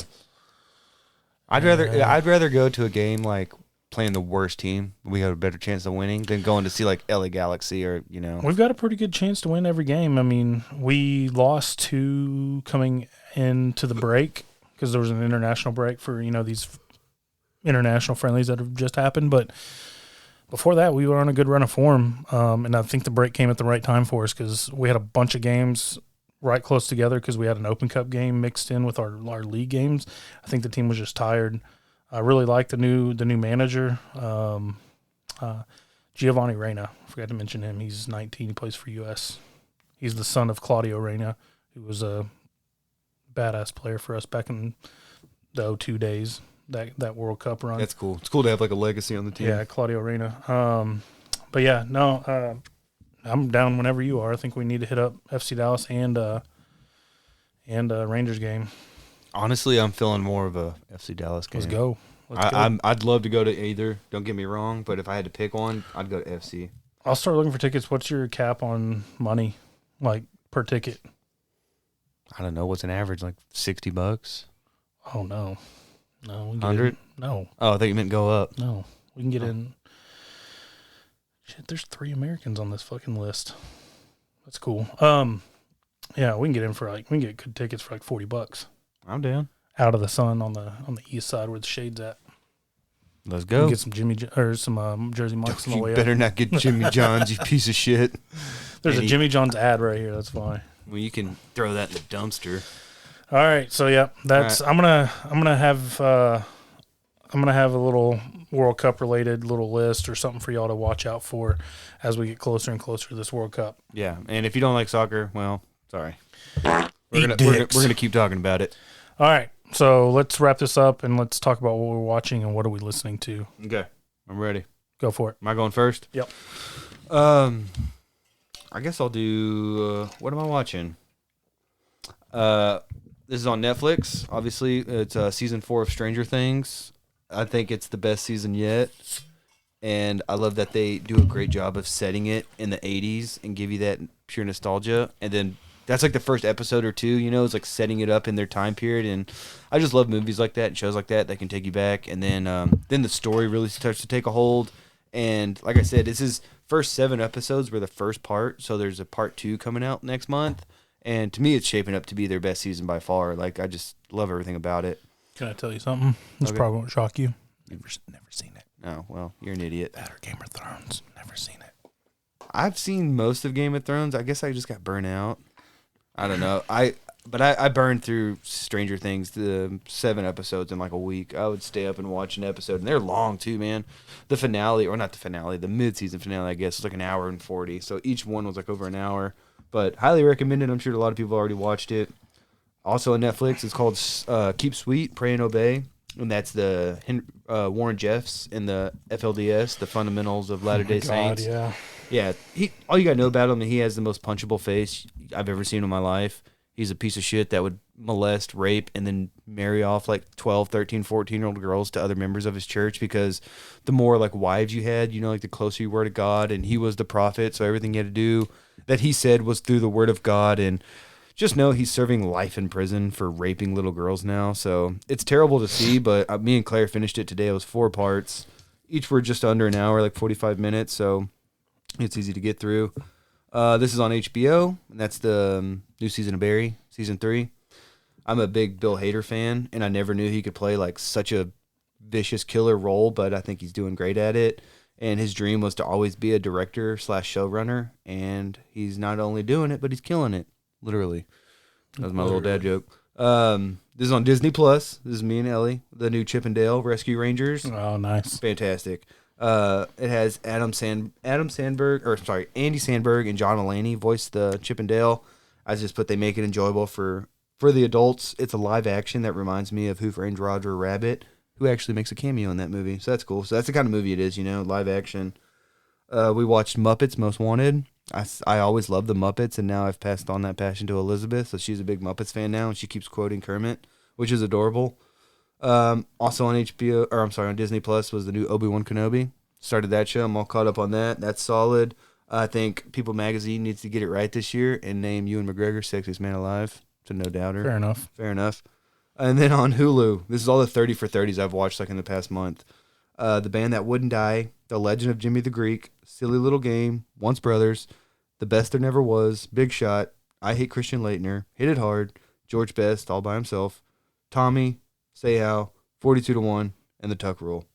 I'd rather go to a game like playing the worst team. We have a better chance of winning than going to see like LA Galaxy or, you know. We've got a pretty good chance to win every game. I mean, we lost 2 coming into the break because there was an international break for, you know, these international friendlies that have just happened. But before that, we were on a good run of form. And I think the break came at the right time for us because we had a bunch of games right close together because we had an Open Cup game mixed in with our league games. I think the team was just tired. I really like the new manager, Giovanni Reyna. I forgot to mention him. He's 19. He plays for US. He's the son of Claudio Reyna, who was a badass player for us back in the 02 days, that World Cup run. That's cool. It's cool to have like a legacy on the team. Yeah, Claudio Reyna. But yeah, no, I'm down whenever you are. I think we need to hit up FC Dallas and Rangers game. Honestly, I'm feeling more of a FC Dallas game. Let's go. I'd love to go to either. Don't get me wrong, but if I had to pick one, I'd go to FC. I'll start looking for tickets. What's your cap on money, like per ticket? I don't know. What's an average? Like $60? Oh no, we can 100? No. Oh, I thought you meant go up. No, we can get in. Shit, there's 3 Americans on this fucking list. That's cool. Yeah, we can get in for we can get good tickets for like $40. I'm down. Out of the sun on the east side where the shade's at. Let's We go. can get some Jersey Mike's on the way You better up. not get Jimmy John's, you piece of shit. There's a Jimmy John's ad right here. That's why. Well, you can throw that in the dumpster. All right, so yeah, that's. All I'm gonna have a little World Cup related little list or something for y'all to watch out for as we get closer and closer to this World Cup. Yeah, and if you don't like soccer, well, sorry. Eat We're dicks. gonna keep talking about it. All right, so let's wrap this up and let's talk about what we're watching and what are we listening to. Okay, I'm ready. Go for it. Am I going first? Yep. I guess I'll do. What am I watching? This is on Netflix. Obviously, it's season 4 of Stranger Things. I think it's the best season yet, and I love that they do a great job of setting it in the 80s and give you that pure nostalgia. And then that's like the first episode or 2. You know, it's like setting it up in their time period, and I just love movies like that and shows like that can take you back. And then the story really starts to take a hold. And like I said, this is first 7 episodes were the first part, so there's a part 2 coming out next month. And to me, it's shaping up to be their best season by far. Like, I just love everything about it. Can I tell you something? This probably won't shock you. Never seen it. Oh, well, you're an idiot. That or Game of Thrones. Never seen it. I've seen most of Game of Thrones. I guess I just got burnt out. I don't know. I burned through Stranger Things, the 7 episodes in like a week. I would stay up and watch an episode, and they're long too, man. The finale, or not the finale, the mid-season finale, I guess, was like an hour and 40. So each one was like over an hour. But highly recommended. I'm sure a lot of people already watched it. Also on Netflix, it's called Keep Sweet, Pray and Obey. And that's the Warren Jeffs in the FLDS, the Fundamentals of Latter-day Saints. Yeah. Yeah, all you got to know about him, he has the most punchable face I've ever seen in my life. He's a piece of shit that would molest, rape, and then marry off like 12, 13, 14-year-old girls to other members of his church because the more like wives you had, you know, like the closer you were to God, and he was the prophet, so everything he had to do that he said was through the word of God. And just know he's serving life in prison for raping little girls now. So it's terrible to see, but me and Claire finished it today. It was 4 parts. Each were just under an hour, like 45 minutes. So it's easy to get through. This is on HBO, and that's the new season of Barry, season 3. I'm a big Bill Hader fan, and I never knew he could play like such a vicious killer role, but I think he's doing great at it. And his dream was to always be a director / showrunner, and he's not only doing it, but he's killing it. Literally. That was my little dad joke. This is on Disney Plus. This is me and Ellie, the new Chip and Dale Rescue Rangers. Oh, nice. Fantastic. It has Andy Sandberg and John Mulaney voice the Chip and Dale. I just put they make it enjoyable for the adults. It's a live action that reminds me of Who Framed Roger Rabbit, who actually makes a cameo in that movie. So that's cool. So that's the kind of movie it is, live action. We watched Muppets Most Wanted. I always loved the Muppets, and now I've passed on that passion to Elizabeth, so she's a big Muppets fan now, and she keeps quoting Kermit, which is adorable. Also on on Disney Plus was the new Obi-Wan Kenobi. Started that show. I'm all caught up on that. That's solid. I think People Magazine needs to get it right this year and name Ewan McGregor Sexiest Man Alive. It's a no doubter. Fair enough. And then on Hulu, this is all the 30 for 30s I've watched like in the past month. The Band That Wouldn't Die, The Legend of Jimmy the Greek, Silly Little Game, Once Brothers, The Best There Never Was, Big Shot, I Hate Christian Laettner, Hit It Hard, George Best all by himself, Tommy, Say How, 42 to 1, and The Tuck Rule.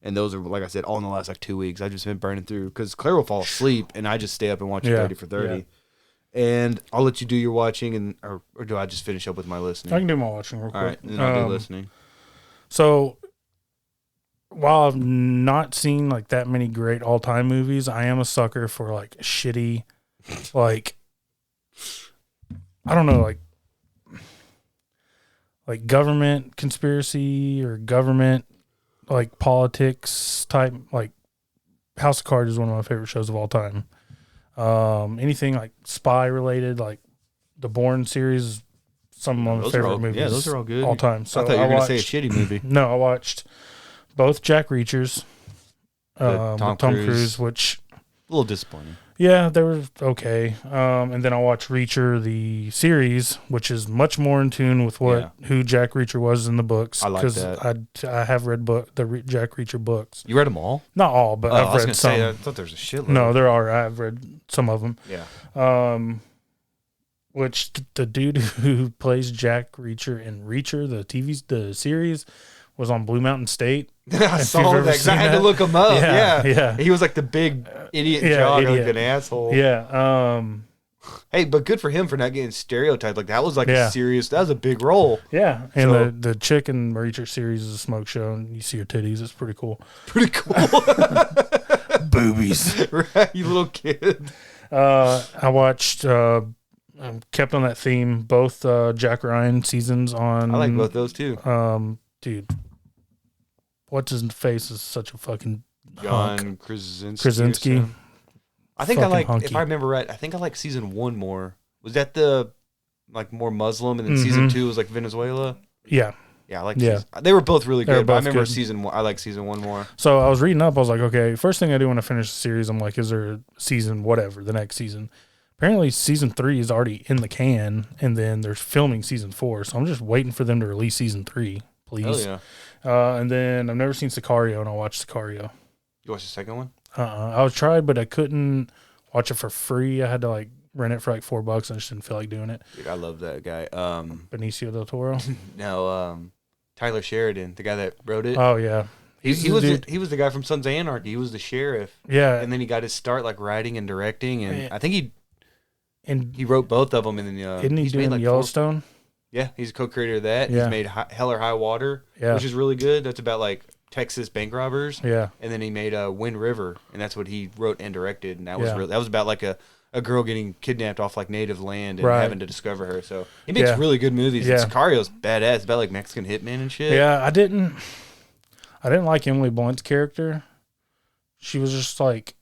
And those are, like I said, all in the last 2 weeks. I've just been burning through because Claire will fall asleep and I just stay up and watch 30 for 30. Yeah. And I'll let you do your watching, or do I just finish up with my listening? I can do my watching real quick. All right, and then I'll do listening. So, while I've not seen like that many great all-time movies, I am a sucker for like shitty, like, I don't know, like government conspiracy or government like politics type. Like House of Cards is one of my favorite shows of all time. Anything like spy related, like the Bourne series, some of my favorite movies. Yeah, those are all good all time. So I thought you were going to say a shitty movie. No, I watched both Jack Reachers, with Tom Cruise, which a little disappointing. Yeah, they were okay. And then I watched Reacher, the series, which is much more in tune with who Jack Reacher was in the books. I like that. I have read Jack Reacher books. You read them all? Not all, but I've read some. I thought there was a shitload. No, there are. I've read some of them. Yeah. Which the dude who plays Jack Reacher in Reacher, the series, was on Blue Mountain State. I saw that because I had to look him up. Yeah. He was like the big idiot jogger, like an asshole. Yeah. Hey, but good for him for not getting stereotyped. Like that was like that was a big role. Yeah. And the chick in Reacher series is a smoke show, and you see her titties. It's pretty cool. Pretty cool. Boobies. Right, you little kid. I watched, kept on that theme, both Jack Ryan seasons on. I like both those too. Dude. What's his face is such a fucking John Krasinski. I think I like, if I remember right, I think I like season 1 more. Was that the like more Muslim, and then season 2 was like Venezuela? Yeah. Yeah, I like they were both really good, but I remember good. season 1. I like season 1 more. So I was reading up, I was like, okay, first thing I do when I finish the series, I'm like, is there a season whatever, the next season? Apparently season 3 is already in the can, and then they're filming season 4, so I'm just waiting for them to release season 3, please. Oh yeah. And then I've never seen Sicario, and I watched Sicario. You watched the second one? I was tried, but I couldn't watch it for free. I had to like rent it for like $4. I just didn't feel like doing it. Dude, I love that guy. Benicio del Toro. No, Tyler Sheridan, the guy that wrote it. Oh yeah, he was the guy from Sons of Anarchy. He was the sheriff. Yeah, and then he got his start like writing and directing, and I think he wrote both of them. And then isn't he doing like Yellowstone? Yeah, he's a co-creator of that. Yeah. He's made Hell or High Water, which is really good. That's about like Texas bank robbers. Yeah. And then he made Wind River, and that's what he wrote and directed. And that was that was about like a girl getting kidnapped off like native land and having to discover her. So he makes really good movies. Yeah. And Sicario's badass. It's about like Mexican hitmen and shit. Yeah, I didn't like Emily Blunt's character. She was just like,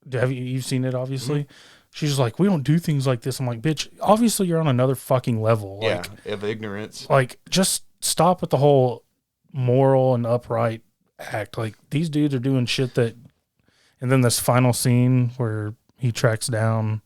you've seen it obviously? Mm-hmm. She's just like, we don't do things like this. I'm like, bitch, obviously you're on another fucking level. Like, of ignorance. Like, just stop with the whole moral and upright act. Like, these dudes are doing shit that... And then this final scene where he tracks down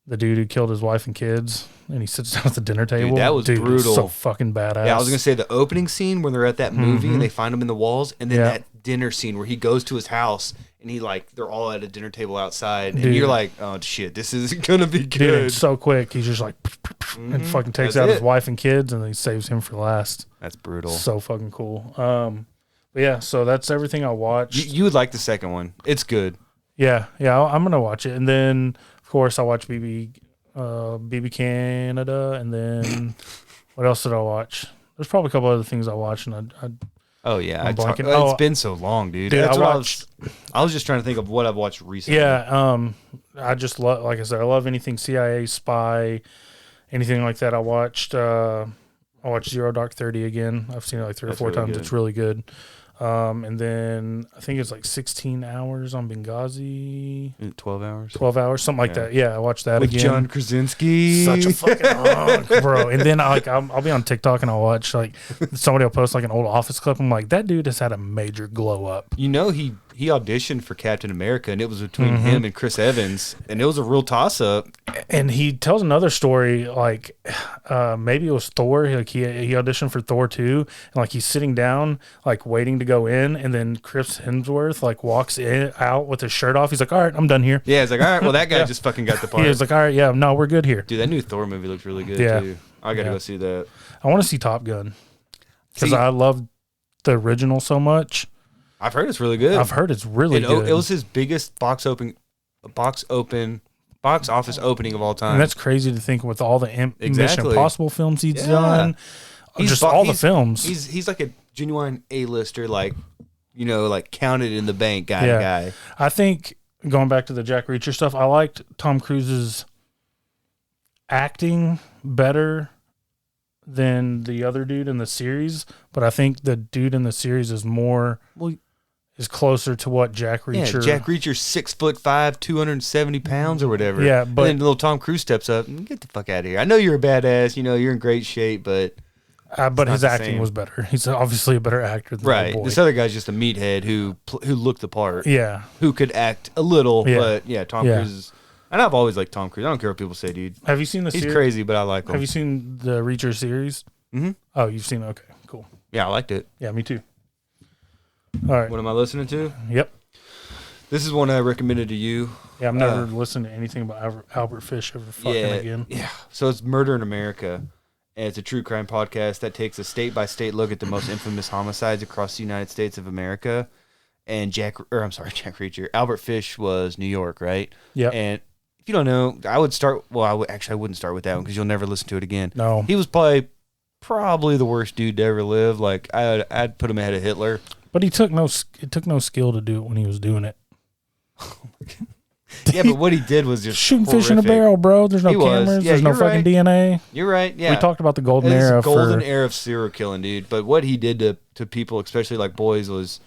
the dude who killed his wife and kids, and he sits down at the dinner table. that was brutal. So fucking badass. Yeah, I was gonna say the opening scene when they're at that movie and they find him in the walls, and then that dinner scene where he goes to his house and he they're all at a dinner table outside, and you're like, oh shit, this is gonna be good. Dude, it's so quick. He's just like, and fucking takes out his wife and kids, and then he saves him for last. That's brutal. So fucking cool. But yeah, so that's everything I watched. You would like the second one. It's good. Yeah, I'm gonna watch it, and then of course I watch BB Canada, and then what else did I watch? There's probably a couple other things I watched, and it's been so long, dude. That's I was just trying to think of what I've watched recently. Yeah, I just love, like I said, I love anything CIA, spy, anything like that. I watched Zero Dark 30 again. I've seen it like 3 or 4 times. Good. It's really good. And then I think it's like 16 hours on Benghazi. 12 hours? 12 hours, something like that. Yeah, I watched that with again. John Krasinski. Such a fucking bro. And then I'll be on TikTok and I'll watch, like, somebody will post like an old Office clip. I'm like, that dude has had a major glow up. You know, he auditioned for Captain America, and it was between him and Chris Evans, and it was a real toss-up. And he tells another story, like maybe it was Thor. Like he auditioned for Thor 2, and like he's sitting down, like waiting to go in, and then Chris Hemsworth like walks out with his shirt off. He's like, all right, I'm done here. Yeah, he's like, all right, well, that guy just fucking got the part. He was like, all right, yeah, no, we're good here. Dude, that new Thor movie looks really good too. I gotta go see that. I want to see Top Gun because I love the original so much. I've heard it's really good. I've heard it's really good. It was his biggest box office opening of all time. And that's crazy to think with all the Mission Impossible films he's done. All the films. He's like a genuine A-lister, like counted in the bank guy. I think going back to the Jack Reacher stuff, I liked Tom Cruise's acting better than the other dude in the series, but I think the dude in the series is closer to what Jack Reacher. Yeah, Jack Reacher's 6'5", 270 pounds or whatever. Yeah, but and then little Tom Cruise steps up and get the fuck out of here. I know you're a badass. You're in great shape, but his acting was better. He's obviously a better actor than right. the boy. This other guy's just a meathead who looked the part. Yeah, who could act a little, but Tom Cruise is. And I've always liked Tom Cruise. I don't care what people say, dude. Have you seen the? He's crazy, but I like him. Have you seen the Reacher series? Mm-hmm. Oh, you've seen it. Okay, cool. Yeah, I liked it. Yeah, me too. All right. What am I listening to? Yep. This is one I recommended to you. Yeah, I've never listened to anything about Albert Fish ever fucking again. Yeah. So it's Murder in America, and it's a true crime podcast that takes a state-by-state look at the most infamous homicides across the United States of America. And Jack Reacher. Albert Fish was New York, right? Yeah. And if you don't know, I would start. Well, I wouldn't start with that one because you'll never listen to it again. No. He was probably the worst dude to ever live. Like I'd put him ahead of Hitler. But it took no skill to do it when he was doing it. Yeah, but what he did was just shooting fish in a barrel, bro. There's no cameras. There's no fucking DNA. You're right. Yeah, we talked about the golden era. Era of serial killing, dude. But what he did to people, especially like boys, was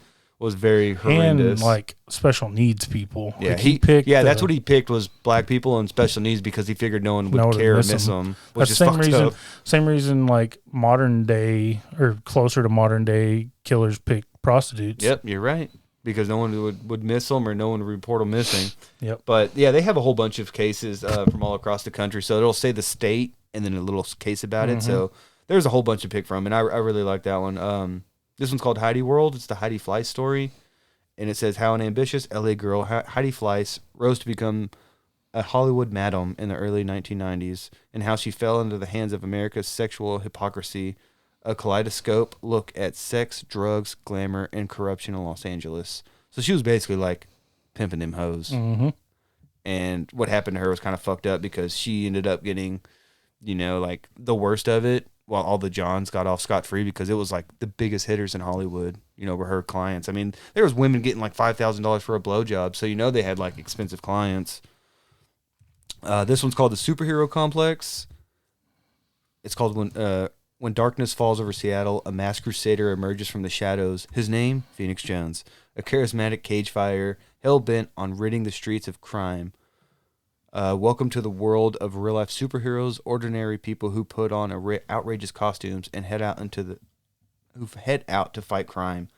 very horrendous. And like special needs people. Yeah, like he picked. Yeah, that's what he picked was black people and special needs because he figured no one would care or miss them. Which is fucked up. Same reason, like modern day or closer to modern day killers pick prostitutes. Yep, you're right. Because no one would miss them or no one would report them missing. Yep. But yeah, they have a whole bunch of cases from all across the country. So it'll say the state and then a little case about it. So there's a whole bunch to pick from, and I really like that one. This one's called Heidi World. It's the Heidi Fleiss story, and it says how an ambitious LA girl, Heidi Fleiss, rose to become a Hollywood madam in the early 1990s, and how she fell into the hands of America's sexual hypocrisy. A kaleidoscope look at sex, drugs, glamour, and corruption in Los Angeles. So she was basically like pimping them hoes. Mm-hmm. And what happened to her was kind of fucked up because she ended up getting, like the worst of it, while all the Johns got off scot-free because it was like the biggest hitters in Hollywood, were her clients. I mean, there was women getting like $5,000 for a blowjob, so they had like expensive clients. This one's called The Superhero Complex. It's called When Darkness Falls Over Seattle, a masked crusader emerges from the shadows. His name, Phoenix Jones, a charismatic cage fighter, hell-bent on ridding the streets of crime. Welcome to the world of real-life superheroes, ordinary people who put on outrageous costumes and head out to fight crime.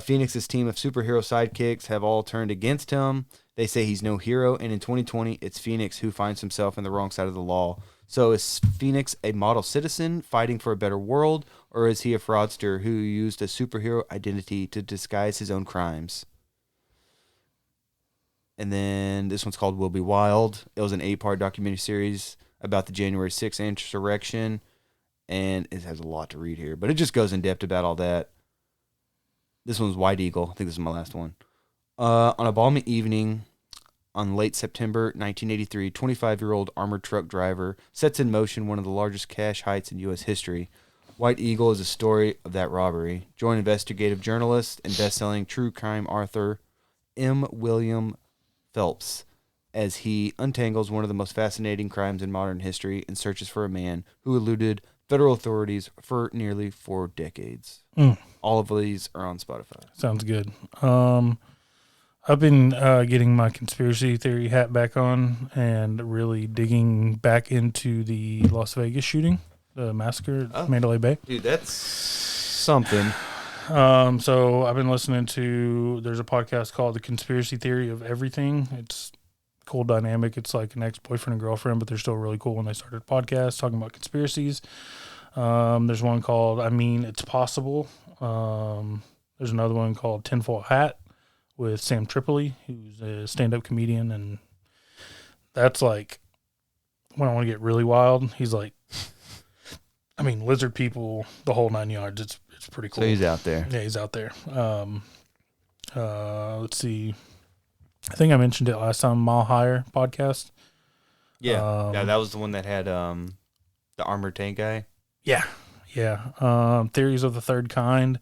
Phoenix's team of superhero sidekicks have all turned against him. They say he's no hero, and in 2020, it's Phoenix who finds himself on the wrong side of the law. So is Phoenix a model citizen fighting for a better world, or is he a fraudster who used a superhero identity to disguise his own crimes? And then this one's called Will Be Wild. It was an 8-part documentary series about the January 6th insurrection, and it has a lot to read here, but it just goes in depth about all that. This one's White Eagle. I think this is my last one. On a balmy evening on late September 1983, 25-year-old armored truck driver sets in motion one of the largest cash heists in U.S. history. White Eagle is a story of that robbery. Join investigative journalist and best-selling true crime author M. William Phelps as he untangles one of the most fascinating crimes in modern history and searches for a man who eluded federal authorities for nearly 4 decades. All of these are on Spotify. Sounds good. I've been getting my conspiracy theory hat back on and really digging back into the Las Vegas shooting, the massacre at Mandalay Bay. Dude, that's something. So I've been listening to, there's a podcast called The Conspiracy Theory of Everything. It's cool dynamic. It's like an ex-boyfriend and girlfriend, but they're still really cool when they started a podcast talking about conspiracies. There's one called I Mean It's Possible. There's another one called Tinfoil Hat with Sam Tripoli, who's a stand-up comedian, and that's like when I want to get really wild. He's like, I mean, lizard people, the whole 9 yards. It's pretty cool. So he's out there. Yeah, he's out there. Let's see. I think I mentioned it last time. Mile Higher podcast. Yeah, that was the one that had the armored tank guy. Yeah. Theories of the Third Kind.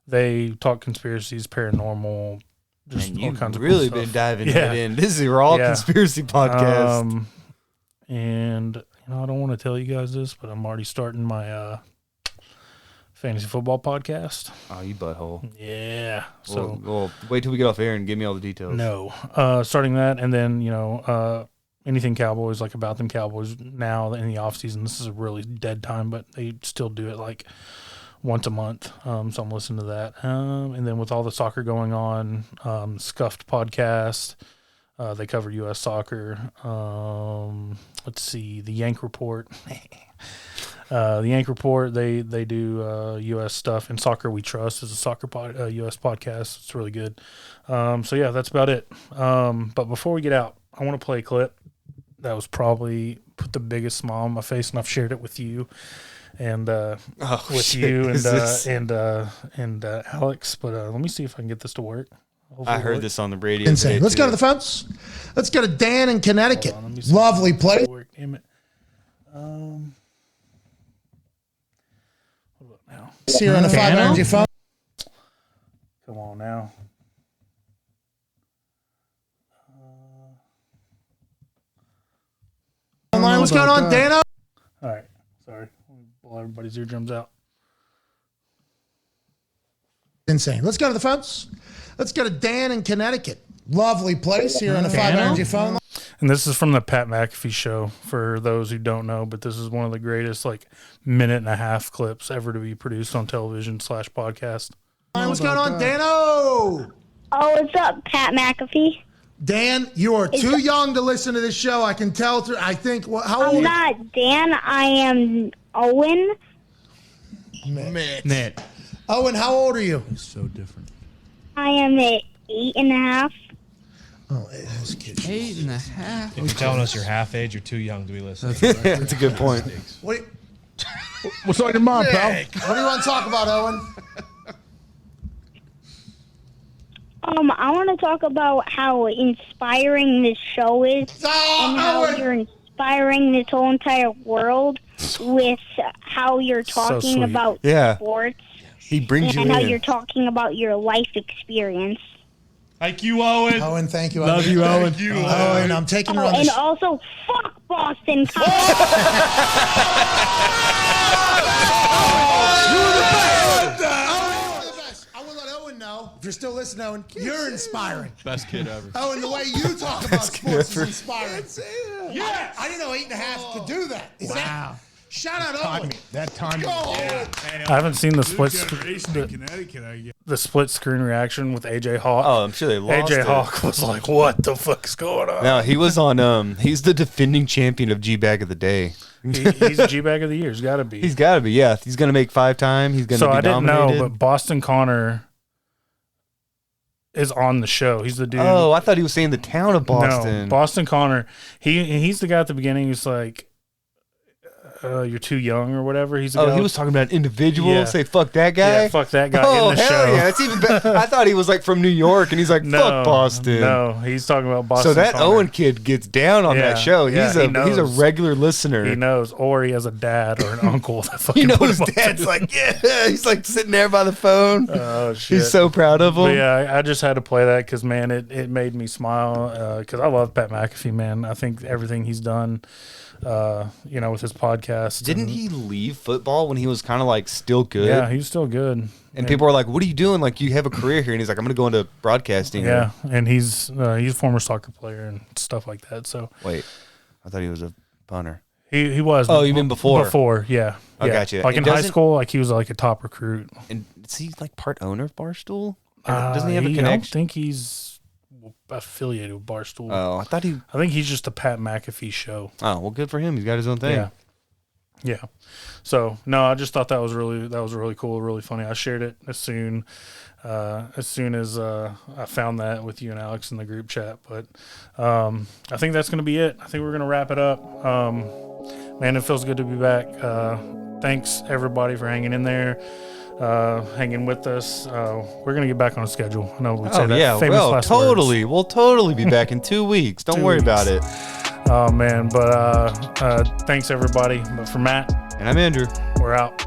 They talk conspiracies, paranormal, just all kinds of really cool been stuff. diving in. This is all conspiracy podcast. And I don't want to tell you guys this, but I'm already starting my fantasy football podcast. Oh, you butthole. Yeah. So well, wait till we get off air and give me all the details. No. Starting that, and then, anything Cowboys, like About Them Cowboys now in the off season. This is a really dead time, but they still do it like once a month. So I'm listening to that. And then with all the soccer going on, Scuffed podcast, they cover U.S. soccer. Let's see, the Yank Report. The Yank Report, they do U.S. stuff, and Soccer We Trust is a soccer U.S. podcast. It's really good. So yeah, that's about it. But before we get out, I want to play a clip that was probably put the biggest smile on my face, and I've shared it with you and you and Alex. But let me see if I can get this to work. Hopefully I heard this on the radio. Insane. Let's go to the phones. Let's go to Dan in Connecticut. Lovely place. Damn it. What about now? Here on a 500 phone. Come on now. Online. What's going on, Dano? All right. Sorry. Blow everybody's eardrums out. Insane. Let's go to the phones. Let's go to Dan in Connecticut. Lovely place here on a 500 phone. And this is from the Pat McAfee show, for those who don't know, but this is one of the greatest minute and a half clips ever to be produced on television / podcast. What's going on, Dano? Oh, what's up, Pat McAfee? Dan, you are too young to listen to this show. I can tell through. I think. How old? I'm not Dan. I am Owen. Mitt. Owen, how old are you? It's so different. I am 8.5. Oh, that's good. 8.5. If you're telling us you're half age, you're too young to be listening. That's a good point. What's on your mind, pal? What do you want to talk about, Owen? I want to talk about how inspiring this show is, and how you're inspiring this whole entire world with how you're talking about sports. He brings you in. And how you're talking about your life experience. Thank you, Owen. Owen, thank you. Love you, Owen. Thank you, Owen. I'm taking her on and the also, fuck Boston College. I will let Owen know, if you're still listening, Owen, you're inspiring. Best kid ever. Owen, the way you talk about sports is inspiring. Yeah. I didn't know 8.5 could do that. Shout out Owen. That time. Go, Owen. I haven't seen the New split generation in Connecticut, I guess. the split screen reaction with AJ Hawk. Oh, I'm sure they lost AJ it. Hawk was like, "What the fuck's going on?" No, he was on. He's the defending champion of G Bag of the Day. He's G Bag of the Year. He's got to be. He's got to be. Yeah, he's gonna make 5-time. He's gonna So be I didn't nominated. know, but Boston Connor is on the show. He's the dude. Oh, I thought he was saying the town of Boston. No, Boston Connor. He's the guy at the beginning who's like, "You're too young" or whatever. He's the guy. He was talking about an individual. Yeah. Say fuck that guy. Yeah, fuck that guy Oh in the hell show. yeah, it's even better. I thought he was like from New York, and he's like fuck Boston. No, he's talking about Boston. So that Connor. Owen kid gets down on Yeah, that show. yeah, He's he he's a knows. regular listener. He knows, or he has a dad or an uncle that You fucking know put his him on dad's to- like, yeah, he's like sitting there by the phone. Oh shit! He's so proud of him. But yeah, I just had to play that because man, it made me smile because I love Pat McAfee. Man, I think everything he's done, with his podcast. Didn't he leave football when he was kind of like still good? Yeah, he's still good. And people were like, "What are you doing? Like, you have a career here?" And he's like, "I'm going to go into broadcasting." Yeah, and he's a former soccer player and stuff like that. So Wait, I thought he was a punter. he was. Oh, you mean before? Before, yeah. I yeah. got you. Like And in high doesn't- school, like he was like a top recruit. And is he like part owner of Barstool? Or doesn't he have a I don't connection? think he's affiliated with Barstool. Oh, I thought he. I think he's just the Pat McAfee show. Oh, well, good for him. He's got his own thing. Yeah. Yeah. So no, I just thought that was really cool, really funny. I shared it as soon as I found that with you and Alex in the group chat. But I think that's gonna be it. I think we're gonna wrap it up. Man, it feels good to be back. Thanks everybody for hanging in there, hanging with us. We're gonna get back on a schedule. I know we say Oh that yeah, famous well, last totally. We'll totally be back in 2 weeks. Don't 2 worry weeks. about it. Oh man, but thanks everybody. But for Matt, And I'm Andrew. we're out.